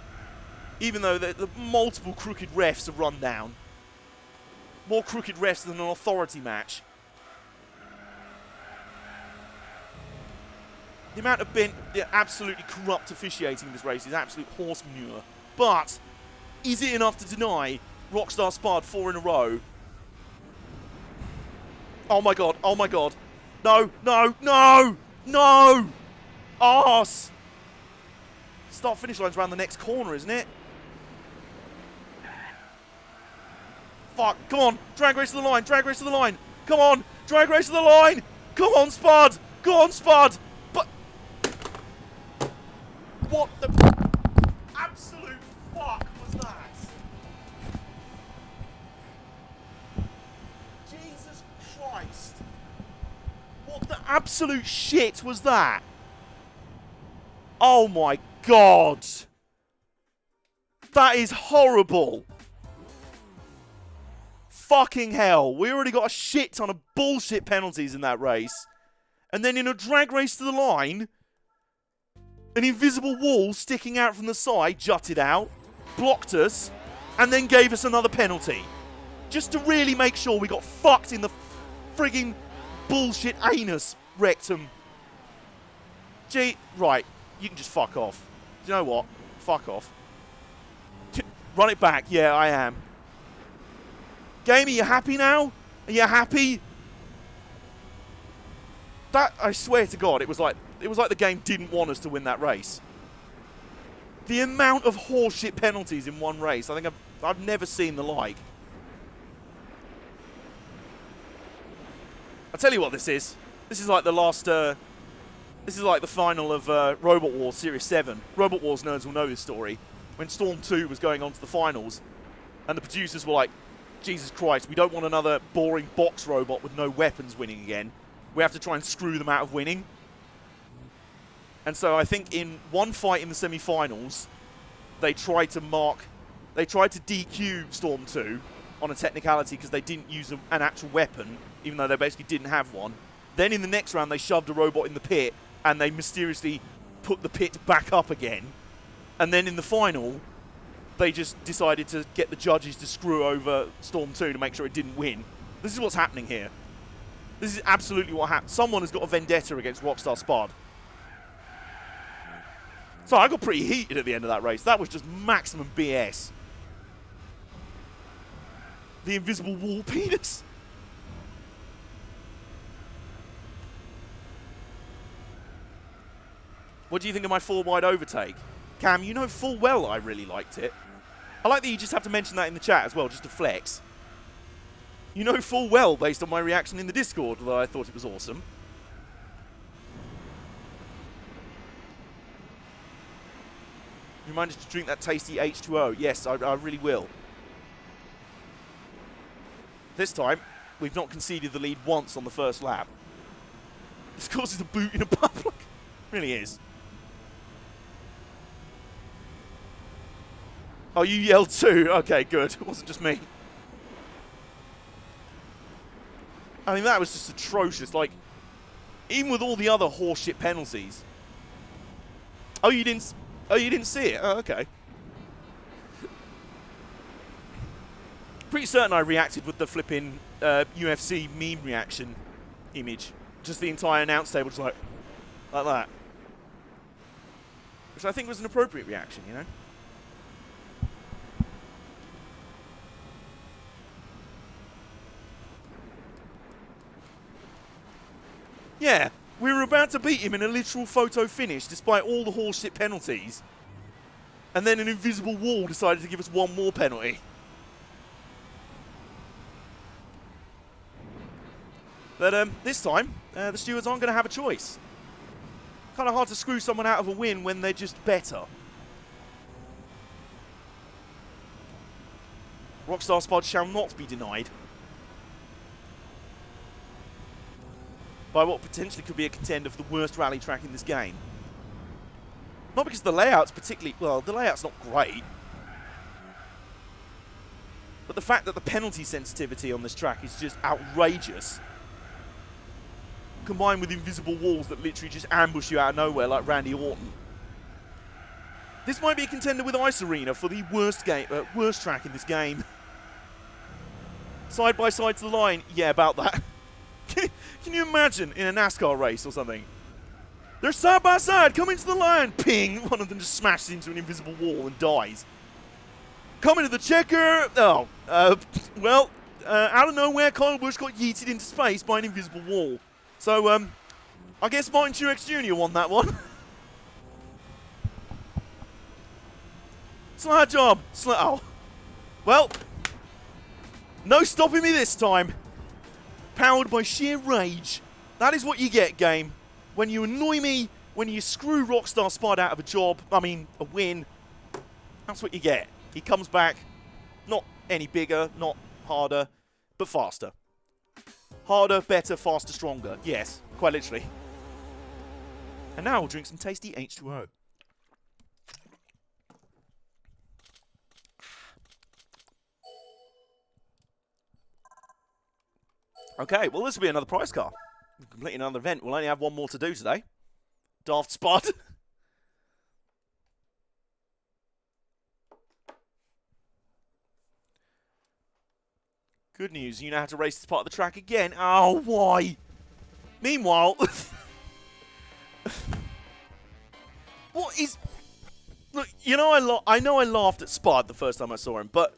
Even though the multiple crooked refs are run down. More crooked refs than an authority match. The amount of absolutely corrupt officiating in this race is absolute horse manure. But... is it enough to deny Rockstar Spud 4 in a row? Oh my god, oh my god. No, no, no, no! Arse! Start finish line's around the next corner, isn't it? Fuck, come on, drag race to the line, drag race to the line. Come on, drag race to the line! Come on, Spud! Go on, Spud! But... what the... absolute fuck was that? Jesus Christ. What the absolute shit was that? Oh my god. That is horrible. Fucking hell. We already got a shit ton of bullshit penalties in that race. And then in a drag race to the line, an invisible wall sticking out from the side jutted out, blocked us, and then gave us another penalty. Just to really make sure we got fucked in the frigging bullshit anus rectum. Gee, right, you can just fuck off. Do you know what? Fuck off. Run it back. Yeah, I am. Game, are you happy now? Are you happy? That, I swear to God, it was like the game didn't want us to win that race. The amount of horseshit penalties in one race, I think I've never seen the like. I'll tell you what this is. This is like the last, this is like the final of Robot Wars Series 7. Robot Wars nerds will know this story. When Storm 2 was going on to the finals, and the producers were like, Jesus Christ, we don't want another boring box robot with no weapons winning again. We have to try and screw them out of winning. And so I think in one fight in the semi-finals, they tried to DQ Storm 2 on a technicality because they didn't use an actual weapon, even though they basically didn't have one. Then in the next round, they shoved a robot in the pit, and they mysteriously put the pit back up again. And then in the final, they just decided to get the judges to screw over Storm 2 to make sure it didn't win. This is what's happening here. This is absolutely what happened. Someone has got a vendetta against Rockstar Spud. So I got pretty heated at the end of that race. That was just maximum BS. The invisible wall penis. What do you think of my 4-wide overtake? Cam, you know full well I really liked it. I like that you just have to mention that in the chat as well, just to flex. You know full well, based on my reaction in the Discord, that I thought it was awesome. Remind us to drink that tasty H2O. Yes, I really will. This time, we've not conceded the lead once on the first lap. This causes a boot in a public. Really is. Oh, you yelled too? Okay, good. It wasn't just me. I mean, that was just atrocious. Like, Even with all the other horseshit penalties. Oh, you didn't see it? Oh, okay. Pretty certain I reacted with the flipping UFC meme reaction image. Just the entire announce table, just like that. Which I think was an appropriate reaction, you know? Yeah, we were about to beat him in a literal photo finish despite all the horseshit penalties. And then an invisible wall decided to give us one more penalty. But this time, the stewards aren't going to have a choice. Kind of hard to screw someone out of a win when they're just better. Rockstar Spud shall not be denied. By what potentially could be a contender for the worst rally track in this game. Not because the layout's particularly... Well, the layout's not great. But the fact that the penalty sensitivity on this track is just outrageous. Combined with invisible walls that literally just ambush you out of nowhere like Randy Orton. This might be a contender with Ice Arena for the worst track in this game. Side by side to the line. Yeah, about that. Can you imagine in a NASCAR race or something? They're side by side, coming to the line. Ping! One of them just smashes into an invisible wall and dies. Coming to the checker. Oh, well, out of nowhere, Kyle Busch got yeeted into space by an invisible wall. So, I guess Martin Truex Jr. won that one. Slide job. Oh. Well, no stopping me this time. Powered by sheer rage. That is what you get, game. When you annoy me, when you screw Rockstar Spud out of a job, a win, that's what you get. He comes back, not any bigger, not harder, but faster. Harder, better, faster, stronger. Yes, quite literally. And now we'll drink some tasty H2O. Okay, well, this will be another prize car. Completing another event. We'll only have one more to do today. Daft Spud. Good news, you now have to race this part of the track again. Oh, why? Meanwhile... what is... Look, you know, I know I laughed at Spud the first time I saw him, but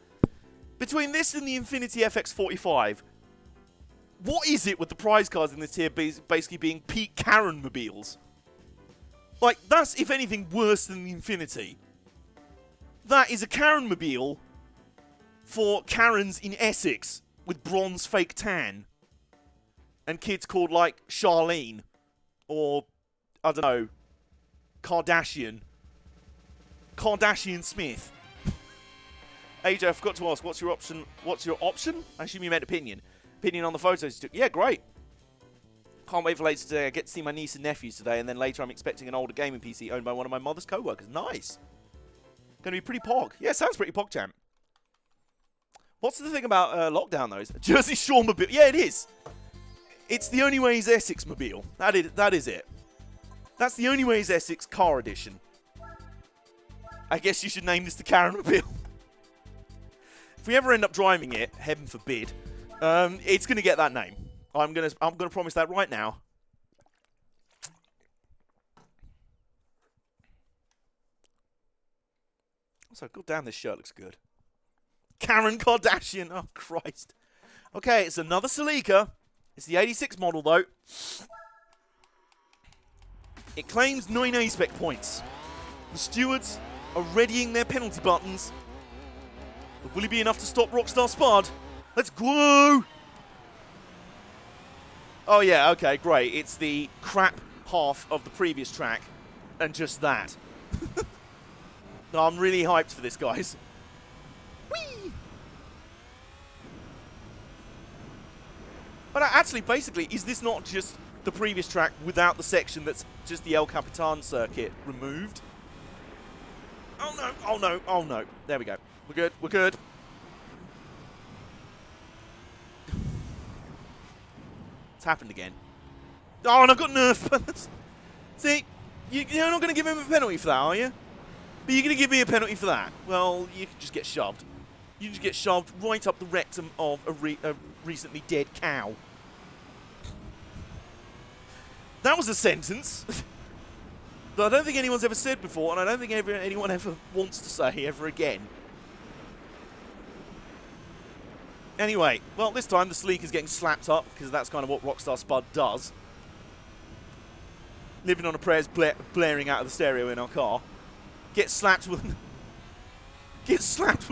between this and the Infiniti FX45... What is it with the prize cards in this tier basically being peak Karen mobiles? Like, that's, if anything, worse than the Infiniti. That is a Karen mobile for Karens in Essex with bronze fake tan. And kids called, like, Charlene. Or, I don't know, Kardashian. Kardashian Smith. AJ, I forgot to ask, what's your option? What's your option? I assume you meant opinion. Opinion on the photos you took. Yeah, great. Can't wait for later today. I get to see my niece and nephews today, and then later I'm expecting an older gaming PC owned by one of my mother's co-workers. Nice. Gonna be pretty pog. Yeah, sounds pretty pog, champ. What's the thing about lockdown, though? Jersey Shore mobile. Yeah, it is. It's the only way is Essex mobile. That is it. That's the only way is Essex car edition. I guess you should name this the Karen mobile. If we ever end up driving it, heaven forbid, it's going to get that name. I'm gonna promise that right now. Also, goddamn, this shirt looks good. Karen Kardashian. Oh, Christ. Okay, it's another Celica. It's the 86 model, though. It claims 9 A-spec points. The stewards are readying their penalty buttons. But will it be enough to stop Rockstar Spud? Let's go! Oh, yeah, okay, great. It's the crap half of the previous track, and just that. No, I'm really hyped for this, guys. Whee! But actually, basically, is this not just the previous track without the section that's just the El Capitan circuit removed? Oh, no, oh, no, oh, no. There we go. We're good, we're good. It's happened again. Oh, and I've got nerf. See, you're not going to give him a penalty for that, are you? But you're going to give me a penalty for that. Well, you can just get shoved. You just get shoved right up the rectum of a recently dead cow. That was a sentence that I don't think anyone's ever said before, and I don't think anyone ever wants to say ever again. Anyway, well, this time the Sleek is getting slapped up, because that's kind of what Rockstar Spud does. Living on a prayer's blaring out of the stereo in our car. Get slapped with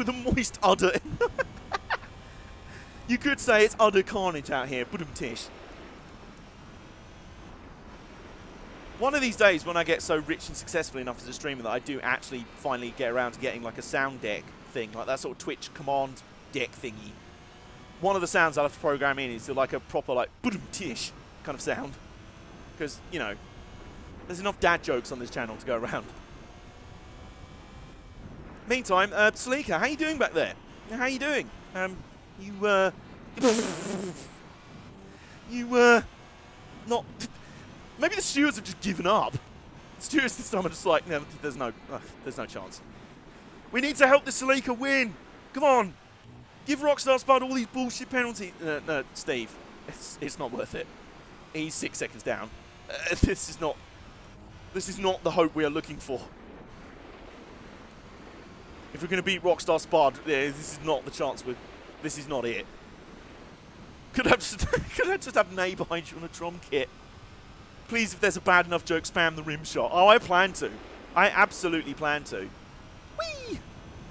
a moist udder. You could say it's udder carnage out here. Budum-tish. One of these days, when I get so rich and successful enough as a streamer that I do actually finally get around to getting like a sound deck thing, like that sort of Twitch command deck thingy. One of the sounds I'll have to program in is like a proper like budum-tish kind of sound. Because, you know, there's enough dad jokes on this channel to go around. Meantime, Salika, how you doing back there? How you doing? Not... Maybe the stewards have just given up. The stewards this time are just like, no, there's no chance. We need to help the Salika win. Come on. Give Rockstar Spud all these bullshit penalties. No, Steve, it's not worth it. He's 6 seconds down. This is not the hope we are looking for. If we're going to beat Rockstar Spud, this is not the chance. This is not it. Could I just have Nay behind you on a drum kit? Please, if there's a bad enough joke, spam the rim shot. Oh, I plan to. I absolutely plan to. Whee!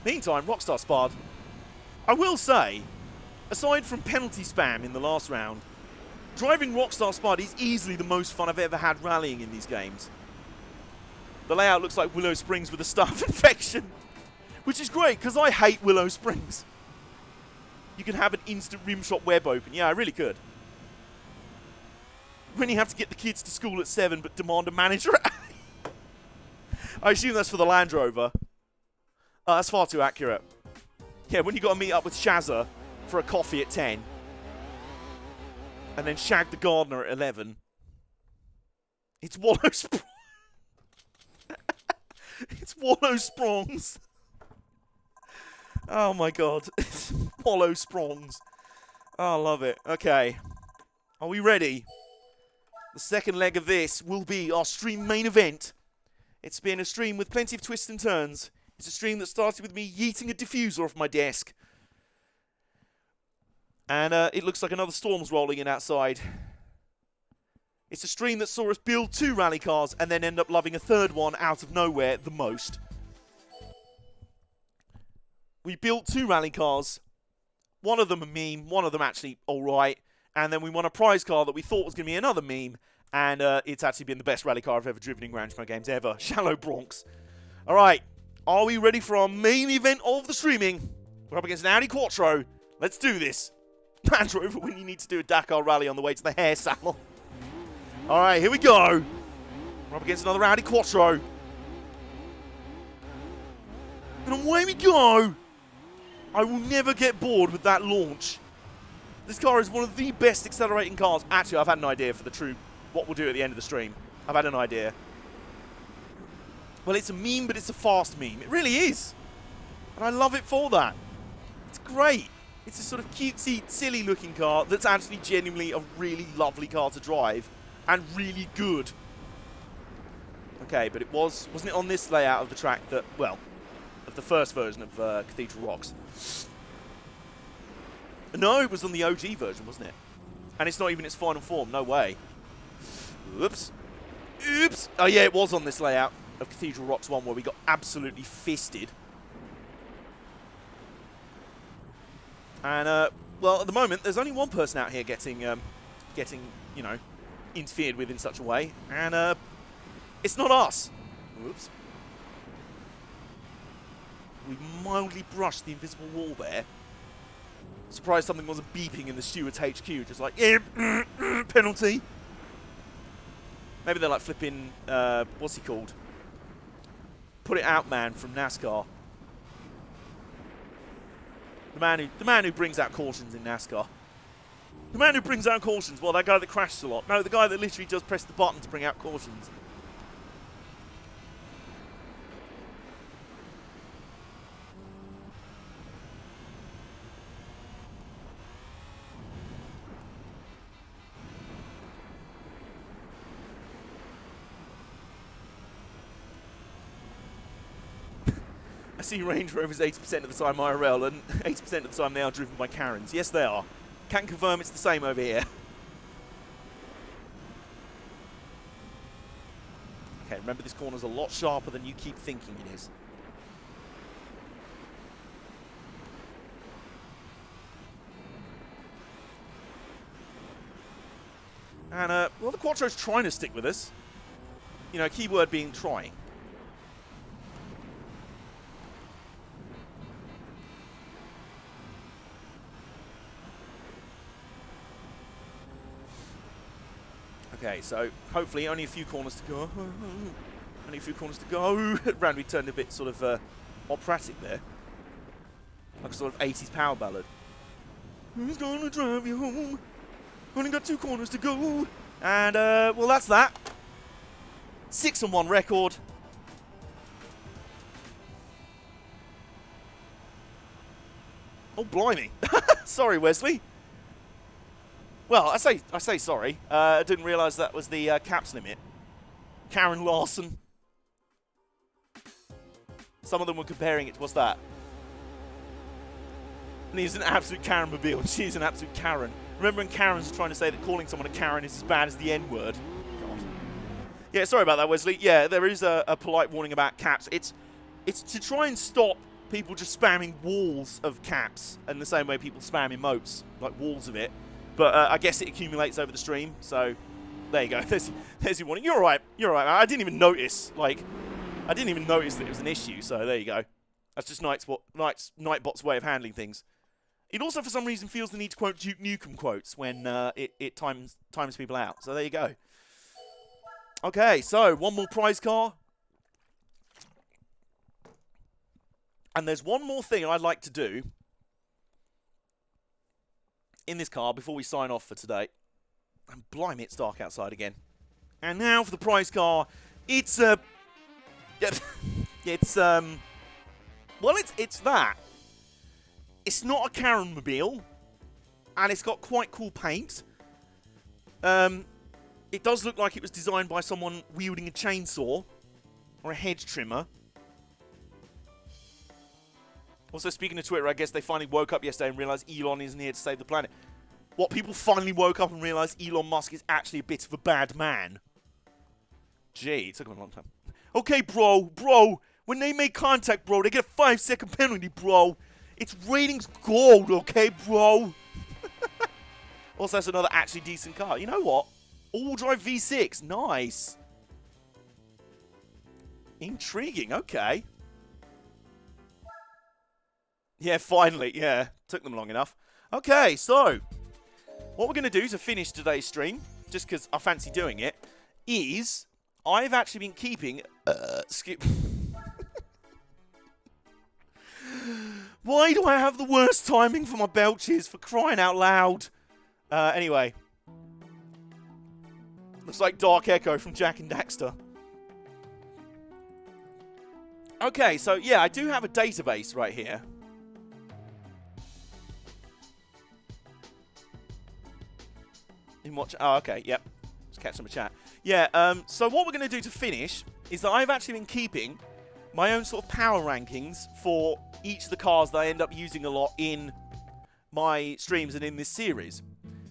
Meantime, Rockstar Spud. I will say, aside from penalty spam in the last round, driving Rockstar Spud is easily the most fun I've ever had rallying in these games. The layout looks like Willow Springs with a staph infection, which is great because I hate Willow Springs. You can have an instant rimshot web open. Yeah, I really could. When you have to get the kids to school at 7 but demand a manager at 8. I assume that's for the Land Rover. That's far too accurate. Yeah, when you got to meet up with Shazza for a coffee at 10. And then shag the gardener at 11. It's Wallow Sprongs. It's Wallow Sprongs. Oh my god. It's Wallow Sprongs. Oh, I love it. Okay. Are we ready? The second leg of this will be our stream main event. It's been a stream with plenty of twists and turns. It's a stream that started with me yeeting a diffuser off my desk. And it looks like another storm's rolling in outside. It's a stream that saw us build 2 rally cars and then end up loving a third one out of nowhere the most. We built 2 rally cars. One of them a meme, one of them actually alright. And then we won a prize car that we thought was going to be another meme. And it's actually been the best rally car I've ever driven in Gran games ever. Shallow Bronx. Alright, are we ready for our main event of the streaming? We're up against an Audi Quattro. Let's do this. Land Rover when you need to do a Dakar rally on the way to the hair salon. Alright, here we go. We're up against another Audi Quattro. And away we go. I will never get bored with that launch. This car is one of the best accelerating cars. Actually, I've had an idea for what we'll do at the end of the stream. I've had an idea. Well, it's a meme, but it's a fast meme. It really is. And I love it for that. It's great. It's a sort of cutesy, silly-looking car that's actually genuinely a really lovely car to drive. And really good. Okay, but wasn't it on this layout of the track that, well, of the first version of Cathedral Rocks? No, it was on the OG version, wasn't it? And it's not even its final form. No way. Oops. Oops. Oh, yeah, it was on this layout of Cathedral Rocks 1 where we got absolutely fisted. And, well, at the moment, there's only one person out here getting, you know, interfered with in such a way. And, it's not us. Oops. We mildly brushed the invisible wall there. Surprised something wasn't beeping in the steward's HQ, just like, penalty. Maybe they're like flipping, what's he called? Put It Out Man from NASCAR. The man who brings out cautions in NASCAR. The man who brings out cautions. Well, that guy that crashes a lot. No, the guy that literally just press the button to bring out cautions. I see Range Rovers 80% of the time IRL, and 80% of the time they are driven by Karens. Yes, they are. Can confirm it's the same over here. Okay, remember this corner's a lot sharper than you keep thinking it is. And, well, the Quattro's trying to stick with us. You know, keyword being trying. Okay, so hopefully only a few corners to go. Only a few corners to go. Randy turned a bit sort of operatic there. Like a sort of 80s power ballad. Who's gonna drive you home? Only got 2 corners to go. And, well, that's that. 6-1 record. Oh, blimey. Sorry, Wesley. Well, I say sorry. I didn't realise that was the caps limit. Karen Larson. Some of them were comparing it to what's that? And he's an absolute Karen-mobile, and she's an absolute Karen. Remember when Karen's trying to say that calling someone a Karen is as bad as the N-word? God. Yeah, sorry about that, Wesley. Yeah, there is a polite warning about caps. It's to try and stop people just spamming walls of caps in the same way people spam emotes, like walls of it. But I guess it accumulates over the stream, so there you go. There's your warning. You're all right. You're all right. I didn't even notice. Like, I didn't even notice that it was an issue. So there you go. That's just Nightbot's way of handling things. It also, for some reason, feels the need to quote Duke Nukem quotes when it times people out. So there you go. Okay, so one more prize car. And there's one more thing I'd like to do in this car before we sign off for today. And blimey, it's dark outside again. And now for the prize car. It's well, it's that. It's not a Karen-mobile, and it's got quite cool paint. It does look like it was designed by someone wielding a chainsaw or a hedge trimmer. Also, speaking of Twitter, I guess they finally woke up yesterday and realised Elon isn't here to save the planet. What, people finally woke up and realised Elon Musk is actually a bit of a bad man? Gee, it took him a long time. Okay, bro, when they make contact, bro, they get a 5-second penalty, bro. It's ratings gold, okay, bro? Also, that's another actually decent car. You know what? All-wheel drive V6, nice. Intriguing, okay. Yeah, finally, yeah. Took them long enough. Okay, so what we're going to do to finish today's stream, just because I fancy doing it, is I've actually been keeping... Why do I have the worst timing for my belches, for crying out loud? Anyway. Looks like Dark Echo from Jak and Daxter. Okay, so yeah, I do have a database right here. Oh, okay, yep. Just catch some of chat. Yeah, so what we're going to do to finish is that I've actually been keeping my own sort of power rankings for each of the cars that I end up using a lot in my streams and in this series.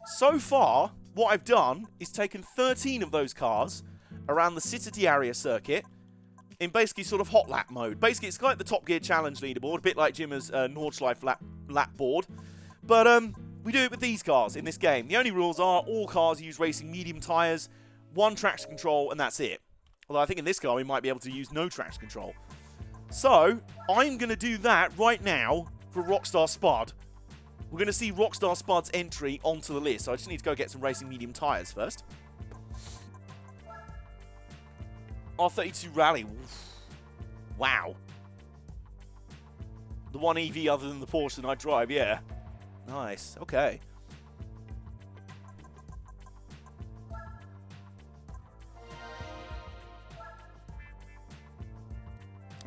So far, what I've done is taken 13 of those cars around the City area circuit in basically sort of hot lap mode. Basically, it's like the Top Gear Challenge leaderboard, a bit like Jimmer's Nordschleife lap board. But we do it with these cars in this game. The only rules are all cars use racing medium tyres, 1 traction control, and that's it. Although I think in this car we might be able to use no traction control. So, I'm going to do that right now for Rockstar Spud. We're going to see Rockstar Spud's entry onto the list. So I just need to go get some racing medium tyres first. R32 Rally. Oof. Wow. The one EV other than the Porsche that I drive, yeah. Nice. Okay.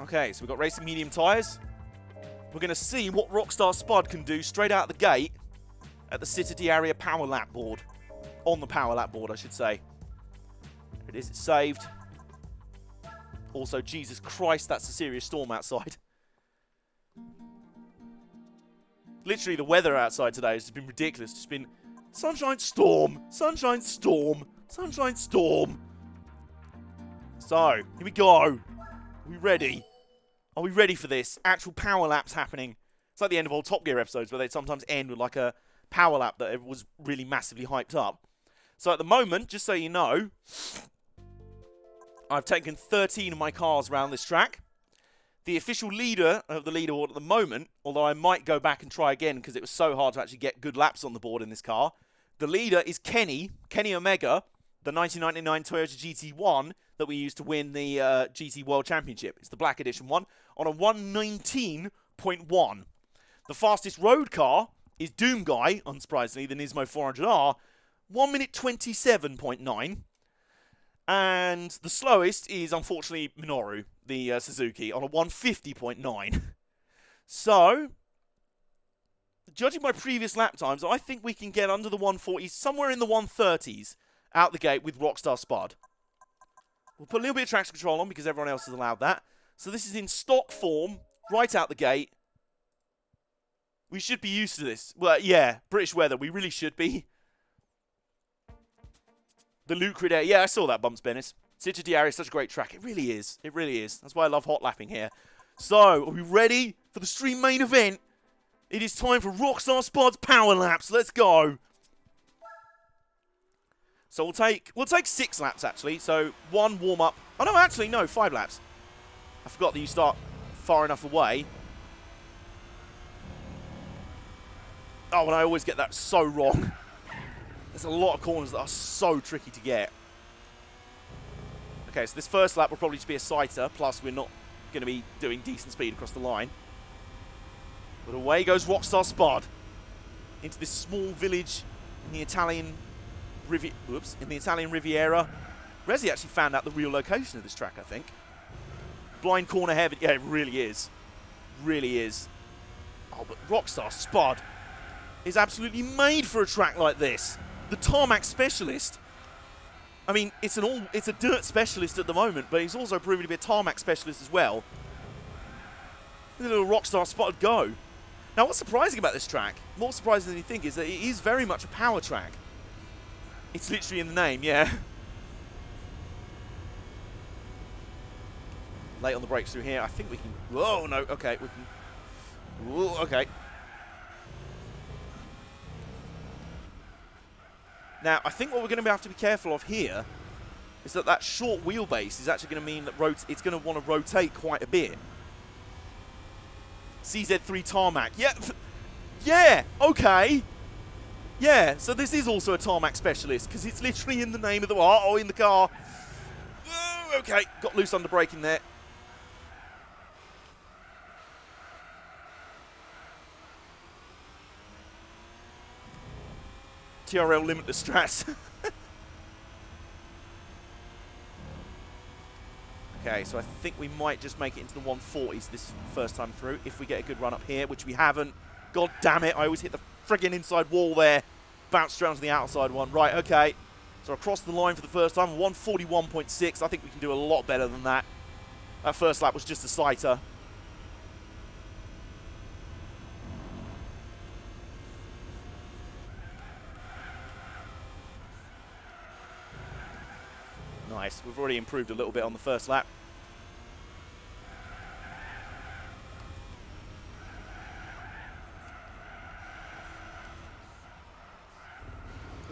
Okay, so we've got racing medium tyres. We're going to see what Rockstar Spud can do straight out the gate at the City di Area power lap board. On the power lap board, I should say. There it is, it's saved. Also, Jesus Christ, that's a serious storm outside. Literally, the weather outside today has just been ridiculous. It's just been sunshine, storm, sunshine, storm, sunshine, storm. So, here we go. Are we ready? Are we ready for this? Actual power laps happening. It's like the end of old Top Gear episodes where they sometimes end with like a power lap that was really massively hyped up. So at the moment, just so you know, I've taken 13 of my cars around this track. The official leader of the leaderboard at the moment, although I might go back and try again because it was so hard to actually get good laps on the board in this car, the leader is Kenny Omega, the 1999 Toyota GT1 that we used to win the GT World Championship. It's the Black Edition one on a 119.1. The fastest road car is Doom Guy, unsurprisingly, the Nismo 400R, 1 minute 27.9. And the slowest is, unfortunately, Minoru, the Suzuki, on a 150.9. So, judging by previous lap times, I think we can get under the 140s, somewhere in the 130s, out the gate with Rockstar Spud. We'll put a little bit of traction control on because everyone else has allowed that. So this is in stock form, right out the gate. We should be used to this. Well, yeah, British weather, we really should be. The Lucrid Air. Yeah, I saw that, Bumps Bennis. City di Area is such a great track. It really is. It really is. That's why I love hot lapping here. So, are we ready for the stream main event? It is time for Rockstar Spud's power laps. Let's go. So we'll take 6 laps actually. So 1 warm up. Oh no, actually no, 5 laps. I forgot that you start far enough away. Oh, and I always get that so wrong. There's a lot of corners that are so tricky to get. Okay, so this first lap will probably just be a sighter, plus we're not going to be doing decent speed across the line. But away goes Rockstar Spud into this small village in the Italian Riviera. Resi actually found out the real location of this track, I think. Blind corner heavy. Yeah, it really is. Really is. Oh, but Rockstar Spud is absolutely made for a track like this. The tarmac specialist. I mean, it's a dirt specialist at the moment, but he's also proving to be a tarmac specialist as well. Look at little Rockstar Spud go. Now, what's surprising about this track, more surprising than you think, is that it is very much a power track. It's literally in the name, yeah. Late on the brakes through here. I think we can... Whoa, no, okay, we can... Whoa, okay. Now, I think what we're going to have to be careful of here is that that short wheelbase is actually going to mean that it's going to want to rotate quite a bit. CZ3 tarmac. Yeah, yeah, okay. Yeah, so this is also a tarmac specialist because it's literally in the name of the... Oh, in the car. Whoa, okay, got loose under braking there. TRL limitless strats. Okay, so I think we might just make it into the 140s this first time through if we get a good run up here, which we haven't. God damn it, I always hit the friggin' inside wall there. Bounced around to the outside one. Right, okay. So across the line for the first time, 141.6. I think we can do a lot better than that. That first lap was just a sighter. Nice. We've already improved a little bit on the first lap.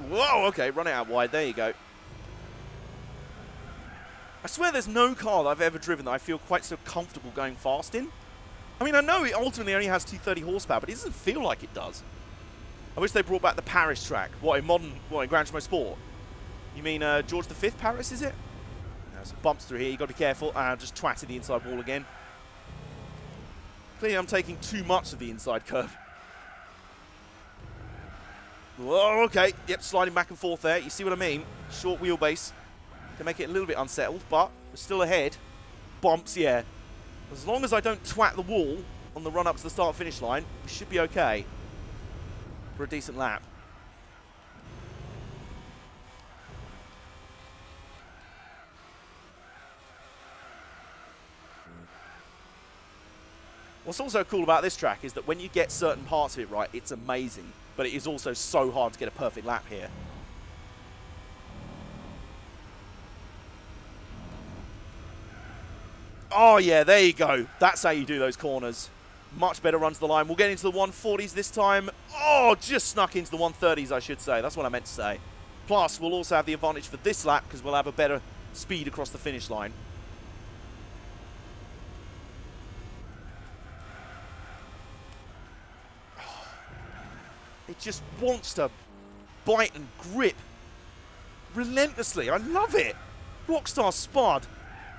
Whoa, okay, run it out wide. There you go. I swear there's no car that I've ever driven that I feel quite so comfortable going fast in. I mean, I know it ultimately only has 230 horsepower, but it doesn't feel like it does. I wish they brought back the Paris track. What, in Gran Turismo Sport? You mean George V Paris, is it? There's some bumps through here. You've got to be careful. Just twatted the inside wall again. Clearly, I'm taking too much of the inside curve. Whoa, okay. Yep, sliding back and forth there. You see what I mean? Short wheelbase can make it a little bit unsettled, but we're still ahead. Bumps, yeah. As long as I don't twat the wall on the run up to the start-finish line, we should be okay for a decent lap. What's also cool about this track is that when you get certain parts of it right, it's amazing. But it is also so hard to get a perfect lap here. Oh yeah, there you go. That's how you do those corners. Much better run to the line. We'll get into the 140s this time. Oh, just snuck into the 130s, I should say. That's what I meant to say. Plus, we'll also have the advantage for this lap because we'll have a better speed across the finish line. It just wants to bite and grip relentlessly. I love it. Rockstar Spud.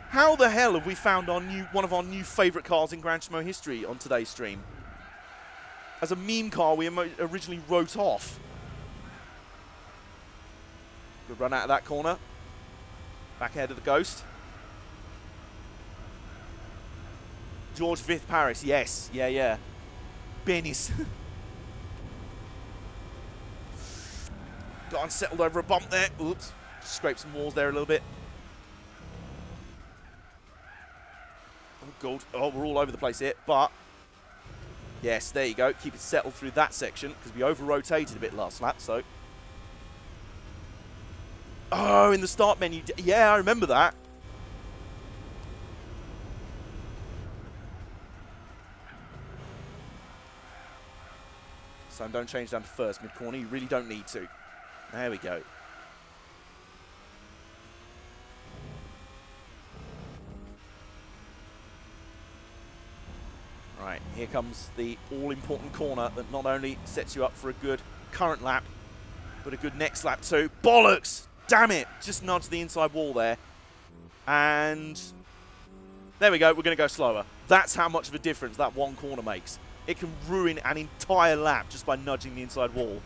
How the hell have we found our one of our new favourite cars in Gran Turismo history on today's stream? As a meme car we originally wrote off. Good run out of that corner. Back ahead of the Ghost. George V Paris, yes. Yeah. Benny's. Got unsettled over a bump there. Oops. Scraped some walls there a little bit. Oh, God. Oh, we're all over the place here. But, yes, there you go. Keep it settled through that section because we over-rotated a bit last lap, so. Oh, in the start menu. Yeah, I remember that. So don't change down to first mid-corner. You really don't need to. There we go. Right, here comes the all-important corner that not only sets you up for a good current lap, but a good next lap too. Bollocks! Damn it! Just nudged the inside wall there. And there we go, we're going to go slower. That's how much of a difference that one corner makes. It can ruin an entire lap just by nudging the inside wall.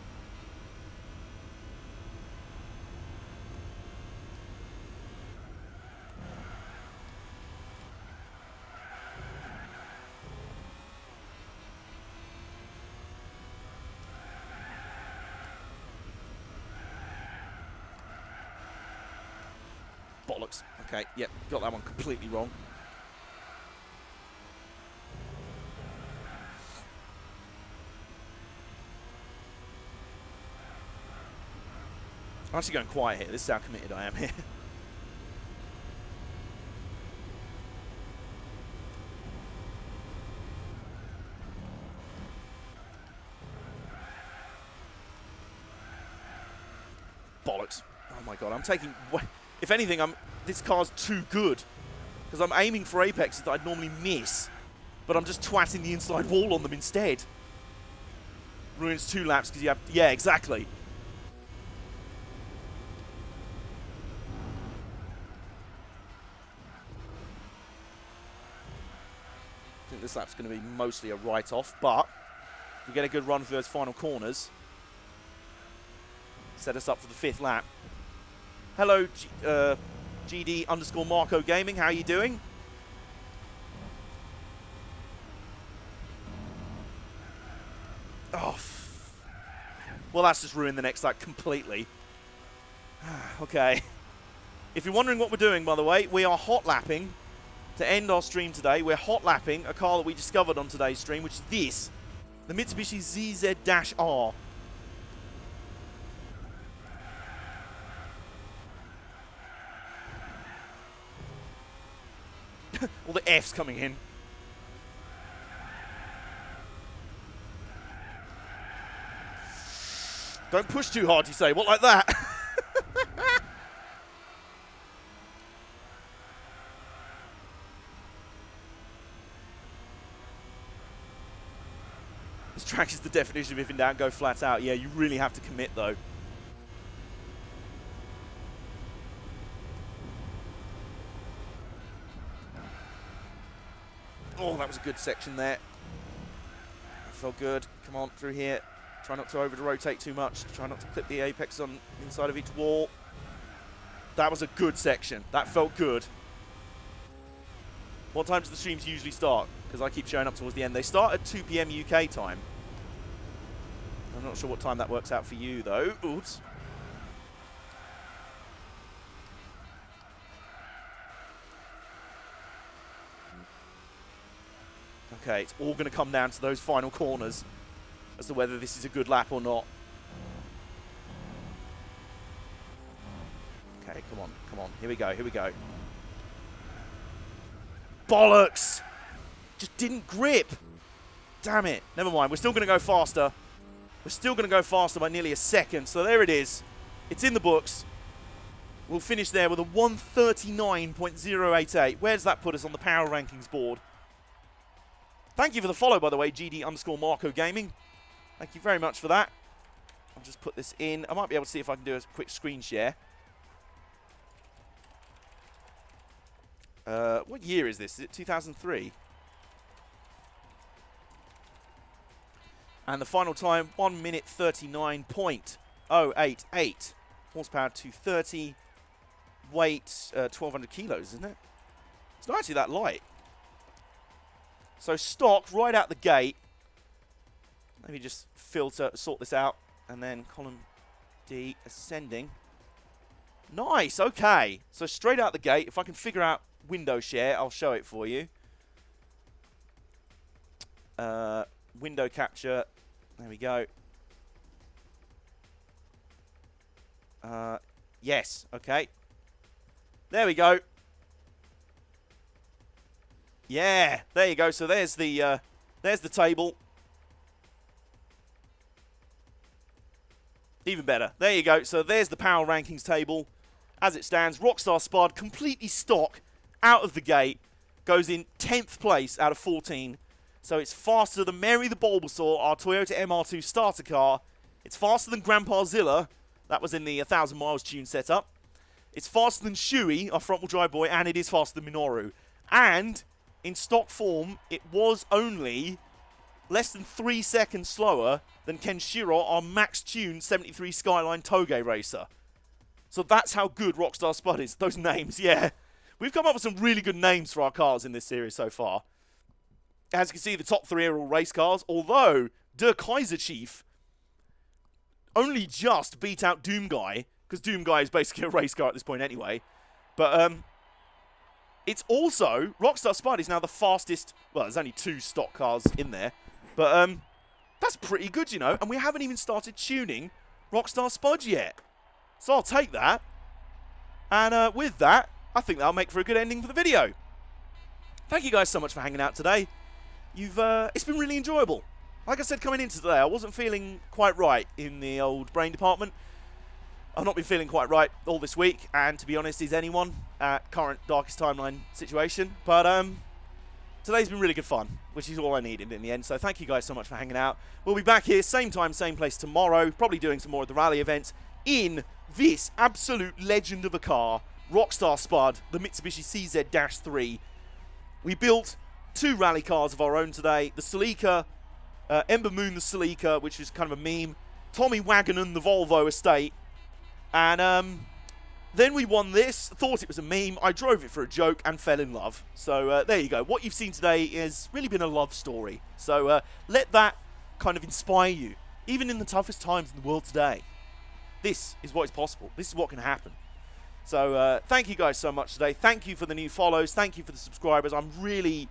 Bollocks. Okay, yep, got that one completely wrong. I'm actually going quiet here. This is how committed I am here. Bollocks. Oh my God, I'm taking... If anything, this car's too good. Because I'm aiming for apexes that I'd normally miss. But I'm just twatting the inside wall on them instead. Ruins 2 laps because you have... Yeah, exactly. I think this lap's going to be mostly a write-off, but if we get a good run through those final corners, set us up for the 5th lap. Hello, GD_Marco Gaming. How are you doing? Oh, well, that's just ruined the next lap completely. Okay. If you're wondering what we're doing, by the way, we are hot lapping to end our stream today. We're hot lapping a car that we discovered on today's stream, which is this, the Mitsubishi ZZ-R. All the F's coming in. Don't push too hard, you say. What, like that? This track is the definition of if in doubt, go flat out. Yeah, you really have to commit, though. Oh, that was a good section there. That felt good. Come on, through here. Try not to over-rotate too much. Try not to clip the apex on the inside of each wall. That was a good section. That felt good. What time do the streams usually start? Because I keep showing up towards the end. They start at 2 PM UK time. I'm not sure what time that works out for you, though. Oops. Okay, it's all going to come down to those final corners as to whether this is a good lap or not. Okay, come on, come on. Here we go, here we go. Bollocks! Just didn't grip. Damn it. Never mind, we're still going to go faster. We're still going to go faster by nearly a second. So there it is. It's in the books. We'll finish there with a 139.088. Where does that put us on the power rankings board? Thank you for the follow, by the way, GD_Marco Gaming. Thank you very much for that. I'll just put this in. I might be able to see if I can do a quick screen share. What year is this? Is it 2003? And the final time, 1 minute 39.088. Horsepower 230. Weight 1,200 kilos, isn't it? It's not actually that light. So stock right out the gate. Maybe just sort this out. And then column D ascending. Nice, okay. So straight out the gate, if I can figure out window share, I'll show it for you. Window capture. There we go. Yes, okay. There we go. Yeah, there you go. So there's the table. Even better. There you go. So there's the power rankings table as it stands. Rockstar Spud, completely stock out of the gate, goes in 10th place out of 14. So it's faster than Mary the Bulbasaur, our Toyota MR2 starter car. It's faster than Grandpa Zilla. That was in the 1,000 miles tune setup. It's faster than Shui, our front-wheel drive boy, and it is faster than Minoru. And in stock form, it was only less than 3 seconds slower than Kenshiro, our max-tuned 73 Skyline Toge racer. So that's how good Rockstar Spud is. Those names, yeah. We've come up with some really good names for our cars in this series so far. As you can see, the top 3 are all race cars, although Der Kaiser Chief only just beat out Doom Guy, because Doom Guy is basically a race car at this point anyway. But it's also, Rockstar Spud is now the fastest, well, there's only 2 stock cars in there, but that's pretty good, you know, and we haven't even started tuning Rockstar Spud yet. So I'll take that, and with that, I think that'll make for a good ending for the video. Thank you guys so much for hanging out today. It's been really enjoyable. Like I said, coming into today, I wasn't feeling quite right in the old brain department. I've not been feeling quite right all this week, and to be honest, is anyone at current Darkest Timeline situation. But today's been really good fun, which is all I needed in the end. So thank you guys so much for hanging out. We'll be back here, same time, same place tomorrow, probably doing some more of the rally events in this absolute legend of a car, Rockstar Spud, the Mitsubishi CZ-3. We built 2 rally cars of our own today. The Celica, Ember Moon the Celica, which is kind of a meme. Tommy Waggonen, the Volvo estate. And then we won this, thought it was a meme. I drove it for a joke and fell in love. So there you go. What you've seen today has really been a love story. So let that kind of inspire you, even in the toughest times in the world today. This is what is possible. This is what can happen. So thank you guys so much today. Thank you for the new follows. Thank you for the subscribers. I'm really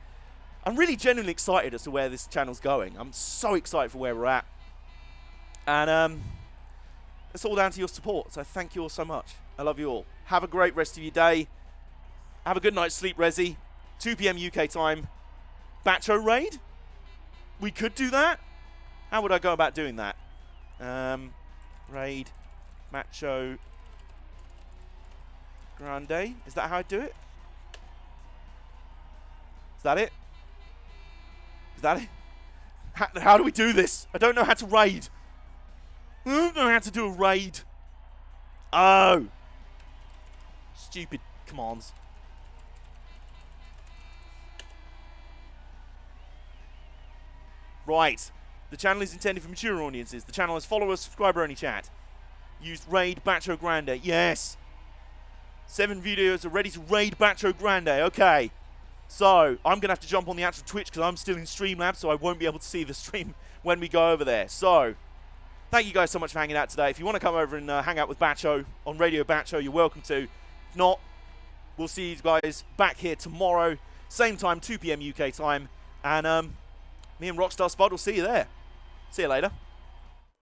genuinely excited as to where this channel's going. I'm so excited for where we're at. And it's all down to your support. So thank you all so much. I love you all. Have a great rest of your day. Have a good night's sleep, Resi. 2 PM UK time. Bacho raid? We could do that? How would I go about doing that? Raid. Macho. Grande. Is that how I do it? Is that it? Is that it? How do we do this? I don't know how to raid. I don't know how to do a raid. Oh. Stupid commands. Right. The channel is intended for mature audiences. The channel has follower, subscriber only chat. Used raid Bacho Grande. Yes. 7 videos are ready to raid Bacho Grande. Okay. So I'm going to have to jump on the actual Twitch because I'm still in Streamlabs, so I won't be able to see the stream when we go over there. So thank you guys so much for hanging out today. If you want to come over and hang out with Bacho on Radio Bacho, you're welcome to. If not, we'll see you guys back here tomorrow, same time, 2 p.m. UK time. And me and Rockstar Spud will see you there. See you later.